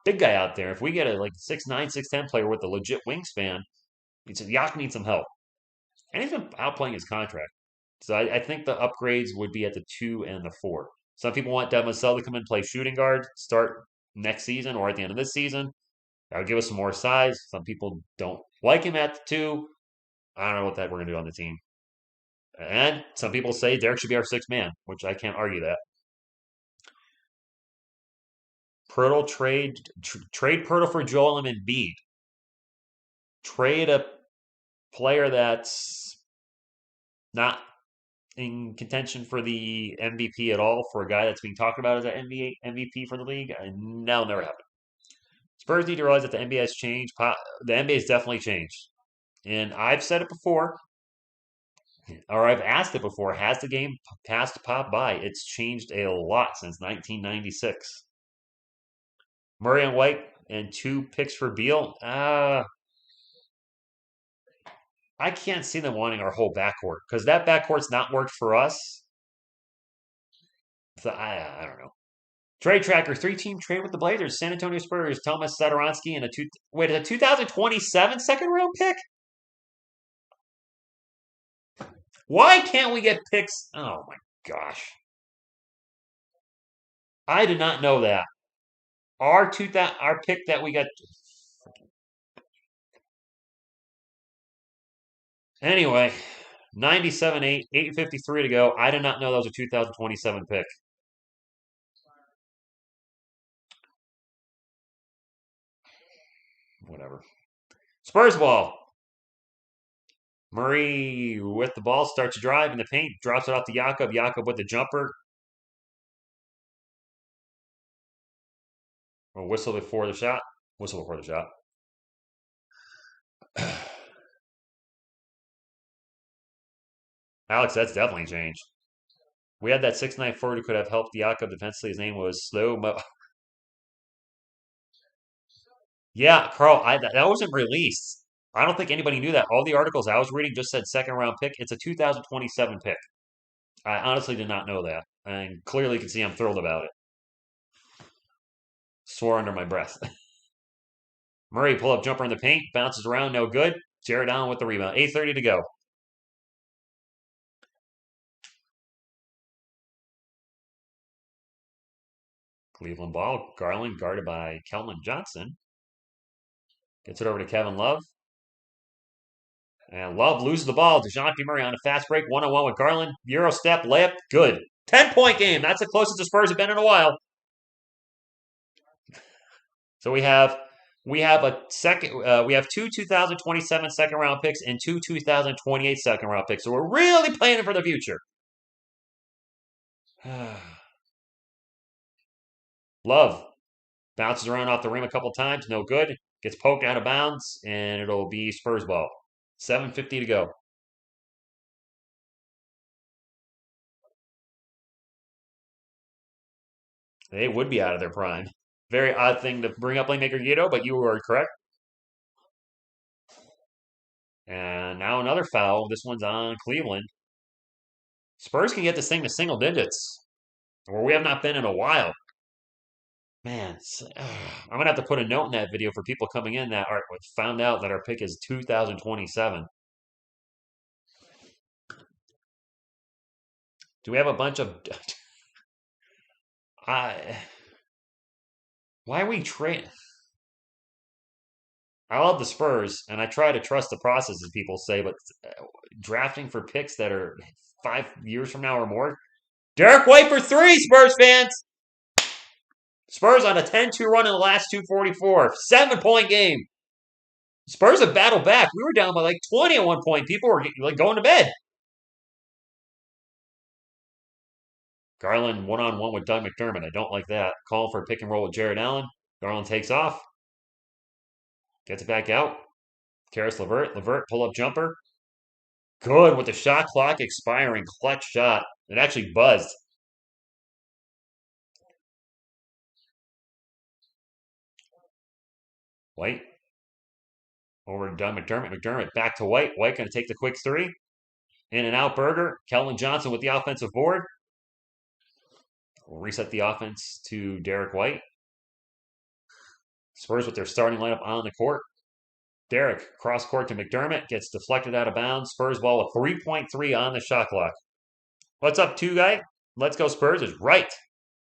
big guy out there. If we get a like 6'9", 6'10" player with a legit wingspan, Yak needs some help, and he's been outplaying his contract. So I think the upgrades would be at the 2 and the 4. Some people want Devin Vassell to come in and play shooting guard, start next season or at the end of this season. That would give us some more size. Some people don't like him at the 2. I don't know what that we're going to do on the team. And some people say Derek should be our 6th man, which I can't argue that. Pirtle trade Pirtle for Joel Embiid. Trade a player that's not in contention for the MVP at all for a guy that's being talked about as an NBA MVP for the league. And that'll never happen. Spurs need to realize that the NBA has changed. The NBA has definitely changed. And I've said it before, or I've asked it before, has the game passed pop by? It's changed a lot since 1996. Murray and White and 2 picks for Beal. I can't see them wanting our whole backcourt because that backcourt's not worked for us. So I don't know. Trade tracker, 3-team trade with the Blazers. San Antonio Spurs, Thomas Satoransky, and a 2027 second-round pick? Why can't we get picks? Oh my gosh. I did not know that. Our pick that we got. Anyway, 97-8, 8:53 to go. I did not know that was a 2027 pick. Whatever. Spurs ball. Murray with the ball starts to drive in the paint, drops it off to Jakob. Jakob with the jumper. A whistle before the shot. Whistle before the shot. Alex, that's definitely changed. We had that 6'9" forward who could have helped Jakob defensively. His name was Slow Mo. Yeah, Carl, that wasn't released. I don't think anybody knew that. All the articles I was reading just said second round pick. It's a 2027 pick. I honestly did not know that. And clearly you can see I'm thrilled about it. Swore under my breath. Murray pull up jumper in the paint, bounces around, no good. Jared Allen with the rebound. 8:30 to go. Cleveland ball. Garland guarded by Kelman Johnson. Gets it over to Kevin Love. And Love loses the ball. DeJounte Murray on a fast break. 1-on-1 with Garland. Euro step, layup. Good. 10-point game. That's the closest the Spurs have been in a while. So we have a second. We have two 2027 second round picks and two 2028 second round picks. So we're really playing for the future. Love bounces around off the rim a couple times, no good. Gets poked out of bounds, and it'll be Spurs ball. 7:50 to go. They would be out of their prime. Very odd thing to bring up playmaker Guido, but you were correct. And now another foul. This one's on Cleveland. Spurs can get this thing to single digits, where we have not been in a while. Man, I'm gonna have to put a note in that video for people coming in that are found out that our pick is 2027. Do we have a bunch of? I why are we trade? I love the Spurs, and I try to trust the process, as people say, but drafting for picks that are 5 years from now or more. Derek White for three, Spurs fans. Spurs on a 10-2 run in the last 244. 7-point game. Spurs have battled back. We were down by like 20 at one point. People were like going to bed. Garland one-on-one with Doug McDermott. I don't like that. Calling for a pick and roll with Jared Allen. Garland takes off. Gets it back out. Karis LeVert. LeVert pull-up jumper. Good with the shot clock expiring. Clutch shot. It actually buzzed. White. Over to Doug McDermott. McDermott back to White. White going to take the quick three. In and out Berger. Kelvin Johnson with the offensive board. We'll reset the offense to Derek White. Spurs with their starting lineup on the court. Derek, cross court to McDermott, gets deflected out of bounds. Spurs ball with 3.3 on the shot clock. What's up, two guy? Let's go Spurs is right.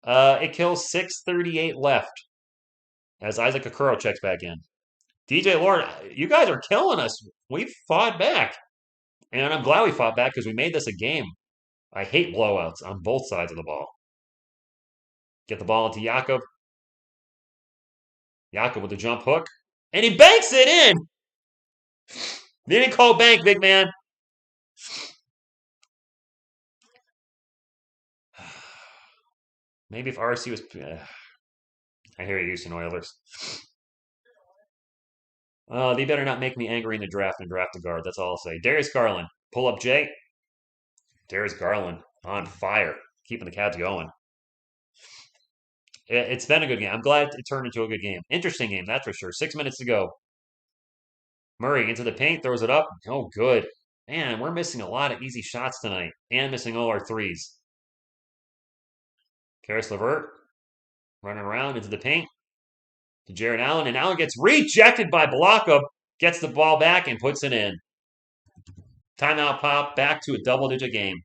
It kills 6:38 left as Isaac Okoro checks back in. DJ Lord, you guys are killing us. We fought back. And I'm glad we fought back because we made this a game. I hate blowouts on both sides of the ball. Get the ball into Jakob. Jakob with the jump hook. And he banks it in! Didn't call bank, big man. Maybe if RC was... I hear you, Houston Oilers. They better not make me angry in the draft and draft a guard. That's all I'll say. Darius Garland. Pull up Jay. Darius Garland on fire. Keeping the Cavs going. It's been a good game. I'm glad it turned into a good game. Interesting game, that's for sure. 6 minutes to go. Murray into the paint, throws it up. Oh, good. Man, we're missing a lot of easy shots tonight. And missing all our threes. Karis LeVert running around into the paint. To Jared Allen. And Allen gets rejected by Block-up. Gets the ball back and puts it in. Timeout pop. Back to a double-digit game.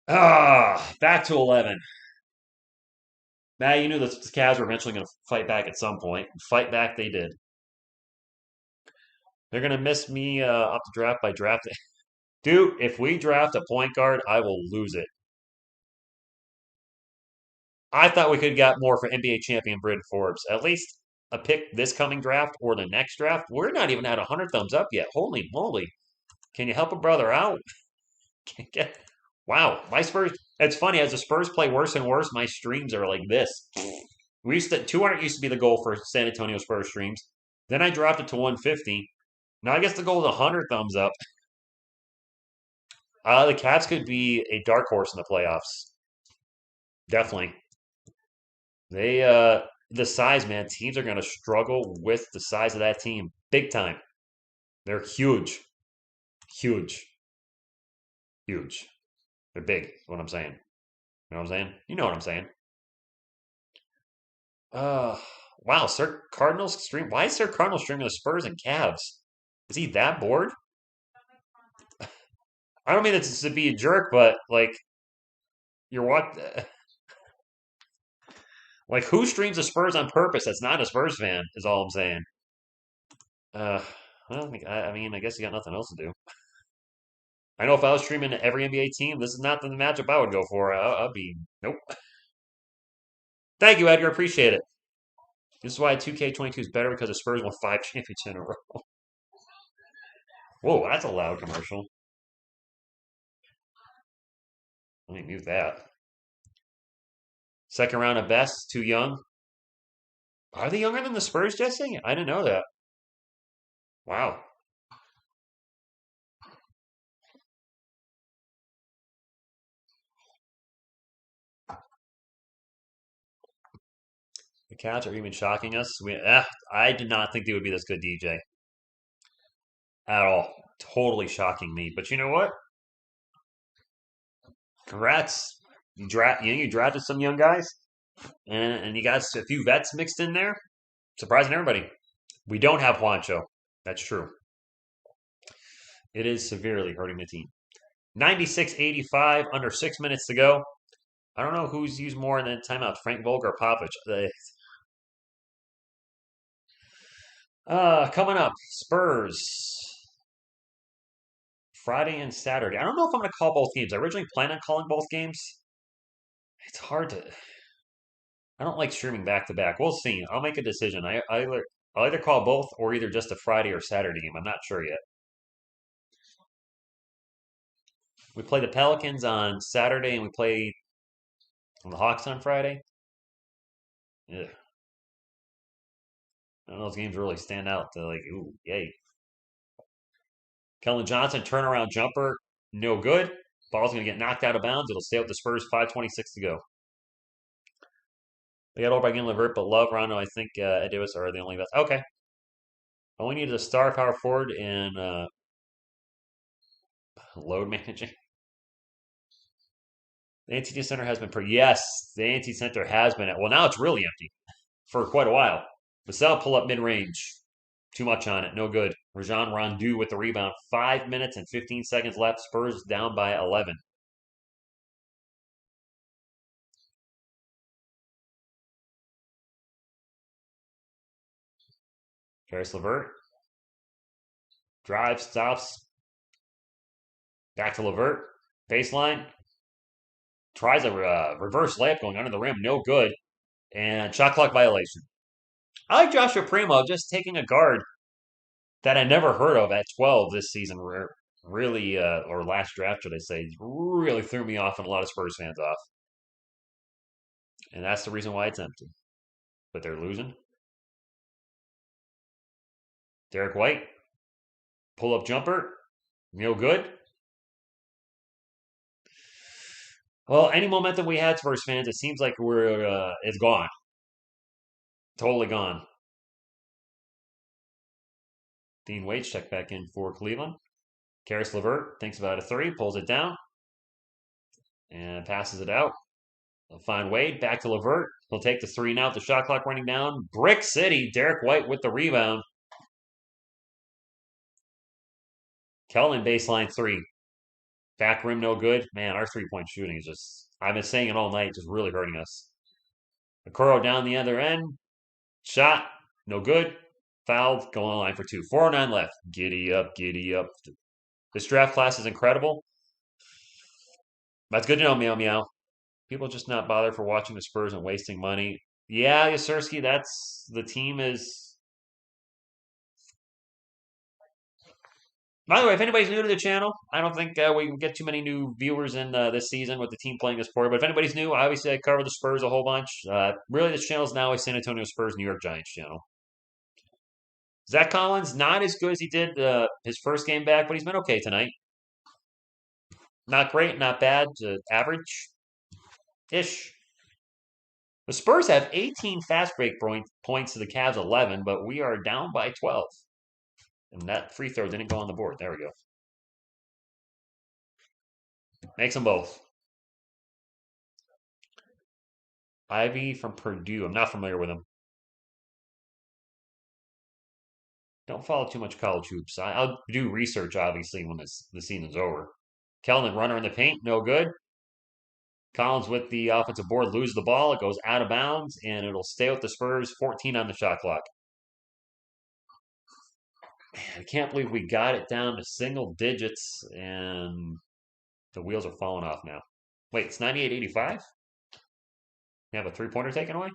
Back to 11. Now you knew the Cavs were eventually going to fight back at some point. Fight back they did. They're going to miss me up the draft by drafting. Dude, if we draft a point guard, I will lose it. I thought we could have got more for NBA champion Bryn Forbes. At least a pick this coming draft or the next draft. We're not even at 100 thumbs up yet. Holy moly. Can you help a brother out? Wow. My Spurs It's funny as the Spurs play worse and worse. My streams are like this. We used to 200 used to be the goal for San Antonio Spurs streams. Then I dropped it to 150. Now I guess the goal is 100 thumbs up. The Cavs could be a dark horse in the playoffs. Definitely. The size, man. Teams are going to struggle with the size of that team big time. They're huge, huge, huge. They're big. Is what I'm saying. You know what I'm saying? You know what I'm saying. Uh, wow. Sir Cardinals stream. Why is Sir Cardinals streaming the Spurs and Cavs? Is he that bored? I don't mean this to be a jerk, but like you're what? Like who streams the Spurs on purpose? That's not a Spurs fan. Is all I'm saying. Uh, I don't think. I mean, I guess you got nothing else to do. I know if I was streaming every NBA team, this is not the matchup I would go for. I'd be nope. Thank you, Edgar. Appreciate it. This is why 2K22 is better because the Spurs won 5 championships in a row. Whoa, that's a loud commercial. Let me mute that. Second round of best, too young. Are they younger than the Spurs, Jesse? I didn't know that. Wow. The Cavs are even shocking us. I did not think they would be this good, DJ, at all. Totally shocking me. But you know what? Congrats. You drafted some young guys, and you got a few vets mixed in there, surprising everybody. We don't have Juancho. That's true. It is severely hurting the team. 96-85, under 6 minutes to go. I don't know who's used more than timeout, Frank Vogel or Popovich. Coming up, Spurs. Friday and Saturday. I don't know if I'm going to call both games. I originally planned on calling both games. It's hard to. I don't like streaming back to back. We'll see. I'll make a decision. I'll either call both or either just a Friday or Saturday game. I'm not sure yet. We play the Pelicans on Saturday and we play the Hawks on Friday. Yeah. None of those games really stand out to like, ooh, yay. Kellen Johnson, turnaround jumper, no good. Ball's going to get knocked out of bounds. It'll stay with the Spurs, 5:26 to go. They got over by getting Levert, but Love, Rondo, I think Ed Davis are the only best. Okay. All we need is a star power forward and load managing. The NTT Center has been pretty. Yes, the NTT Center has been. Well, now it's really empty for quite a while. Vassell pull up mid range. Too much on it. No good. Rajon Rondo with the rebound. 5 minutes and 15 seconds left. Spurs down by 11. Caris LeVert. Drive, stops. Back to LeVert. Baseline. Tries a reverse layup going under the rim. No good. And shot clock violation. I like Joshua Primo just taking a guard that I never heard of at 12 this season. Really, or last draft, should I say, really threw me off and a lot of Spurs fans off. And that's the reason why it's empty. But they're losing. Derek White, pull up jumper, no good. Well, any momentum we had, Spurs fans, it seems like it's gone, totally gone. Dean Waite check back in for Cleveland. Caris LeVert thinks about a three, pulls it down, and passes it out. They'll find Wade back to LeVert. He'll take the three now. The shot clock running down. Brick City. Derek White with the rebound. Kellen baseline three. Back rim no good. Man, our 3-point shooting is just, I've been saying it all night, just really hurting us. Okoro down the other end. Shot. No good. Fouled. Going on the line for two. 4:09 left. Giddy up, giddy up. This draft class is incredible. That's good to know, meow meow. People just not bother for watching the Spurs and wasting money. Yeah, Yasirski, that's the team is By the way, if anybody's new to the channel, I don't think we can get too many new viewers in this season with the team playing this poorly. But if anybody's new, obviously I cover the Spurs a whole bunch. Really, this channel is now a San Antonio Spurs New York Giants channel. Zach Collins, not as good as he did his first game back, but he's been okay tonight. Not great, not bad, average-ish. The Spurs have 18 fast break points to the Cavs 11, but we are down by 12. And that free throw didn't go on the board. There we go. Makes them both. Ivy from Purdue. I'm not familiar with him. Don't follow too much college hoops. I'll do research, obviously, when the season's over. Keldon, runner in the paint, no good. Collins with the offensive board, loses the ball. It goes out of bounds, and it'll stay with the Spurs. 14 on the shot clock. Man, I can't believe we got it down to single digits, and the wheels are falling off now. Wait, it's 98-85? You have a three-pointer taken away?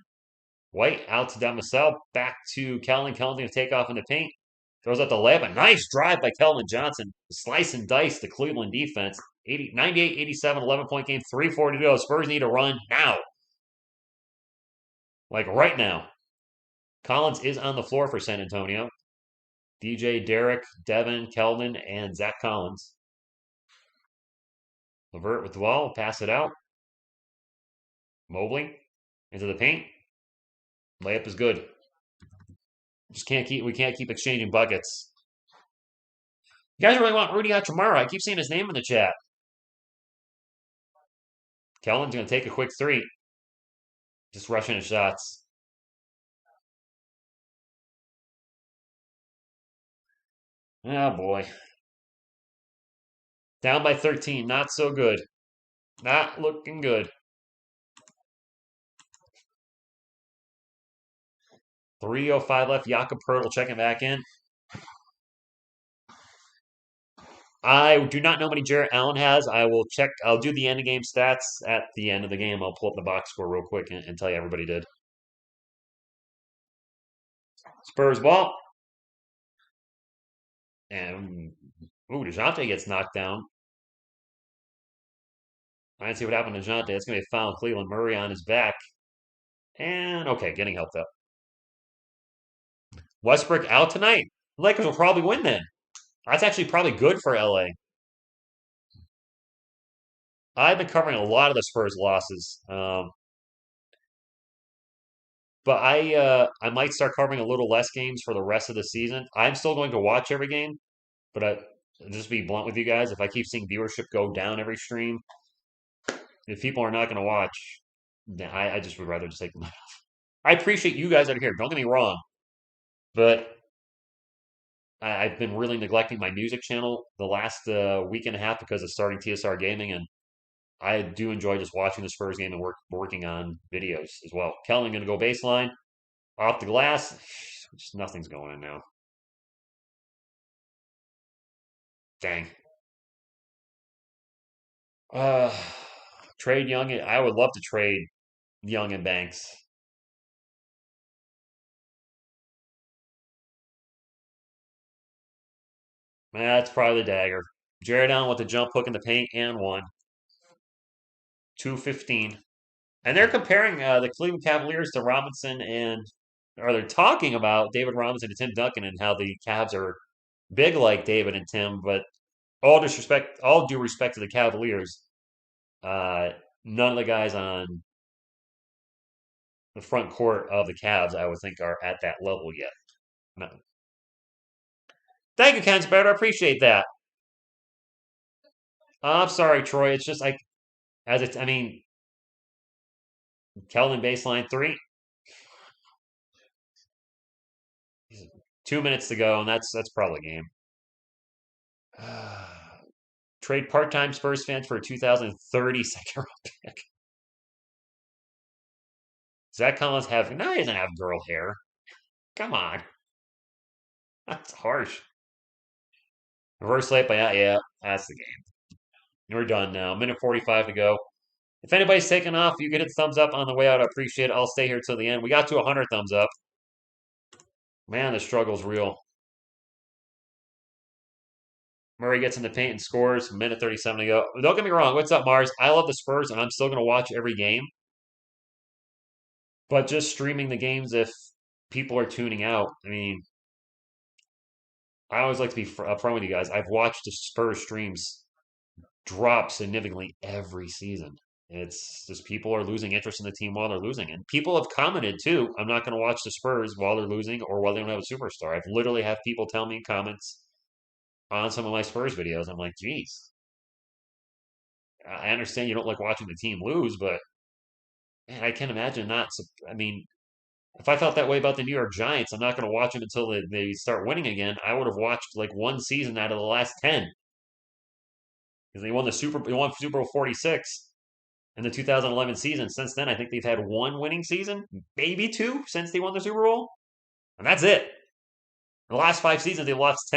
White out to Demisel, back to Keldon. Keldon going to take off in the paint. Throws out the layup. A nice drive by Keldon Johnson. Slice and dice the Cleveland defense. 98-87, 11-point game, 3:40 to go. Spurs need a run now. Like right now. Collins is on the floor for San Antonio. DJ, Derek, Devin, Keldon, and Zach Collins. Levert with the ball. Pass it out. Mobley into the paint. Layup is good. We can't keep exchanging buckets. You guys really want Rudy Hachimura? I keep seeing his name in the chat. Keldon's going to take a quick three. Just rushing his shots. Oh, boy. Down by 13. Not so good. Not looking good. 3:05 left. Jakob Poeltl checking back in. I do not know how many Jarrett Allen has. I will check. I'll do the end of game stats at the end of the game. I'll pull up the box score real quick and tell you everybody did. Spurs ball. And, DeJounte gets knocked down. I didn't see what happened to DeJounte. It's going to be a foul on Cleveland. Murray on his back. And, okay, getting helped up. Westbrook out tonight. Lakers will probably win then. That's actually probably good for LA. I've been covering a lot of the Spurs losses. But I might start covering a little less games for the rest of the season. I'm still going to watch every game, but I'll just be blunt with you guys. If I keep seeing viewership go down every stream, if people are not going to watch, then I just would rather just take them off. I appreciate you guys that are here. Don't get me wrong, but I've been really neglecting my music channel the last week and a half because of starting TSR Gaming, and I do enjoy just watching the Spurs game and working on videos as well. Keldon going to go baseline off the glass. Just nothing's going in now. Dang. Uh, Trade Young. I would love to trade Young and Banks. That's probably the dagger. Jared Allen with the jump hook in the paint and one. 2:15. And they're comparing the Cleveland Cavaliers to Robinson or they're talking about David Robinson and Tim Duncan and how the Cavs are big like David and Tim, but all due respect to the Cavaliers, none of the guys on the front court of the Cavs, I would think, are at that level yet. No. Thank you, Ken Sparrow. I appreciate that. I'm sorry, Troy. It's just like, Keldon baseline three. 2 minutes to go, and that's probably game. Trade part-time Spurs fans for a 2030 second-round pick. Zach Collins he doesn't have girl hair. Come on. That's harsh. Reverse layup by yeah, that's the game. We're done now. Minute 45 to go. If anybody's taking off, you can hit the thumbs up on the way out. I appreciate it. I'll stay here till the end. We got to 100 thumbs up. Man, the struggle's real. Murray gets in the paint and scores. Minute 37 to go. Don't get me wrong. What's up, Mars? I love the Spurs, and I'm still going to watch every game. But just streaming the games if people are tuning out. I mean, I always like to be upfront with you guys. I've watched the Spurs streams drop significantly every season. It's just people are losing interest in the team while they're losing. And people have commented too, I'm not going to watch the Spurs while they're losing or while they don't have a superstar. I've literally had people tell me in comments on some of my Spurs videos. I'm like, geez, I understand you don't like watching the team lose, but man, I can't imagine not. I mean, if I felt that way about the New York Giants, I'm not going to watch them until they start winning again. I would have watched like one season out of the last 10 because they won Super Bowl 46 in the 2011 season. Since then, I think they've had one winning season, maybe two, since they won the Super Bowl, and that's it. The last 5 seasons, they lost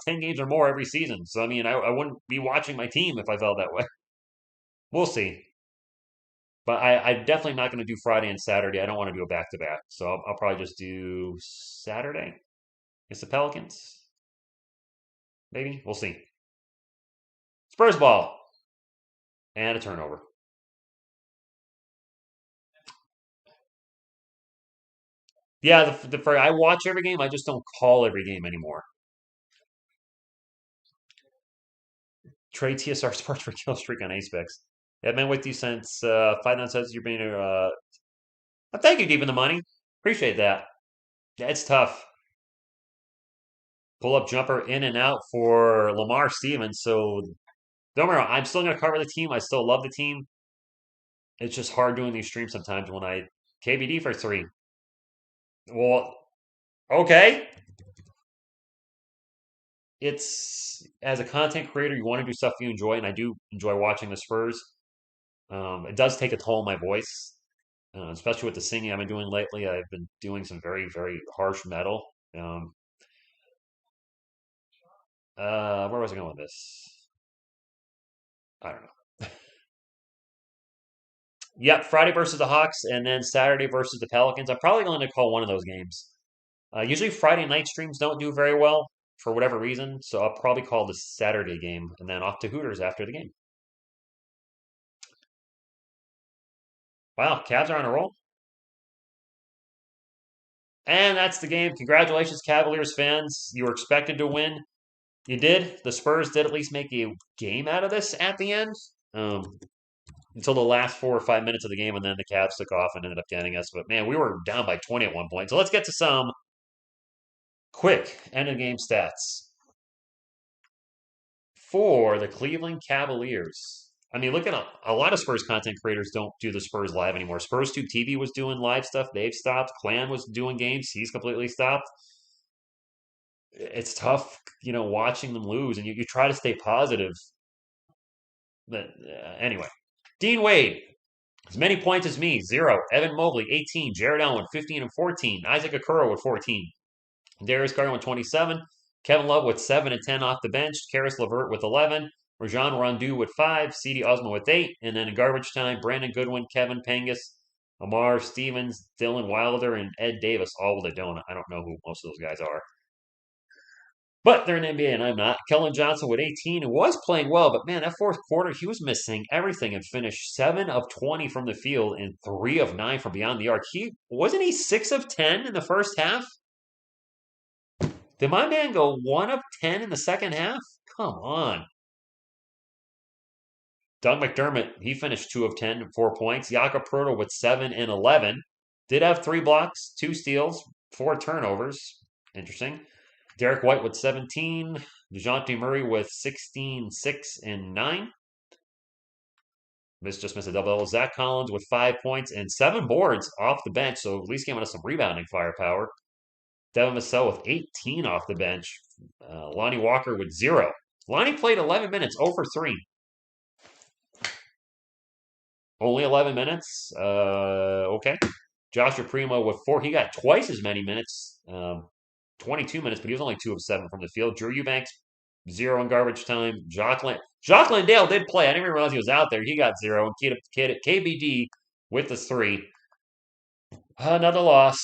10 games or more every season. So I mean, I wouldn't be watching my team if I felt that way. We'll see. But I'm definitely not going to do Friday and Saturday. I don't want to do a back to back. So I'll probably just do Saturday. It's the Pelicans. Maybe. We'll see. Spurs ball. And a turnover. Yeah, I watch every game. I just don't call every game anymore. Trade TSR Sports for kill streak on Apex. I've been with you since 5 9 you're being thank you, Deep in the Money. Appreciate that. Yeah, it's tough. Pull up jumper in and out for Lamar Stevens. So don't worry, I'm still gonna cover the team. I still love the team. It's just hard doing these streams sometimes when I KBD for 3. Well, okay. It's as a content creator, you want to do stuff you enjoy, and I do enjoy watching the Spurs. It does take a toll on my voice, especially with the singing I've been doing lately. I've been doing some very, very harsh metal. Um, where was I going with this? I don't know. Yep, Friday versus the Hawks, and then Saturday versus the Pelicans. I'm probably going to call one of those games. Usually Friday night streams don't do very well for whatever reason, so I'll probably call the Saturday game and then off to Hooters after the game. Wow, Cavs are on a roll. And that's the game. Congratulations, Cavaliers fans. You were expected to win. You did. The Spurs did at least make a game out of this at the end. Until the last 4 or 5 minutes of the game, and then the Cavs took off and ended up getting us. But man, we were down by 20 at one point. So let's get to some quick end of game stats for the Cleveland Cavaliers. I mean, look at a lot of Spurs content creators don't do the Spurs live anymore. Spurs Tube TV was doing live stuff. They've stopped. Clan was doing games. He's completely stopped. It's tough, watching them lose, and you try to stay positive. But anyway, Dean Wade, as many points as me, 0. Evan Mobley, 18. Jared Allen, 15 and 14. Isaac Okoro with 14. Darius Garland with 27. Kevin Love with 7 and 10 off the bench. Karis LeVert with 11. Rajon Rondu with 5. C.D. Osman with 8. And then in garbage time, Brandon Goodwin, Kevin Pengus, Amar Stevens, Dylan Wilder, and Ed Davis, all with a donut. I don't know who most of those guys are. But they're in the NBA and I'm not. Kellen Johnson with 18 and was playing well, but man, that fourth quarter, he was missing everything and finished 7 of 20 from the field and 3 of 9 from beyond the arc. Wasn't he 6 of 10 in the first half? Did my man go 1 of 10 in the second half? Come on. Doug McDermott, he finished 2 of 10, 4 points. Jakob Poeltl with 7 and 11. Did have 3 blocks, 2 steals, 4 turnovers. Interesting. Derek White with 17. DeJounte Murray with 16, 6, and 9. Just missed a double. Zach Collins with 5 points and 7 boards off the bench, so at least giving us some rebounding firepower. Devin Vassell with 18 off the bench. Lonnie Walker with 0. Lonnie played 11 minutes, 0 for 3. Only 11 minutes. Okay. Joshua Primo with 4. He got twice as many minutes. 22 minutes, but he was only 2 of 7 from the field. Drew Eubanks, 0 in garbage time. Jacques Landale did play. I didn't even realize he was out there. He got 0. And KBD with the 3. Another loss.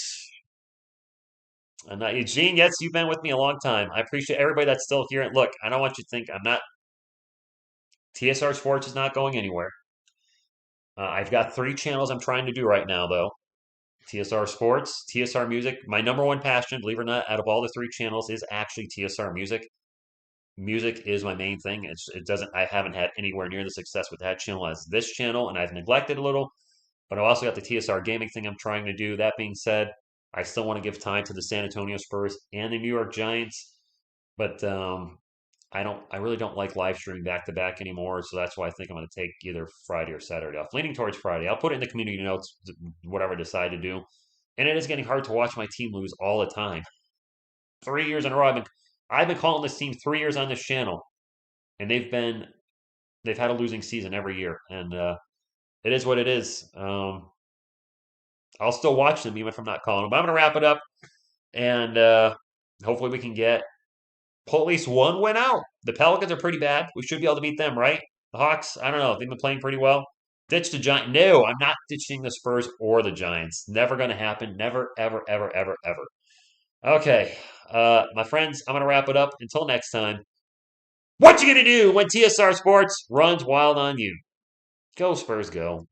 And Eugene, yes, you've been with me a long time. I appreciate everybody that's still here. And look, I don't want you to think I'm not. TSR Sports is not going anywhere. I've got three channels I'm trying to do right now, though. TSR Sports, TSR Music. My number one passion, believe it or not, out of all the three channels is actually TSR Music. Music is my main thing. It doesn't. I haven't had anywhere near the success with that channel as this channel, and I've neglected a little. But I've also got the TSR gaming thing I'm trying to do. That being said, I still want to give time to the San Antonio Spurs and the New York Giants. But I don't. I really don't like live streaming back to back anymore. So that's why I think I'm going to take either Friday or Saturday off. Leaning towards Friday. I'll put it in the community notes, whatever I decide to do. And it is getting hard to watch my team lose all the time. 3 years in a row, I've been calling this team 3 years on this channel, and they've had a losing season every year, and it is what it is. I'll still watch them even if I'm not calling them. But I'm going to wrap it up, and hopefully we can pull at least one win out. The Pelicans are pretty bad. We should be able to beat them, right? The Hawks, I don't know. They've been playing pretty well. Ditch the Giants. No, I'm not ditching the Spurs or the Giants. Never going to happen. Never, ever, ever, ever, ever. Okay, my friends, I'm going to wrap it up. Until next time, what you going to do when TSR Sports runs wild on you? Go Spurs, go.